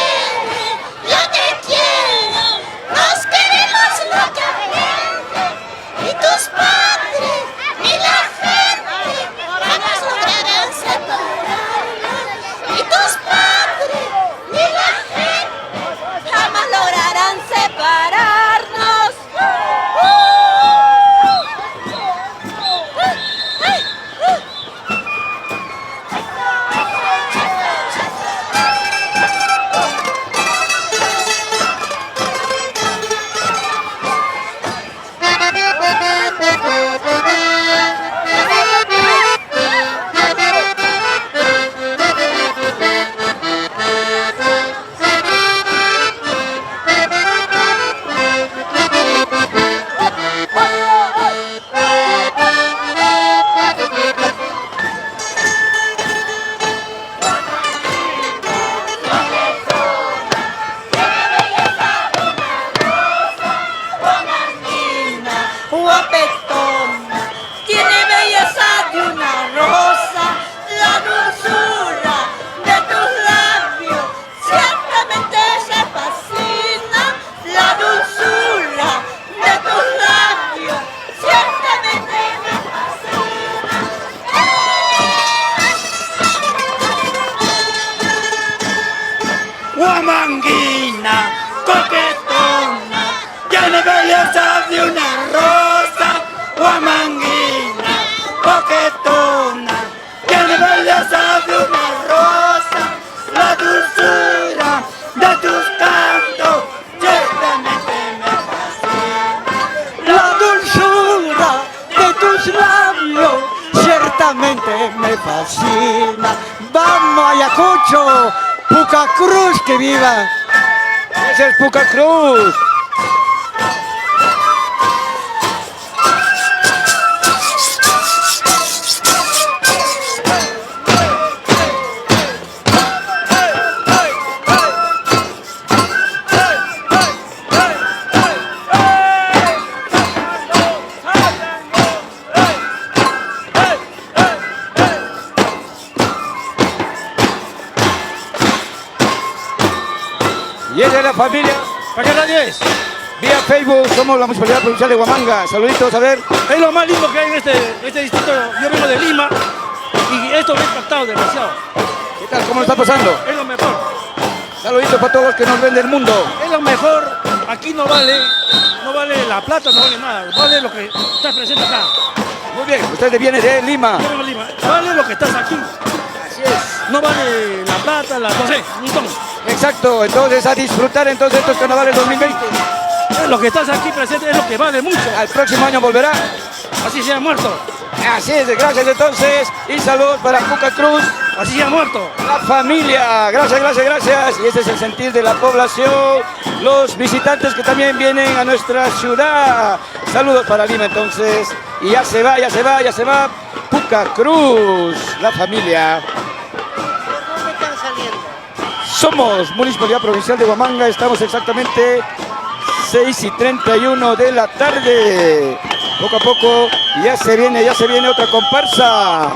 K: fascina. ¡Vamos, Ayacucho! ¡Puca Cruz, que viva!
B: ¡Ese es Puca Cruz! Y es de la familia.
G: ¿Para qué radio es?
B: Vía Facebook, somos la Municipalidad Provincial de Huamanga. Saluditos, a ver.
G: Es lo más lindo que hay en este distrito. Yo vengo de Lima y esto me ha impactado demasiado.
B: ¿Qué tal? ¿Cómo lo está pasando?
G: Es lo mejor.
B: Saluditos para todos los que nos ven del mundo.
G: Es lo mejor. Aquí no vale la plata, no vale nada. Vale lo que estás presente acá.
B: Muy bien, usted viene de Lima.
G: Yo vengo de Lima. Vale lo que estás aquí.
B: Así es.
G: No vale la plata, no sé, ni todo.
B: Exacto, entonces a disfrutar entonces estos carnavales 2020.
G: Lo que estás aquí presente es lo que vale mucho.
B: Al próximo año volverá.
G: Así se ha muerto.
B: Así es, gracias entonces. Y salud para Puca Cruz.
G: Así se ha muerto.
B: La familia, gracias, gracias, gracias. Y ese es el sentir de la población. Los visitantes que también vienen a nuestra ciudad. Saludos para Lima entonces. Y ya se va, ya se va, ya se va. Puca Cruz, la familia.
Q: ¿Dónde están saliendo?
B: Somos Municipalidad Provincial de Huamanga, estamos exactamente 6:31 de la tarde. Poco a poco ya se viene otra comparsa.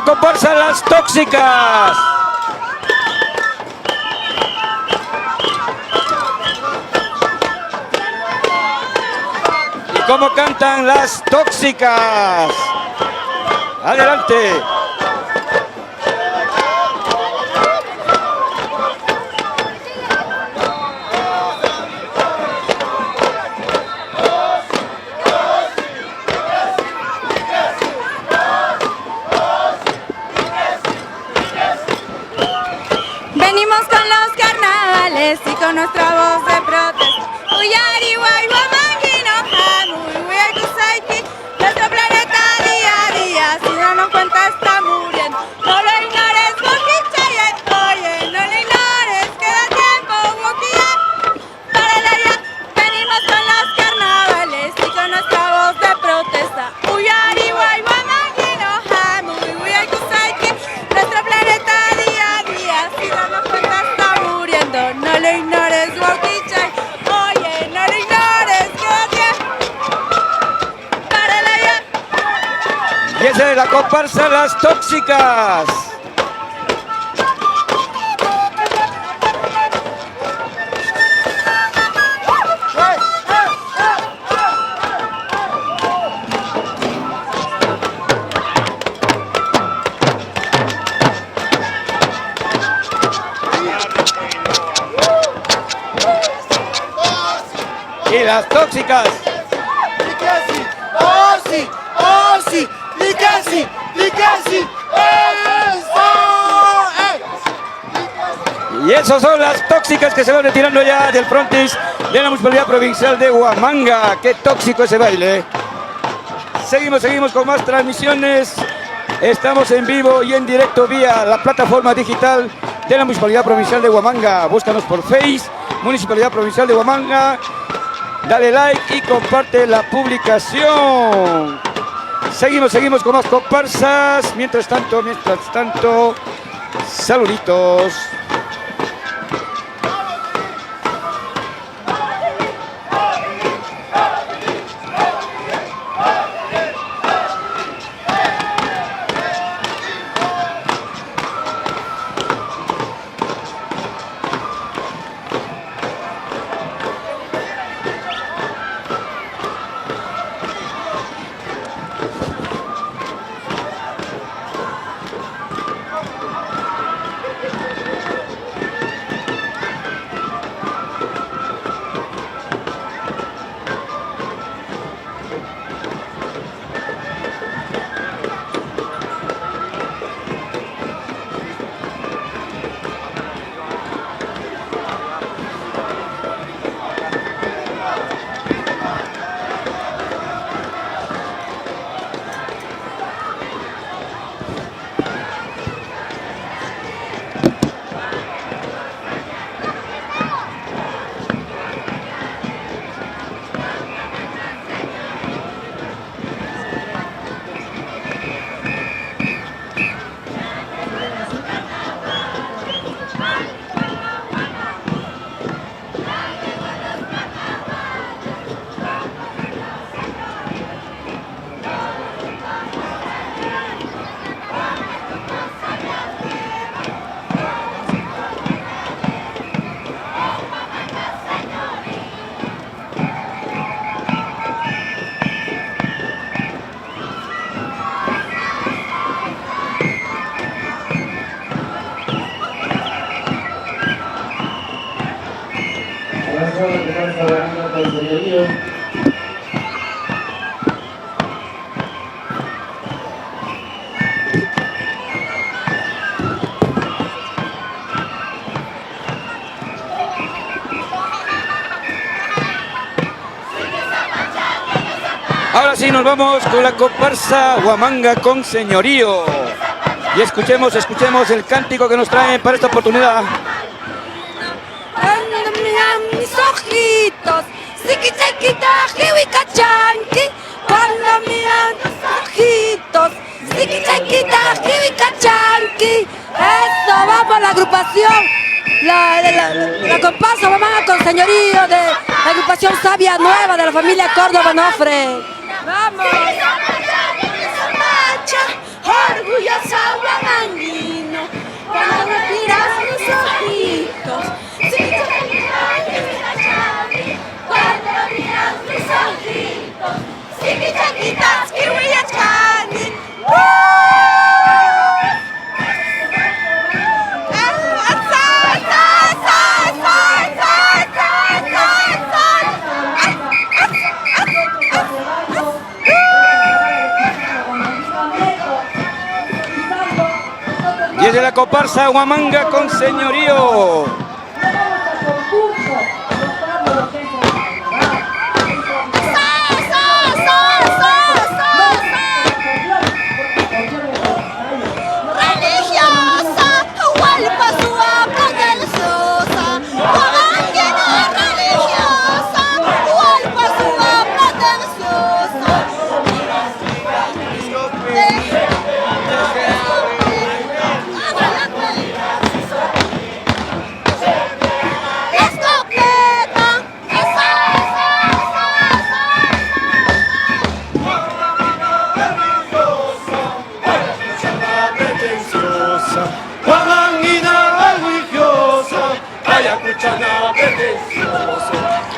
B: Comparsa Las Tóxicas. ¿Y cómo cantan Las Tóxicas? Adelante.
H: Venimos con los carnavales y con nuestra voz de protesta. Uyari, guay, guamanguino, hamu, uy, kusaiki. Nuestro planeta día a día, si no nos cuenta está muriendo. No lo ignores, Boquichaya, oye, no lo ignores, queda tiempo, Boquilla. Párale ya, venimos con los carnavales y con nuestra voz de protesta. Uyari, guay, guamanguino, hamu, uy, kusaiki. Nuestro planeta día a día, si no nos cuenta está muriendo. No lo ignores, Boquichay. Oye, no lo ignores, quédate. Párale ya.
B: Y esa es la comparsa Las Tóxicas. Y Las Tóxicas.
J: ¡Oh, sí! ¡Oh, sí! ¡Licasi! ¡Licasi!
B: Y esos son Las Tóxicas que se van retirando ya del frontis de la Municipalidad Provincial de Huamanga. ¡Qué tóxico ese baile! Seguimos con más transmisiones. Estamos en vivo y en directo vía la plataforma digital de la Municipalidad Provincial de Huamanga. Búscanos por Face Municipalidad Provincial de Huamanga. Dale like y comparte la publicación. Seguimos con más comparsas. Mientras tanto, saluditos. Ahora sí nos vamos con la comparsa Huamanga con Señorío. Y escuchemos el cántico que nos traen para esta oportunidad.
H: Cuando miran mis ojitos, siquichaquita, jiwicachanqui. Cuando miran mis ojitos, siquichaquita, jiwicachanqui. Eso, vamos, la agrupación, la comparsa Huamanga con Señorío de la agrupación Sabia Nueva de la familia Córdoba Nofre. ¡Vamos!
T: Orgullosa huamanguino, cuando me tiras mis ojitos, cuando miras mis ojitos, siquichaquitas, kiwiyachani.
B: Y es de la comparsa Huamanga con Señorío.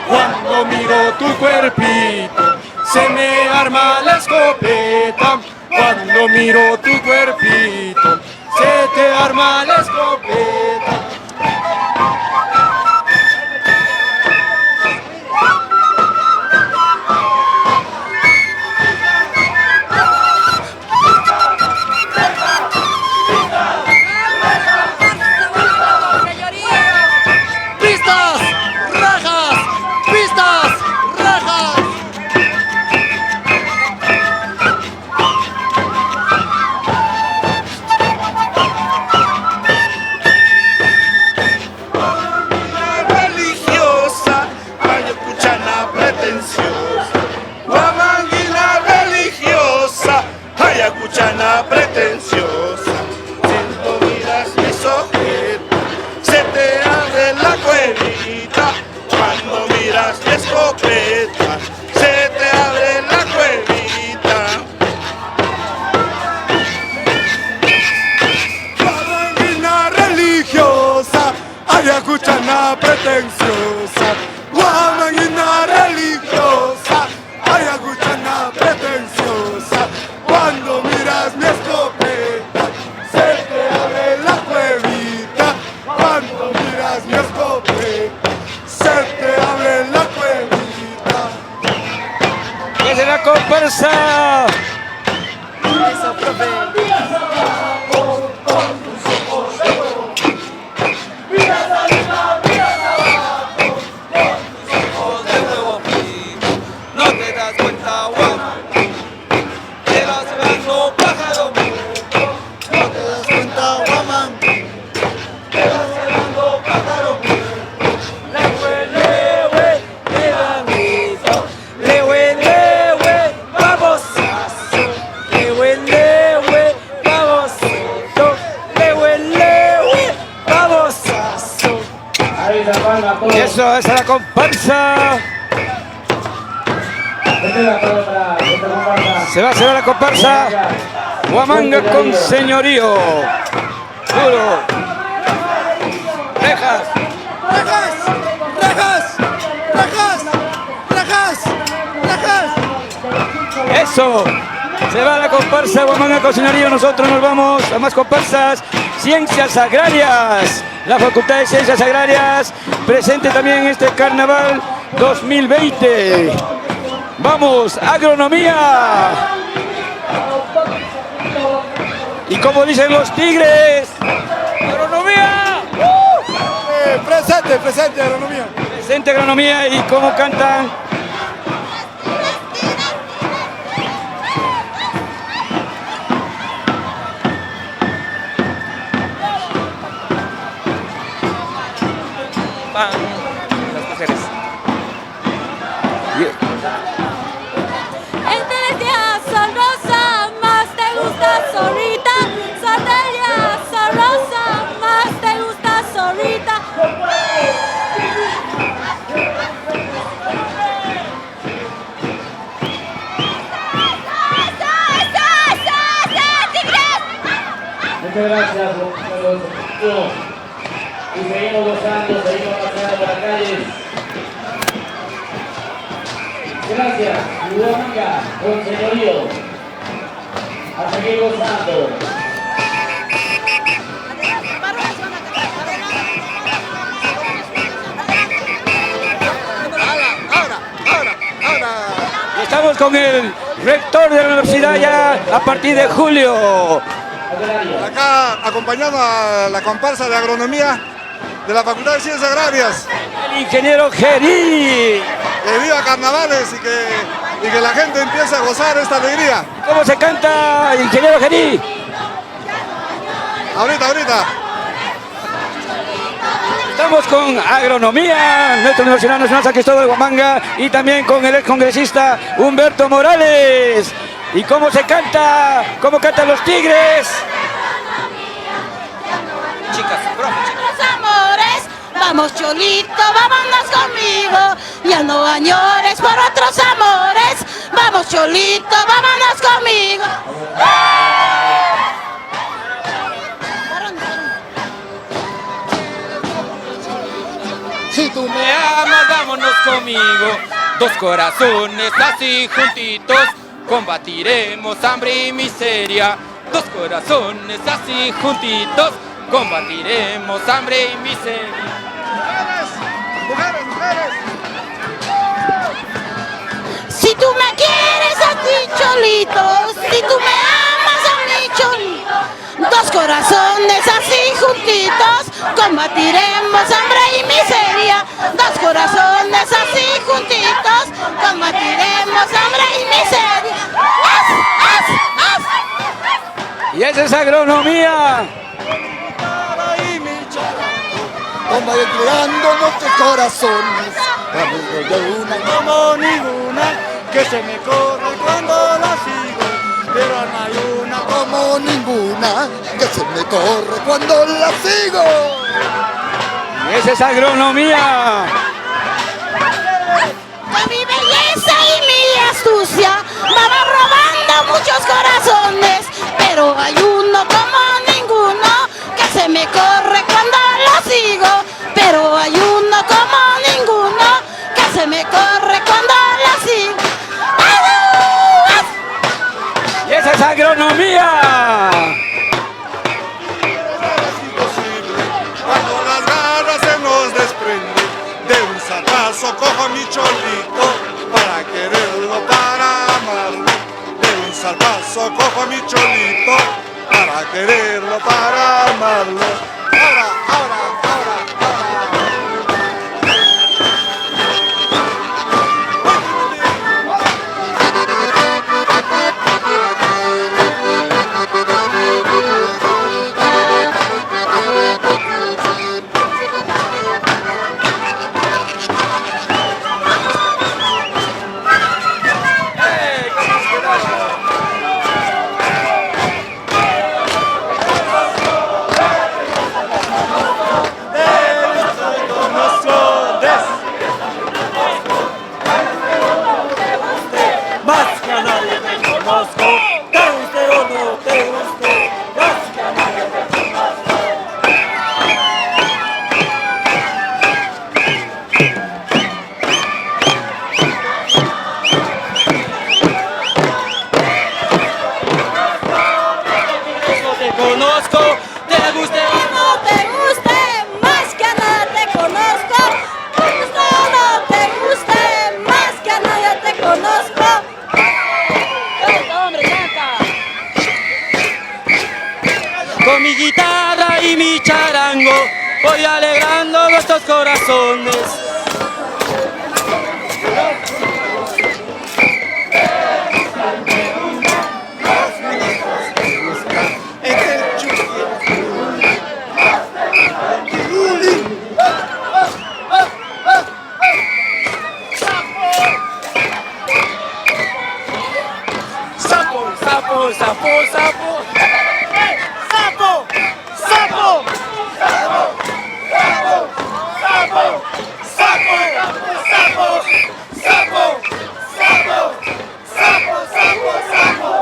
N: Cuando miro tu cuerpito, se me arma la escopeta. Cuando miro tu cuerpito, se te arma la escopeta.
U: escopeta, se te abre la cuevita. Guamanguina religiosa, ayacuchana pretenciosa. Guamanguina religiosa, ayacuchana pretenciosa. Cuando miras mi escopeta, se te abre la cuevita. Cuando miras mi escopeta, se te abre la cuevita.
B: ¡Que se la comparsa!
L: Eso, profe.
P: No te das cuenta, guamán, te vas llevando pájaro.
I: No te das cuenta, guamán,
P: te vas llevando pájaro.
B: Eso es la comparsa. Se va la comparsa. Huamanga con señorío. Duro. Rejas.
J: ¡Rejas! ¡Rejas! ¡Rejas! ¡Rejas! ¡Rejas!
B: Eso. Se va la comparsa Huamanga con señorío. Nosotros nos vamos a más comparsas. Ciencias Agrarias. La Facultad de Ciencias Agrarias presente también en este carnaval 2020. Vamos, agronomía. Y como dicen los tigres, agronomía.
J: Presente agronomía.
B: Presente agronomía y cómo cantan.
O: Las mujeres.
C: Entre días son rosa, más te gusta zorrita. Sandelia son rosa, más te gusta zorrita.
A: Muchas gracias, y seguimos gozando, seguimos paseando por las calles. Gracias, Huamanga con señorío. A seguir gozando.
B: Estamos con el rector de la universidad ya a partir de julio.
J: Acá acompañando a la comparsa de agronomía de la Facultad de Ciencias Agrarias.
B: El ingeniero Gerí.
J: Que viva carnavales y que la gente empiece a gozar esta alegría.
B: ¿Cómo se canta, ingeniero Gerí?
J: Ahorita.
B: Estamos con agronomía, nuestra Universidad Nacional San Cristóbal de Huamanga y también con el excongresista Humberto Morales. ¿Y cómo se canta? ¿Cómo cantan los tigres?
O: Chicas,
D: Los amores, vamos Cholito, vámonos conmigo. Ya no añores por otros amores. Vamos Cholito, vámonos conmigo.
P: Si tú me amas, vámonos conmigo. Dos corazones así juntitos, combatiremos hambre y miseria. Dos corazones así juntitos, combatiremos hambre y miseria.
J: Mujeres.
D: Si tú me quieres a ti, Cholito, si tú me amas a mí, Cholito, dos corazones así juntitos, combatiremos hambre y miseria. Dos corazones así juntitos, combatiremos hambre y miseria.
B: Y esa es agronomía.
I: combatirando nuestros corazones. Amigos de una
J: como ninguna, que se me corre cuando la sigo, pero no hay una
I: como ninguna, que se me corre cuando la sigo.
B: Y esa es agronomía.
D: astucia, va robando muchos corazones, pero hay uno como ninguno que se me corre cuando lo sigo, pero hay uno como ninguno que se me corre cuando lo sigo.
B: ¡Y esa es agronomía!
J: Cuando las garras se nos desprenden, de un saltazo cojo a mi cholito para quererlo, para amarlo. De un saltazo cojo a mi cholito para quererlo, para amarlo. Ahora.
F: Con mi guitarra y mi charango voy alegrando nuestros corazones. Sapo, sapo, sapo, sapo. Sapo, sapo, sapo, sapo, sapo, sapo, sapo, sapo, sapo, sapo,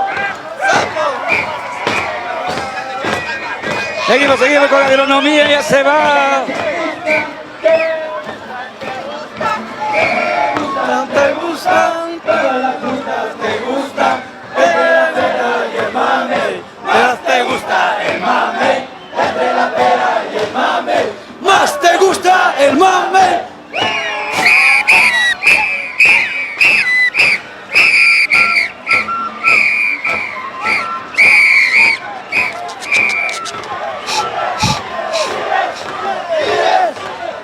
B: Seguimos con la agronomía, ya se va.
F: Te gustan todas las frutas, te gusta la pera y el mame, más te gusta el mame, entre la pera y el mame, más te gusta el mame.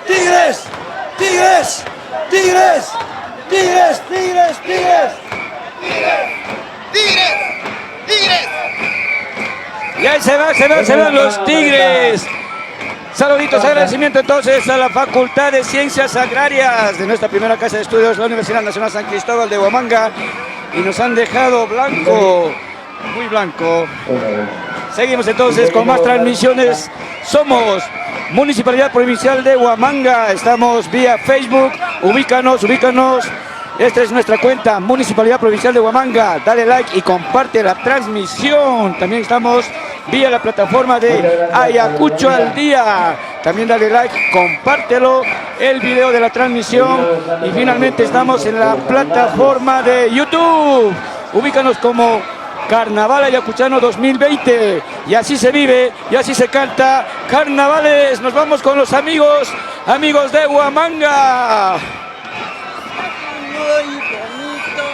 F: Tigres, tigres, tigres, tigres, tigres, tigres.
I: ¡Tigres! ¡Tigres!
B: Y ahí se van los Tigres. Saluditos, agradecimiento entonces a la Facultad de Ciencias Agrarias de nuestra primera casa de estudios, la Universidad Nacional San Cristóbal de Huamanga. Y nos han dejado blanco, muy blanco. Seguimos entonces con más transmisiones. Somos Municipalidad Provincial de Huamanga. Estamos vía Facebook. Ubícanos. Esta es nuestra cuenta, Municipalidad Provincial de Huamanga. Dale like y comparte la transmisión. También estamos vía la plataforma de Ayacucho al Día. También dale like, compártelo, el video de la transmisión. Y finalmente estamos en la plataforma de YouTube. Ubícanos como Carnaval Ayacuchano 2020. Y así se vive, y así se canta carnavales. Nos vamos con los amigos de Huamanga.
D: Muy bonito.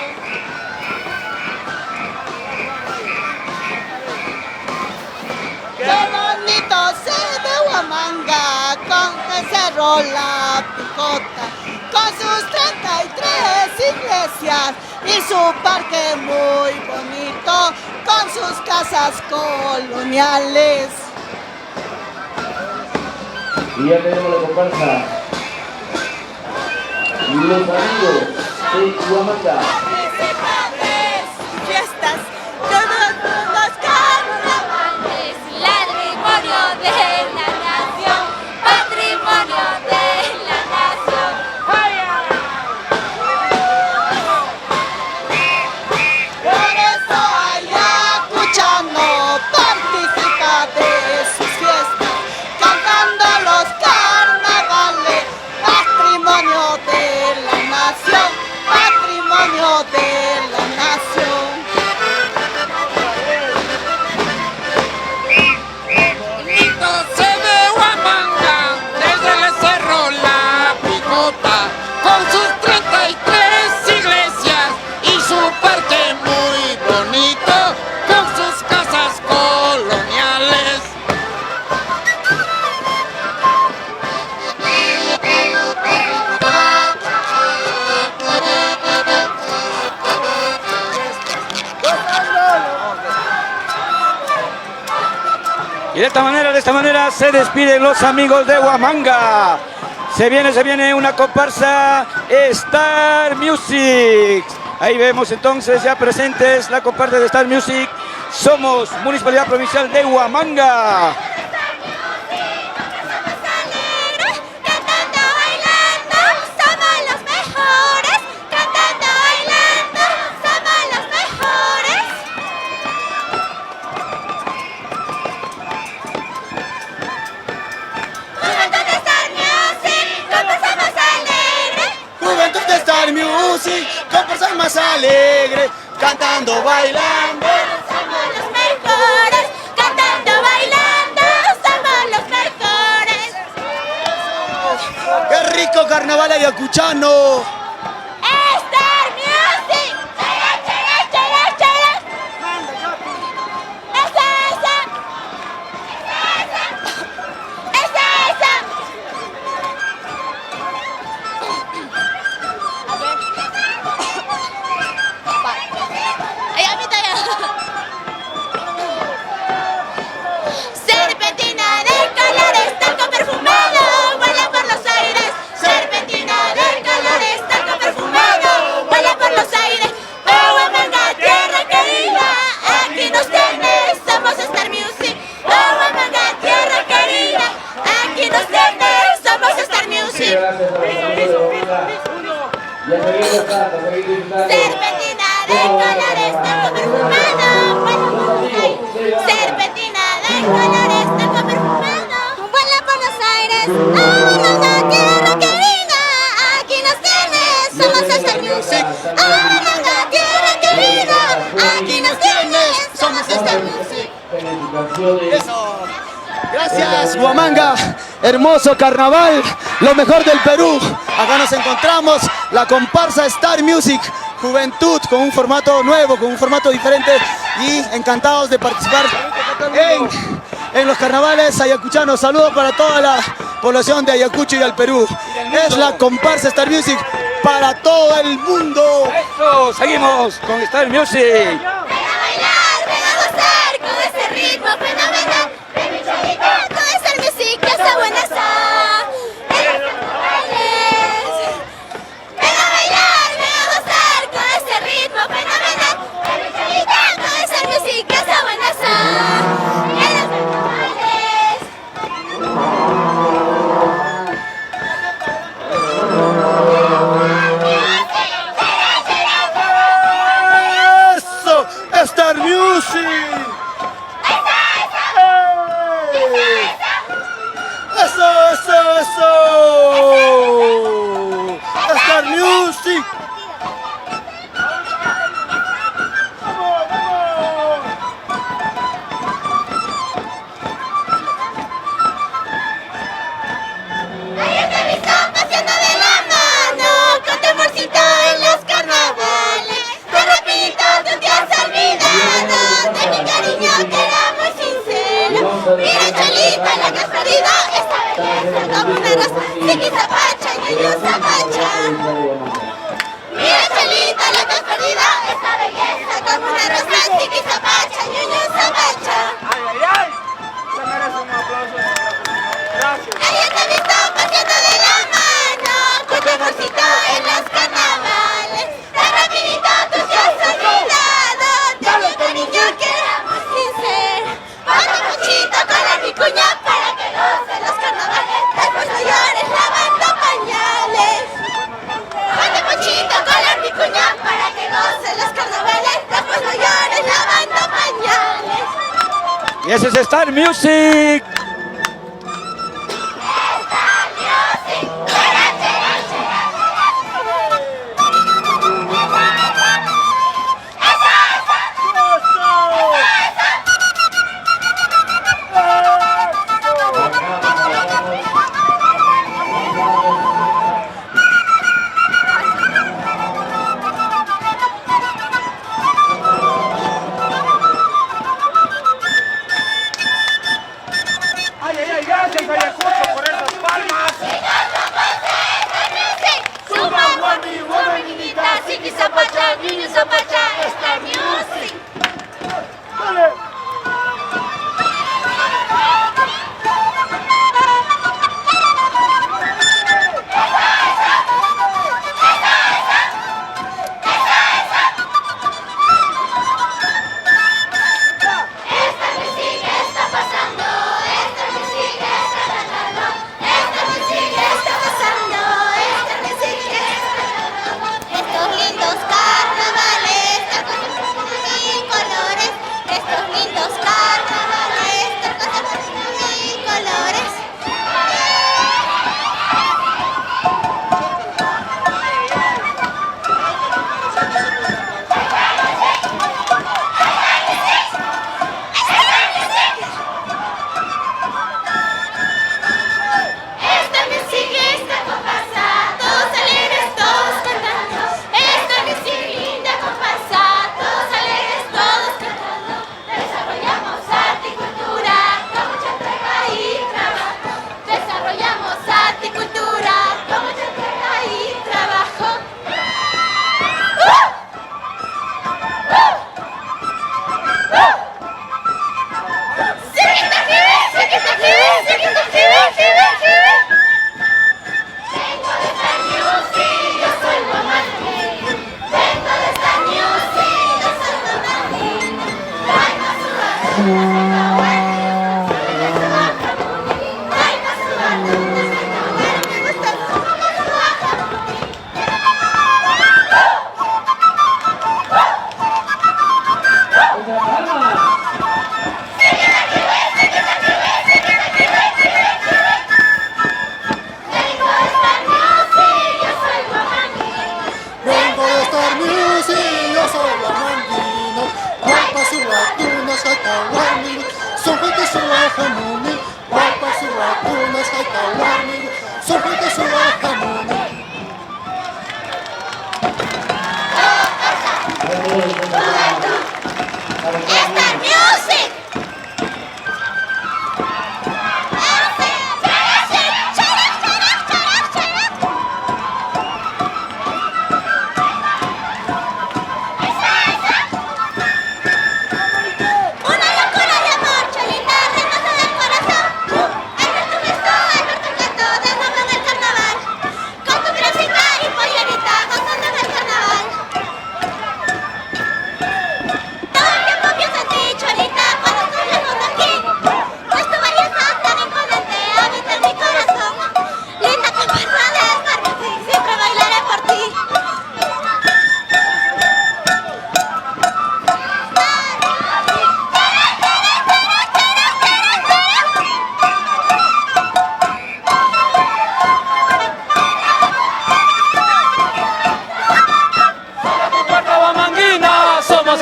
D: Qué bonito se ve Huamanga con el cerro La Picota, con sus 33 iglesias y su parque muy bonito, con sus casas coloniales.
A: Y ya tenemos la comparsa. Los amigos de Huamanga.
D: Fiestas, todos los carnavales,
C: Patrimonio de la nación, patrimonio de la nación.
D: nación, patrimonio de la nación.
P: Se ve Huamanga desde el cerro La Picota, con sus 33 iglesias y su parque muy bonito, con sus casas coloniales.
B: Y de esta manera se despiden los amigos de Huamanga. Se viene una comparsa Star Music. Ahí vemos entonces ya presentes la comparsa de Star Music. Somos Municipalidad Provincial de Huamanga.
I: Juventud de Star Music, comparsa más alegre, cantando, bailando.
C: Somos los mejores, cantando, bailando, somos los mejores.
I: ¡Qué rico carnaval ayacuchano!
C: Star Music. Chere, chere, chere, chere. Serpentina de colores, talco perfumado, vuela por los aires. Serpentina de colores, talco perfumado, vuela por los aires. Oh, Huamanga, tierra querida, aquí nos tienes, somos Star Music. Oh, Huamanga, tierra querida, aquí nos tienes, somos Star Music. Serpentina de colores, talco perfumado, vuela por los aires. Serpentina de colores, talco perfumado, vuela por los aires. Oh, Huamanga, tierra querida, aquí nos tienes, somos Star Music. Oh, Huamanga, tierra querida, aquí nos tienes, somos Star Music.
I: Eso. Gracias, Huamanga. Hermoso carnaval, lo mejor del Perú. Acá nos encontramos, la comparsa Star Music. Juventud con un formato nuevo, con un formato diferente y encantados de participar en los carnavales ayacuchanos. Saludos para toda la población de Ayacucho y al Perú. Es la comparsa Star Music para todo el mundo.
B: Eso, seguimos con Star Music.
C: Ven a gozar con ese ritmo fenomenal. Ven mi chavita con esa música, esa buena sal. Ven a bailar, ven a gozar con ese ritmo fenomenal. Ven mi chavita con esa música, esa buena sal.
I: Eso, Star Music. Eso. Star Music.
C: Ahí te he visto paseando de la mano, con tu amorcito en los carnavales. De rapidito tú te has olvidado de mi cariño que era muy sincero. Mira Cholita, la que has perdido esta belleza como una rosa, Tiki Zapacha, Ñuñu Zapacha. Mira Cholita, la que has perdido esta belleza como una rosa, Tiki Zapacha, Ñuñu Zapacha. Ahí te he visto paseando de la mano, con tu amorcito en los carnavales. Tan rapidito tú te has olvidado de mi cariño que era muy sincero. Ponte mochito con la vicuña para que goces los carnavales. Después no llores lavando pañales. Ponte mochito con la vicuña para que goces los carnavales. Después no llores lavando pañales.
B: Y ese es Star Music.
J: hamuni, guapa suatunas, haita warmi, sofita suwa hamuni.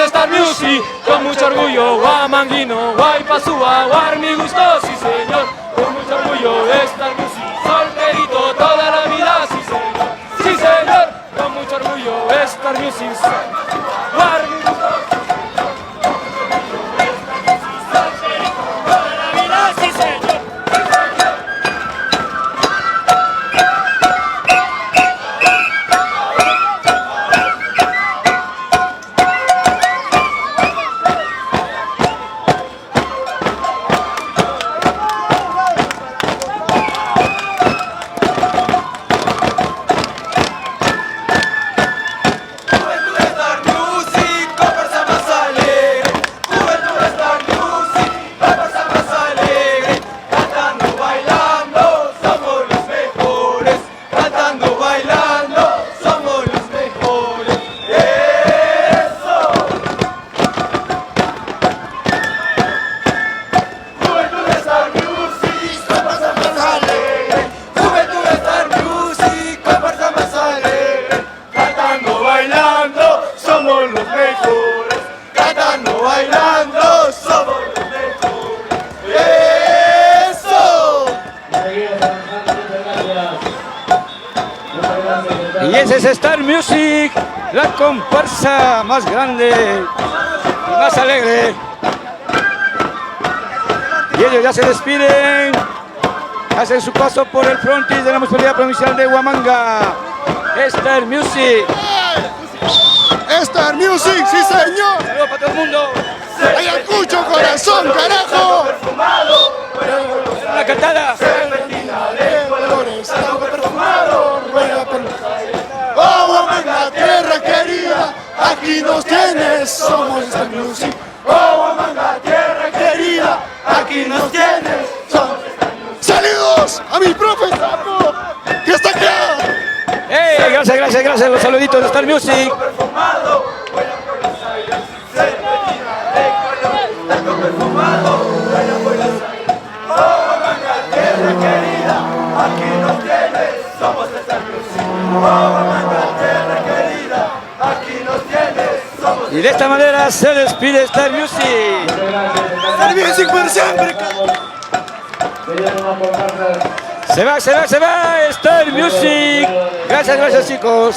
T: Star Music.
E: Con mucho orgullo, guamanguino, guaypasúa, guarmi gusto, sí señor. Con mucho orgullo, Star Music, solterito toda la vida, sí señor. Sí señor, con mucho orgullo, Star Music, guarmi gusto. Solterito toda la vida, sí señor.
B: Y ese es Star Music, la comparsa más grande y más alegre. Y ellos ya se despiden, hacen su paso por el frontis de la Municipalidad Provincial de Huamanga. Star Music.
J: Star Music, sí señor.
B: Saludos para todo el mundo.
J: Ayacucho, corazón, carajo.
B: La cantada.
J: Oh, Huamanga, tierra querida, aquí nos tienes, somos Star Music. Oh, Huamanga, tierra querida, aquí nos tienes, somos Star Music. Saludos a mi profe Sapo, que está acá.
B: Hey, gracias, los saluditos de Star Music. Y de esta manera se despide Star Music.
J: Star Music por siempre.
B: Se va Star Music. Gracias chicos.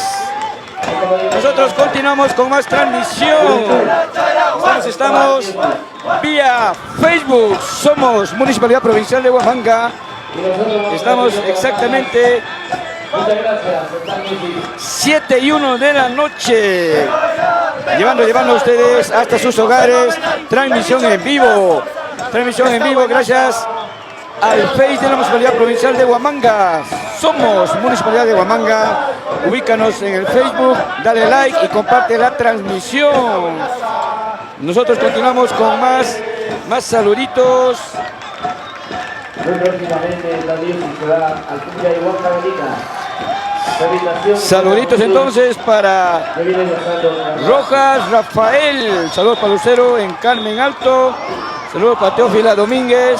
B: Nosotros continuamos con más transmisión. Estamos vía Facebook. Somos Municipalidad Provincial de Huamanga. Estamos exactamente 7:01 de la noche. Llevando a ustedes hasta sus hogares. Transmisión en vivo. Gracias al Face de la Municipalidad Provincial de Huamanga. Somos Municipalidad de Huamanga. Ubícanos en el Facebook, dale like y comparte la transmisión. Nosotros continuamos con más saluditos.
A: Muy próximamente también se va al Cumbia de Huancavelica.
B: Saluditos entonces para Rojas Rafael. Saludos para Lucero en Carmen Alto. Saludos para Teófila Domínguez.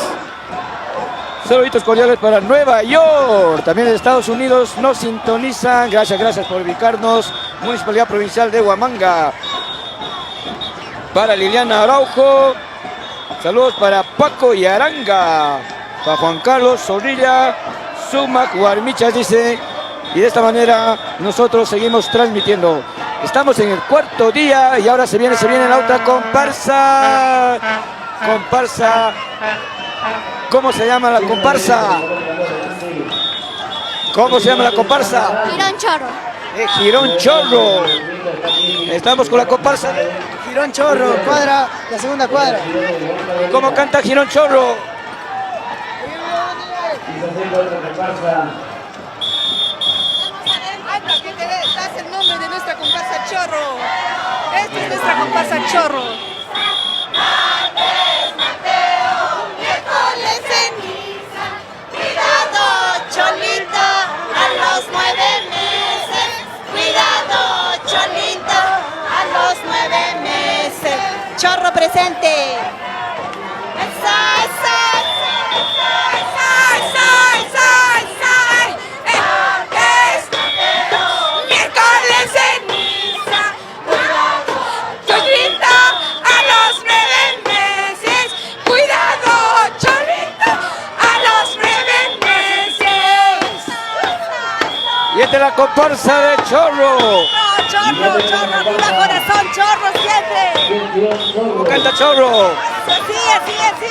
B: Saluditos cordiales para Nueva York. También en Estados Unidos nos sintonizan. Gracias por ubicarnos. Municipalidad Provincial de Huamanga. Para Liliana Araujo. Saludos para Paco y Aranga, para Juan Carlos Zorrilla, Sumac Guarmichas dice, y de esta manera nosotros seguimos transmitiendo. Estamos en el cuarto día y ahora se viene la otra comparsa. ¿Cómo se llama la comparsa? ¿Cómo se llama la comparsa?
S: Girón Chorro.
B: Girón Chorro. Estamos con la comparsa.
Q: Girón Chorro, cuadra, la segunda cuadra.
B: ¿Cómo canta Girón Chorro?
D: ¿Qué te das el nombre de nuestra comparsa Chorro? Esta es nuestra comparsa Chorro.
T: Miércoles ceniza, cuidado Cholito, a los 9 meses. Cuidado Cholito, a los 9 meses.
D: Chorro presente.
T: Miércoles ceniza, Cholito, a los 9 meses. Cuidado Cholito, a los 9 meses.
B: Y esta es la comparsa de Chorro.
D: Chorro, viva corazón, Chorro siempre.
B: ¿Cómo canta Chorro?
D: Así, eso.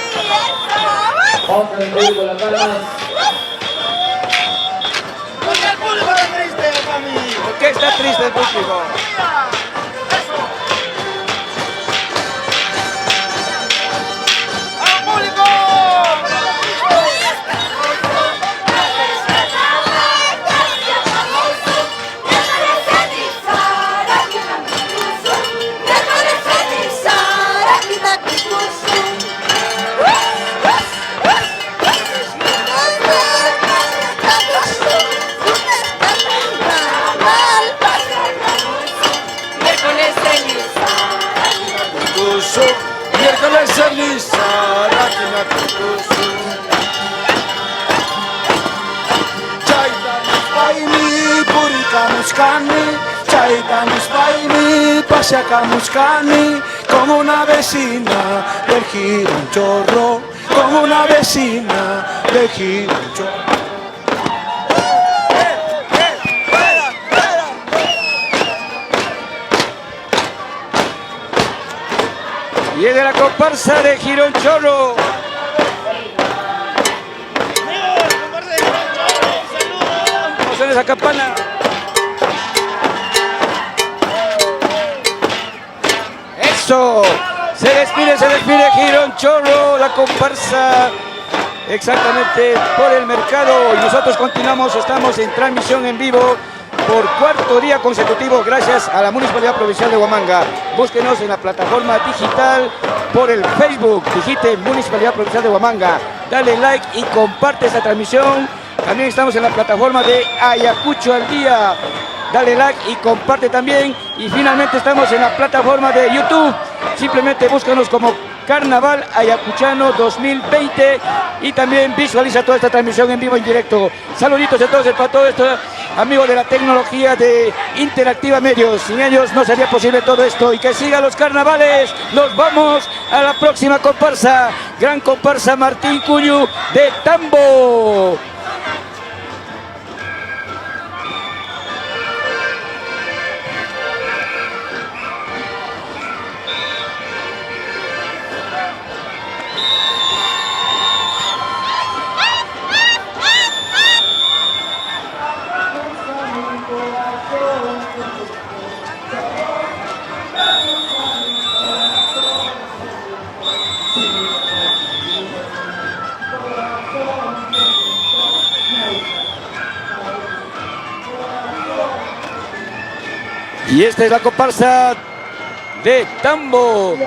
J: Porque el público está triste, mami.
B: ¿Por qué está triste el público?
J: Miércoles ceniza, Rakina Kukusu. Chaitanis paimi, purikamuskani. Chaitanis paimi, pasiakamuskani. Como una vecina del Girón Chorro, como una vecina del Girón Chorro.
B: Y es de la comparsa de Girón Chorro. ¿Cómo suena esa campana? ¡Eso! Se despide Girón Chorro, la comparsa exactamente por el mercado. Y nosotros continuamos, estamos en transmisión en vivo por cuarto día consecutivo gracias a la Municipalidad Provincial de Huamanga. Búsquenos en la plataforma digital por el Facebook, digite Municipalidad Provincial de Huamanga. Dale like y comparte esta transmisión. También estamos en la plataforma de Ayacucho al Día. Dale like y comparte también. Y finalmente estamos en la plataforma de YouTube. Simplemente búscanos como Carnaval Ayacuchano 2020 y también visualiza toda esta transmisión en vivo en directo. Saluditos a todos, para todos estos amigos de la tecnología de Interactiva Medios. Sin ellos no sería posible todo esto. Y que sigan los carnavales. Nos vamos a la próxima comparsa. Gran comparsa Martín Cuyu de Tambo. Y esta es la comparsa de Tambo.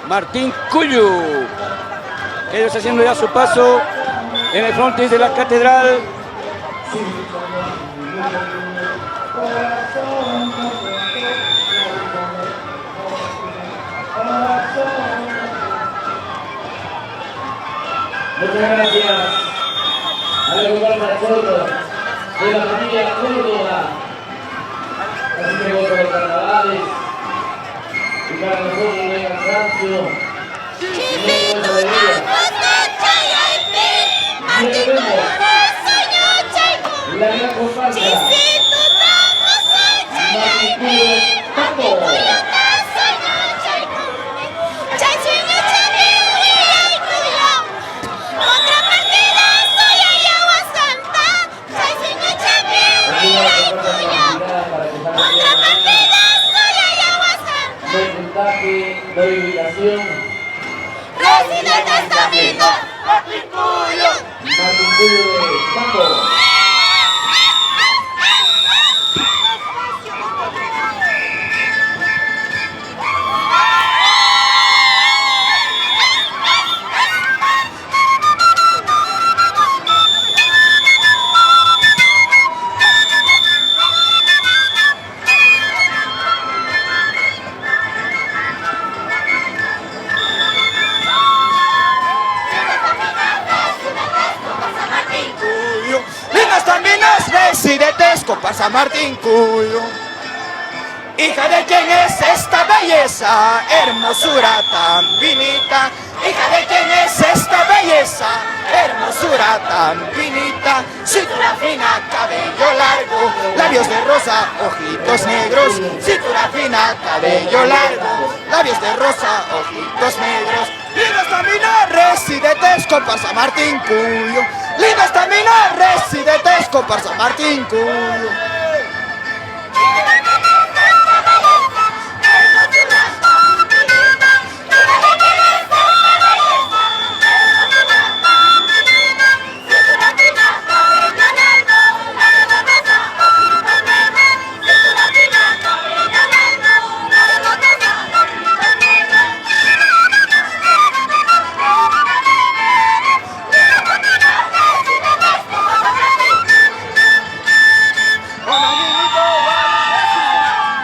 B: Martín Cuyu. Ellos haciendo ya su paso en el frontis de la catedral.
A: Muchas gracias a la comparsa Chorro de la familia Córdoba. Así que gozo de carnavales y para nosotros no hay cansado.
T: Contrapartida suya y agua santa.
A: No hay puntaje, no hay ubicación.
T: Residentes Camino, Martín Cuyo.
A: Martín Cuyo de Campo.
F: Residentes, comparsa Martín Cuyo. Hija de quién es esta belleza, hermosura tan finita. Hija de quién es esta belleza, hermosura tan finita. Cintura fina, cabello largo, labios de rosa, ojitos negros. Cintura fina, cabello largo, labios de rosa, ojitos negros. Lindos caminos, residentes, comparsa Martín Cuyo. Lindos caminos, residentes, comparsa Martín Cuyo.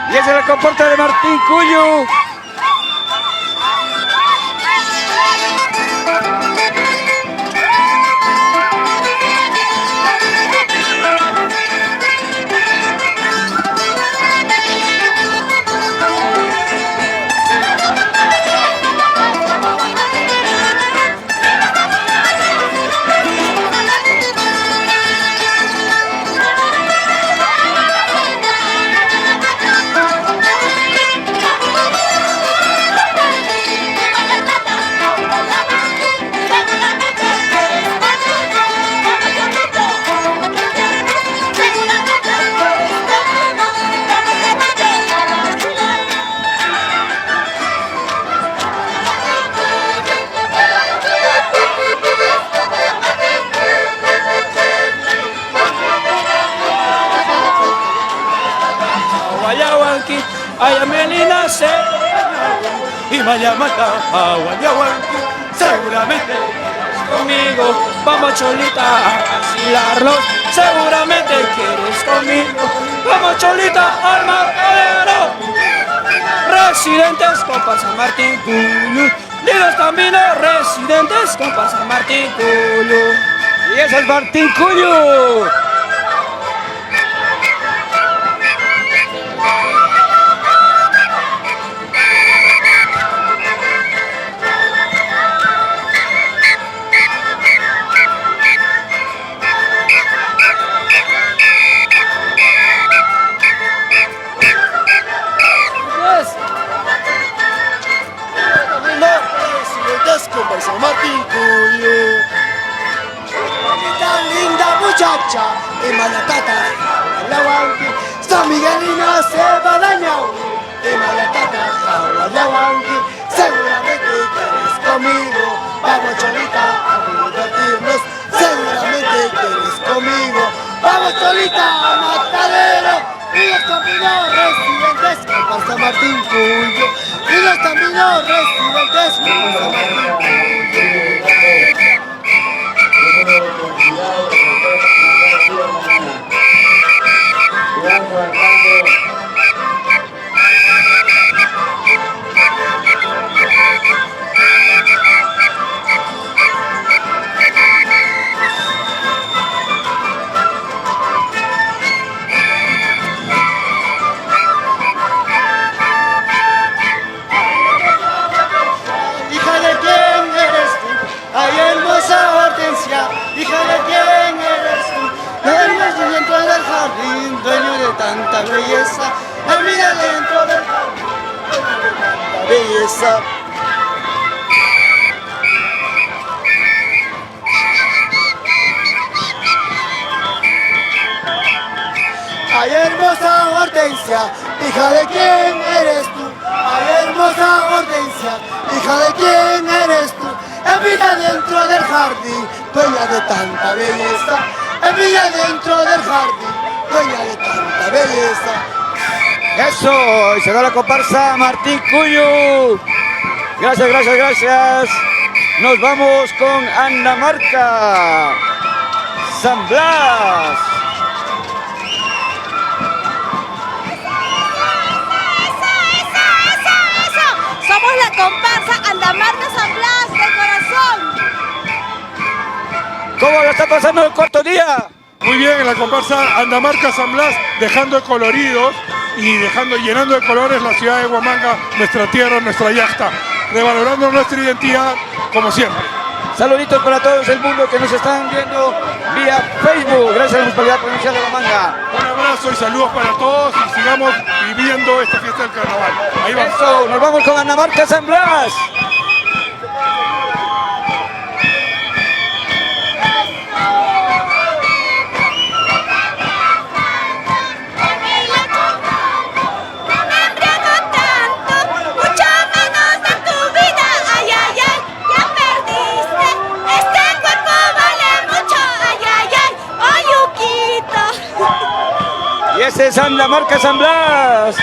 B: Y ese es el comporte de Martín Cuyo.
G: Ay, Melina se y Mayamata, Aguayahuanqui, seguramente conmigo, vamos Cholita a vacilarlos, seguramente quieres conmigo, vamos Cholita al matadero. Residentes, comparsa Martín Cuyo, lindos caminos, residentes, comparsa Martín Cuyo.
B: Y ese es Martín Cuyo.
I: Comparsa Martín Cuyo. Tan linda muchacha de Malacata, Aguayahuanqui, San Miguelina se va dañado de Malacata, Aguayahuanqui, seguramente quieres conmigo, vamos Cholita a divertirnos, seguramente quieres conmigo, vamos Cholita a matadero. Y los caminos residentes, comparsa Martín Cuyo. Y los caminos residentes, comparsa Martín Cuyo. Hija de quién eres tú, eres dentro del jardín, dueño de tanta belleza, mira dentro del jardín, dueño de tanta belleza. Ay, hermosa Hortensia, hija de quién eres tú. Ay, hermosa Hortensia, hija de quién eres tú. En vida dentro del jardín, dueña de tanta belleza. En vida dentro del jardín, dueña de tanta belleza.
B: Eso, y se da la comparsa Martín Cuyo. Gracias, gracias, gracias. Nos vamos con Anamarca San Blas.
C: Somos la comparsa Anamarca San Blas de corazón.
B: ¿Cómo lo está pasando el cuarto día?
R: Muy bien, en la comparsa Anamarca San Blas, dejando de coloridos y llenando de colores la ciudad de Huamanga, nuestra tierra, nuestra yacta, revalorando nuestra identidad como siempre.
B: Saluditos para todos el mundo que nos están viendo vía Facebook. Gracias a la Municipalidad Provincial de Huamanga.
R: Un abrazo y saludos para todos y sigamos viviendo esta fiesta del carnaval. Ahí vamos.
B: Eso, nos vamos con Anamarca San Blas. Y ese es Anamarca San Blas.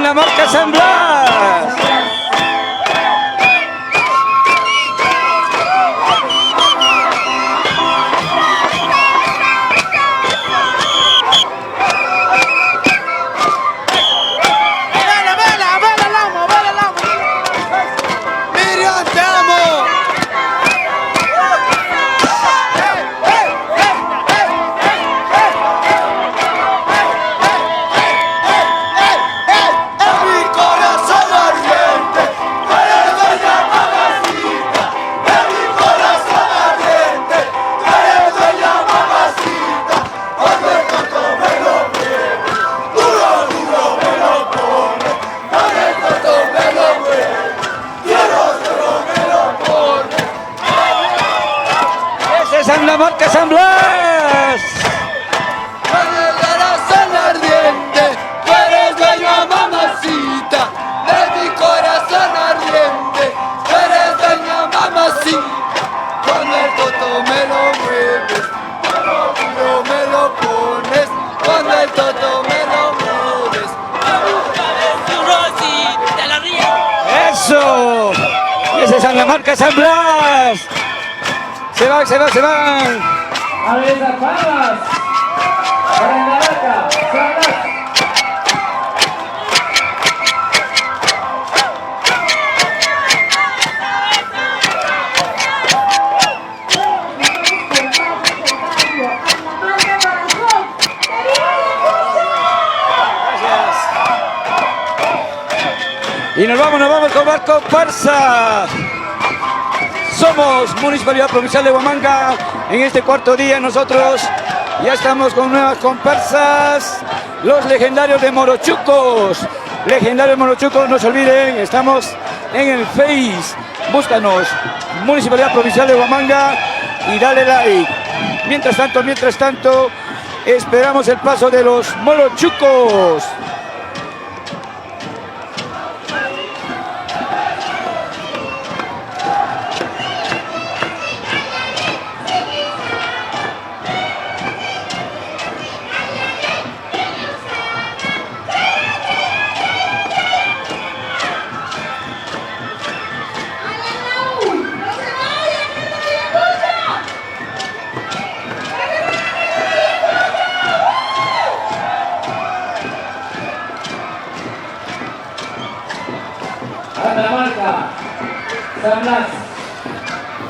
B: Anamarca San Blas.
I: Miriam, te amo.
B: Anamarca San Blas.
I: Con el corazón ardiente, tú eres dueña, mamacita, de mi corazón ardiente, tú eres dueña, mamacita. Con el toto me lo mueves, cuando me lo pones, con el toto me lo mueves.
S: ¡De la ría!
B: ¡Eso! Y ese es Anamarca San Blas. Se van, se van, se van.
A: A ver esas palmas para Anamarca San Blas.
B: Y nos vamos con más comparsa. Somos Municipalidad Provincial de Huamanga. En este cuarto día nosotros ya estamos con nuevas comparsas. Los legendarios de Morochucos. Legendarios Morochucos, no se olviden, estamos en el Face. Búscanos, Municipalidad Provincial de Huamanga, y dale like. Mientras tanto, esperamos el paso de los Morochucos.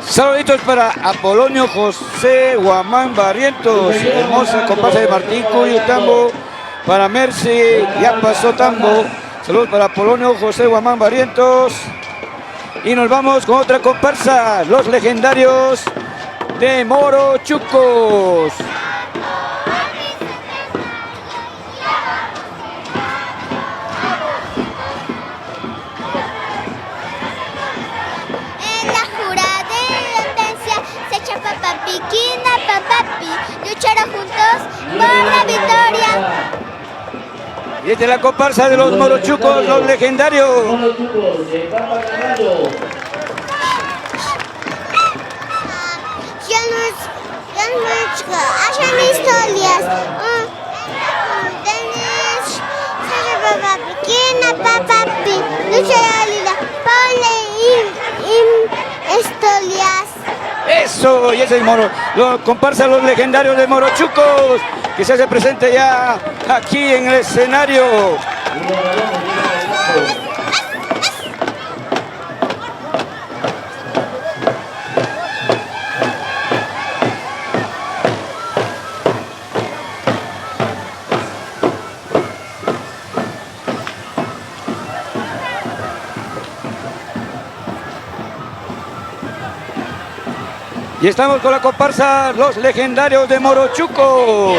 B: Saluditos para Apolonio José Guamán Barrientos, hermosa comparsa de Martín Cuyo Tambo, para Mercy, ya pasó Tambo. Saludos para Apolonio José Guamán Barrientos. Y nos vamos con otra comparsa, los legendarios de Morochucos.
C: Piquina, papapi, luchará juntos por la victoria.
B: Y esta es la comparsa de los Morochucos, los legendarios.
C: Hayan historias. Piquina, papapi, luchará lila, ponle historias.
B: Eso, y ese es comparsa los legendarios de Morochucos, que se hace presente ya aquí en el escenario. Y estamos con la comparsa los legendarios de Morochucos.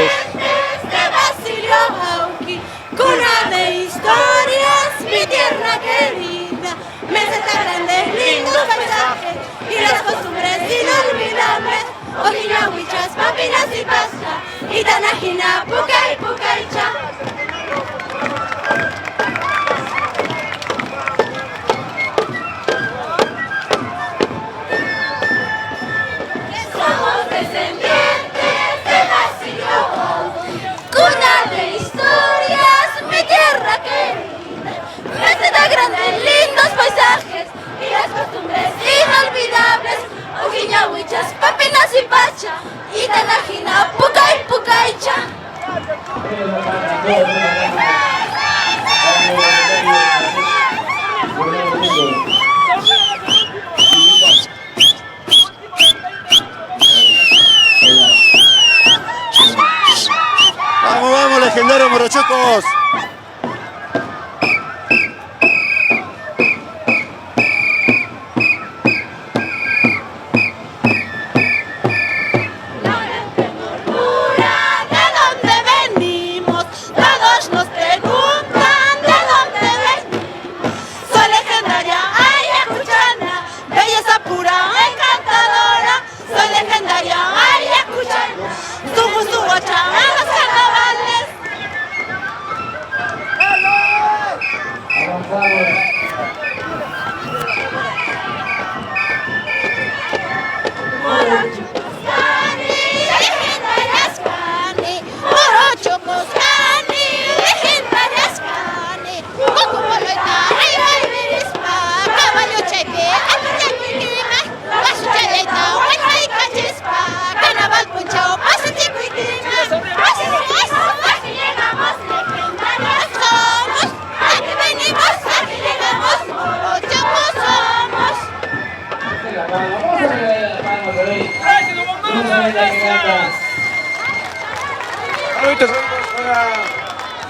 T: Cuna de historias, mi tierra querida, meseta grandes, lindos paisajes y las costumbres inolvidables. Ojina, huichas, papinas y pasta, y tanajina, pucay, pucaycha. Somos descendientes de Basilio, cuna de historias, mi tierra querida, meseta grande, lindos paisajes y las costumbres inolvidables. Ojiña, huichas, papinas y pacha, y tanajina, pucay, pucaycha.
I: Vamos, vamos, legendarios Morochucos.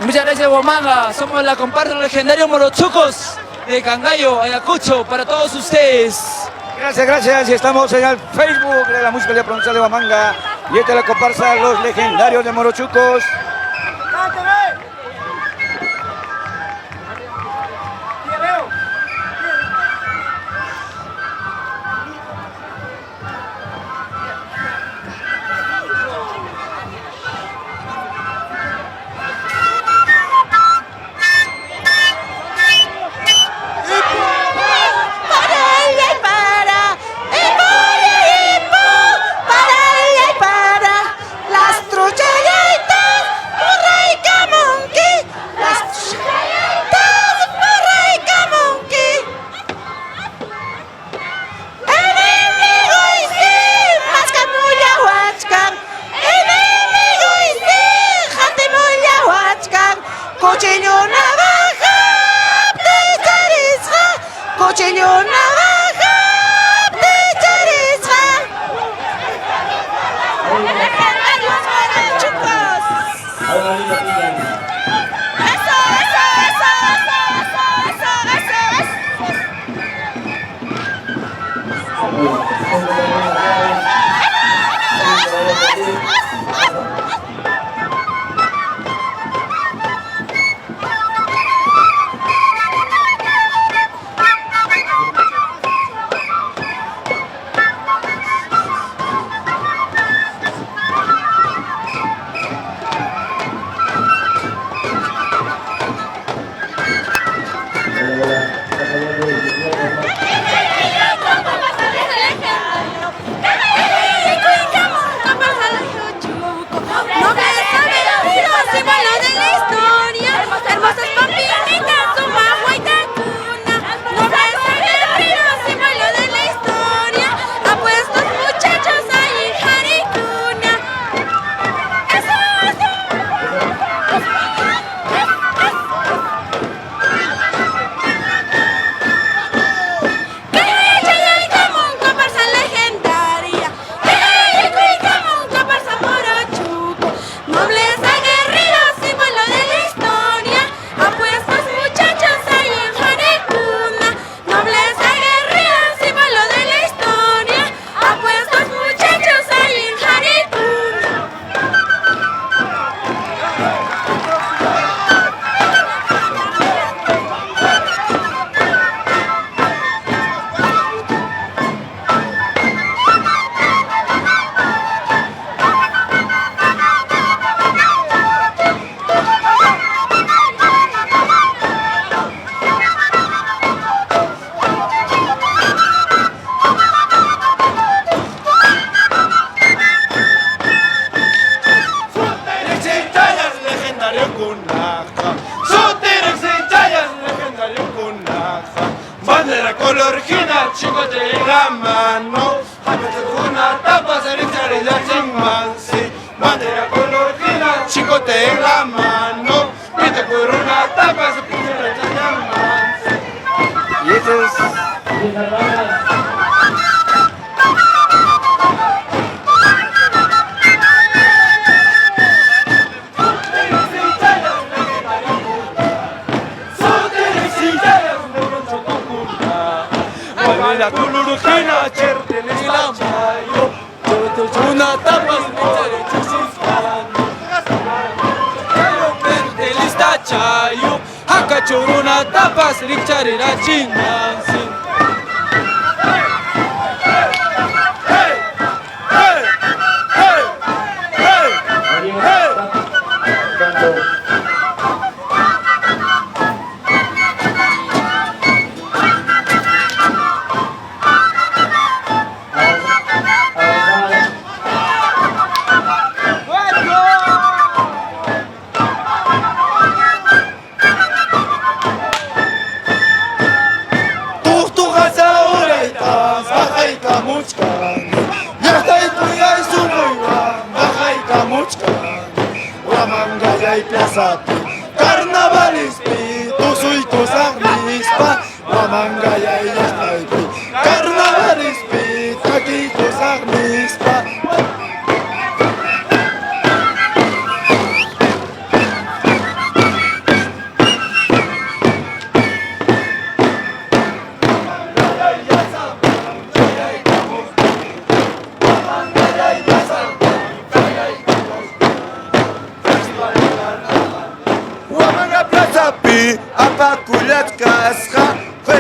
E: Muchas gracias, Huamanga. Somos la comparsa legendario Morochucos de Cangallo, Ayacucho, para todos ustedes.
B: Gracias, gracias. Y estamos en el Facebook de la Municipalidad Provincial de Huamanga. Y esta es la comparsa Los Legendarios de Morochucos.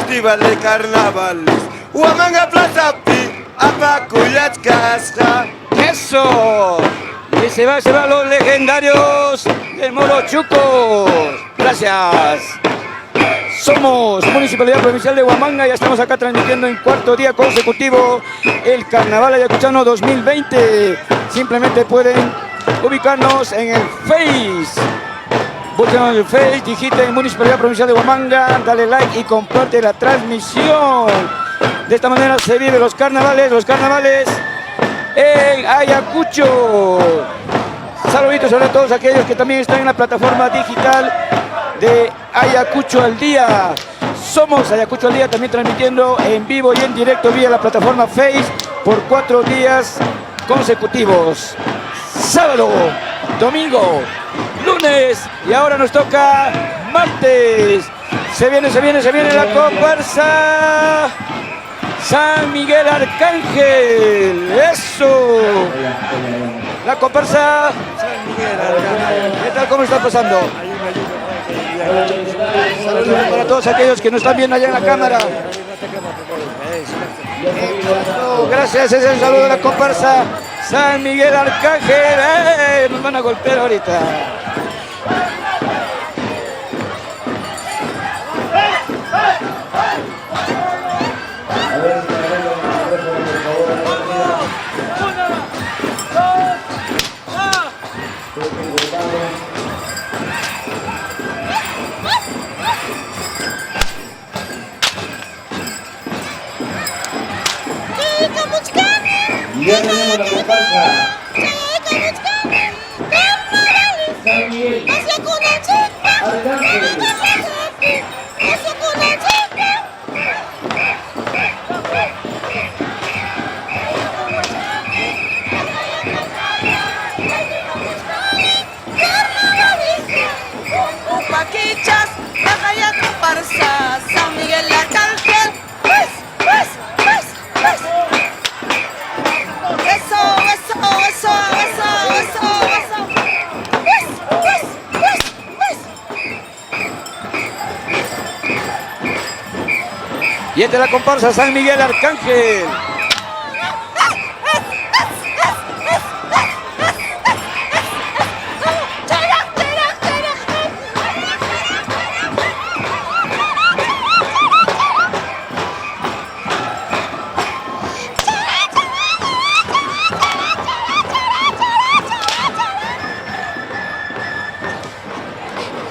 I: Festival de carnavales, Huamanga Plaza Pi, Apacuyachcasca.
B: ¡Eso! Y se va los legendarios de Morochucos. Gracias. Somos Municipalidad Provincial de Huamanga, ya estamos acá transmitiendo en cuarto día consecutivo el Carnaval Ayacuchano 2020. Simplemente pueden ubicarnos en el Face. Búsquenos en el Face, digiten Municipalidad Provincial de Huamanga, dale like y comparte la transmisión. De esta manera se viven los carnavales en Ayacucho. Saluditos a todos aquellos que también están en la plataforma digital de Ayacucho al Día. Somos Ayacucho al Día, también transmitiendo en vivo y en directo vía la plataforma Face por 4 días consecutivos. Sábado, domingo, lunes y ahora nos toca martes. Se viene la comparsa San Miguel Arcángel. Eso. La comparsa San Miguel Arcángel. ¿Qué tal? ¿Cómo está pasando? Saludos para todos aquellos que nos están viendo allá en la cámara. Gracias, ese es el saludo de la comparsa San Miguel Arcángel. Nos van a golpear ahorita.
A: Ya tenemos la comparsa San Miguel Arcángel.
D: Paquichas, la calle comparsa San Miguel Arcángel.
B: Y esta es la comparsa San Miguel Arcángel.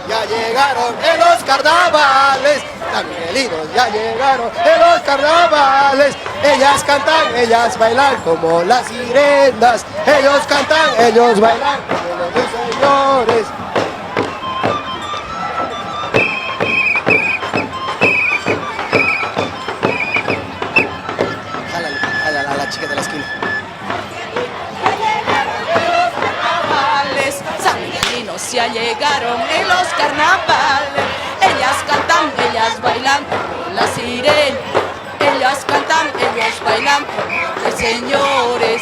I: Ya llegaron en los carnavales, San Miguelinos ya llegaron en los carnavales. Ellas cantan, ellas bailan como las sirenas. Ellos cantan, ellos bailan como los señores. Jálala a la chica de la esquina.
D: San Miguelinos ya llegaron en los carnavales. Ellas cantan, ellas bailan como las sirenas. Ellas cantan, ellos bailan como los señores.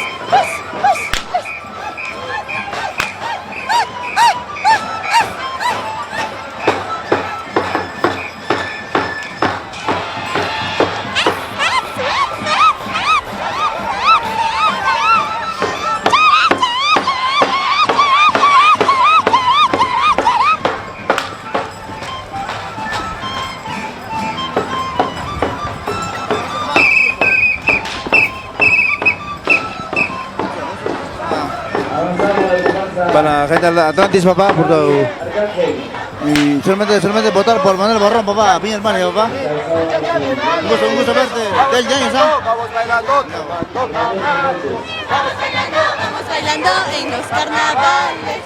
M: Para la gente de Atlantis, papá, por todo. Y solamente votar por Manuel Borrón, papá, Piña Hermano, papá. Un gusto verte. Del James, ¿ah?
C: Vamos bailando en los carnavales.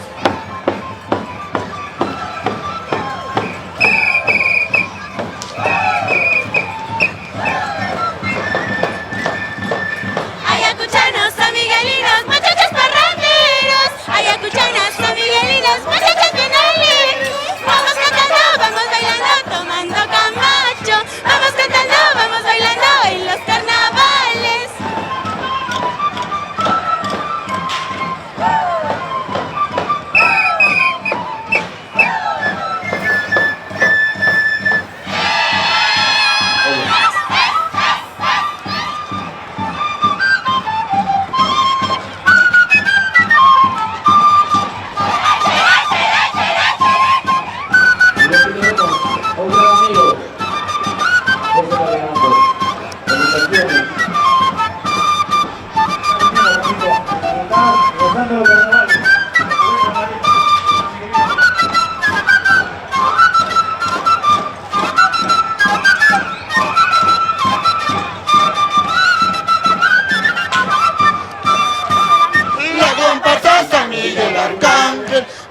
C: Ayacuchanos, San Miguelinos, muchachos parranderos. Ayacuchanas, San Miguelinos, muchachos bien alegres. Vamos cantando, vamos bailando, tomando camacho. Vamos cantando, vamos bailando en los carnavales.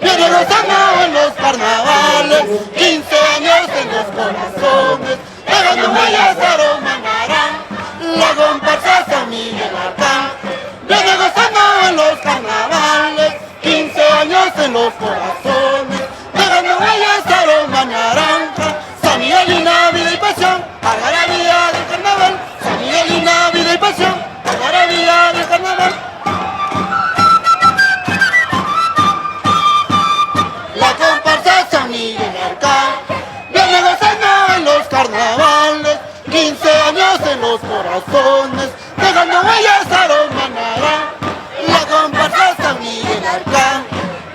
I: viene gozando en los carnavales, 15 años en los corazones, dejando huellas aromanarán, la comparsa San Miguel Arcán, viene gozando en los carnavales, 15 años en los corazones, dejando huellas aromanarán, San Miguel y Navidad y pasión, algarabía del carnaval, San Miguel y Navidad y pasión, algarabía del carnaval. La comparsa San Miguel Arcán viene gozando en los carnavales, 15 años en los corazones, dejando huellas aromanarán. La comparsa San Miguel Arcán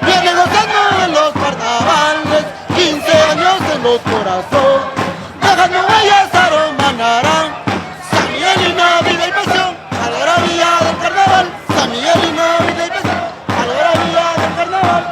I: viene gozando en los carnavales, 15 años en los corazones, dejando huellas aromanarán. San Miguel y Navidad y pasión, algarabía del carnaval, San Miguel y Navidad y pasión, algarabía del carnaval.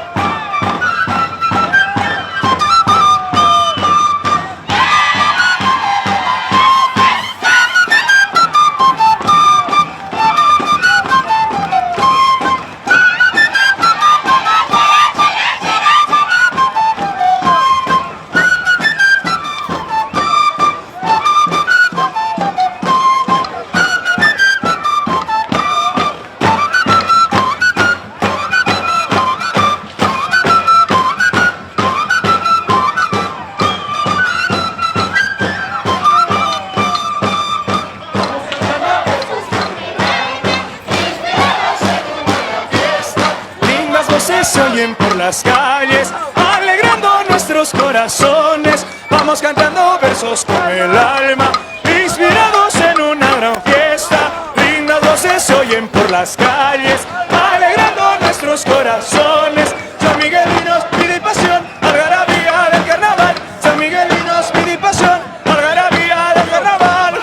K: Se oyen por las calles, alegrando nuestros corazones. Vamos cantando versos con el alma, inspirados en una gran fiesta. Lindas voces se oyen por las calles, alegrando nuestros corazones. San Miguelinos, vida y pasión, algarabía del carnaval. San Miguelinos, vida y pasión, algarabía del carnaval.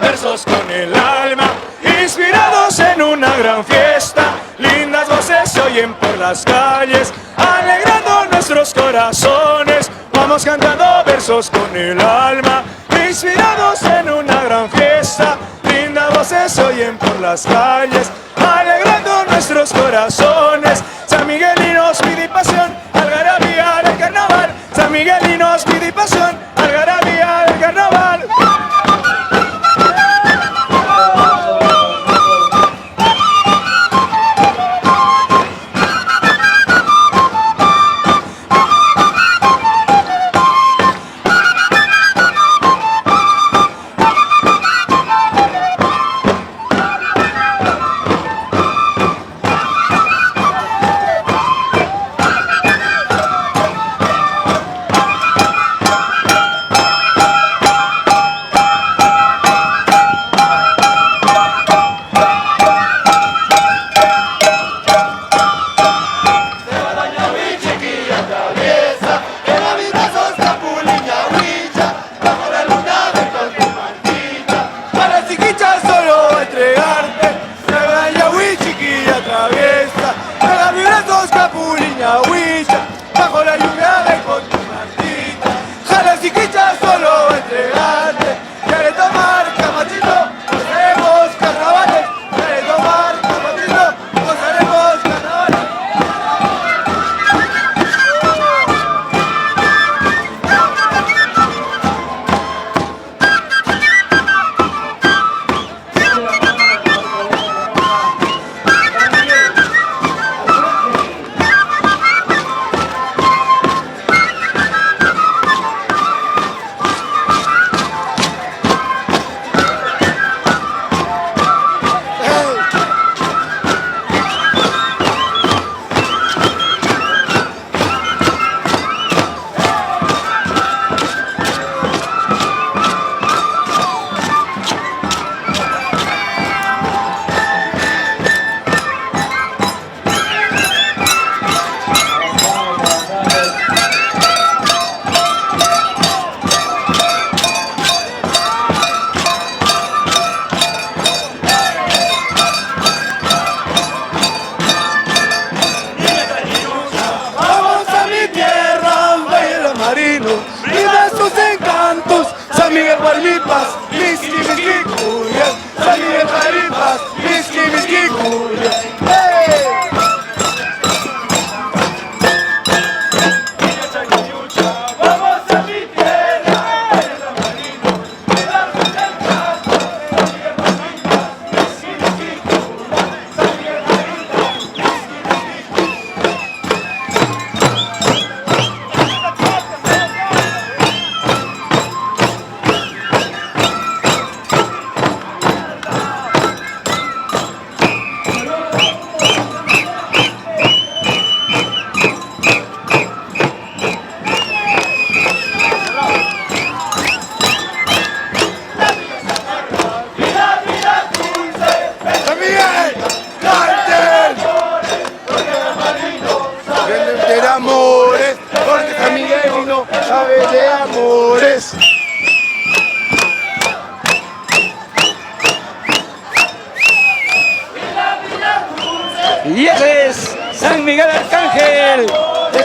K: Versos con el alma, inspirados en una gran fiesta. Lindas voces se oyen por las calles, alegrando nuestros corazones. Vamos cantando versos con el alma, inspirados en una gran fiesta. Lindas voces se oyen por las calles, alegrando nuestros corazones. San Miguelinos, vida y pasión, algarabía del carnaval. San Miguelinos, vida y pasión, algarabía del carnaval.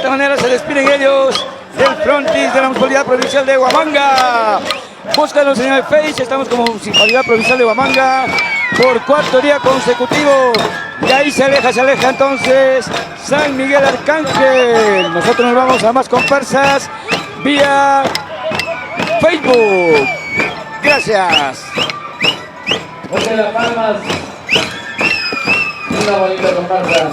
B: esta manera se despiden ellos del frontis de la Municipalidad Provincial de Huamanga. Búscanos en el Face, estamos como Municipalidad Provincial de Huamanga por cuarto día consecutivo. Y ahí se aleja entonces San Miguel Arcángel. Nosotros nos vamos a más comparsas vía Facebook. Gracias.
A: José Las Palmas, una bonita comparsa.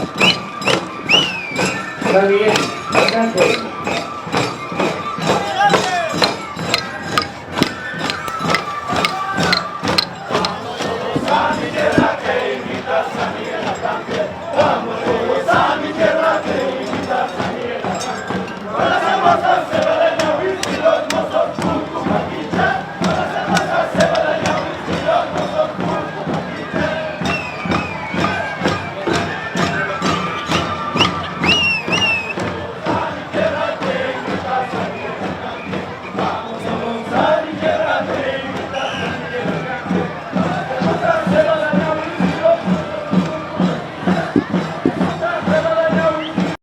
A: San Miguel Arcángel.
K: San Miguel, que invita a San Miguel.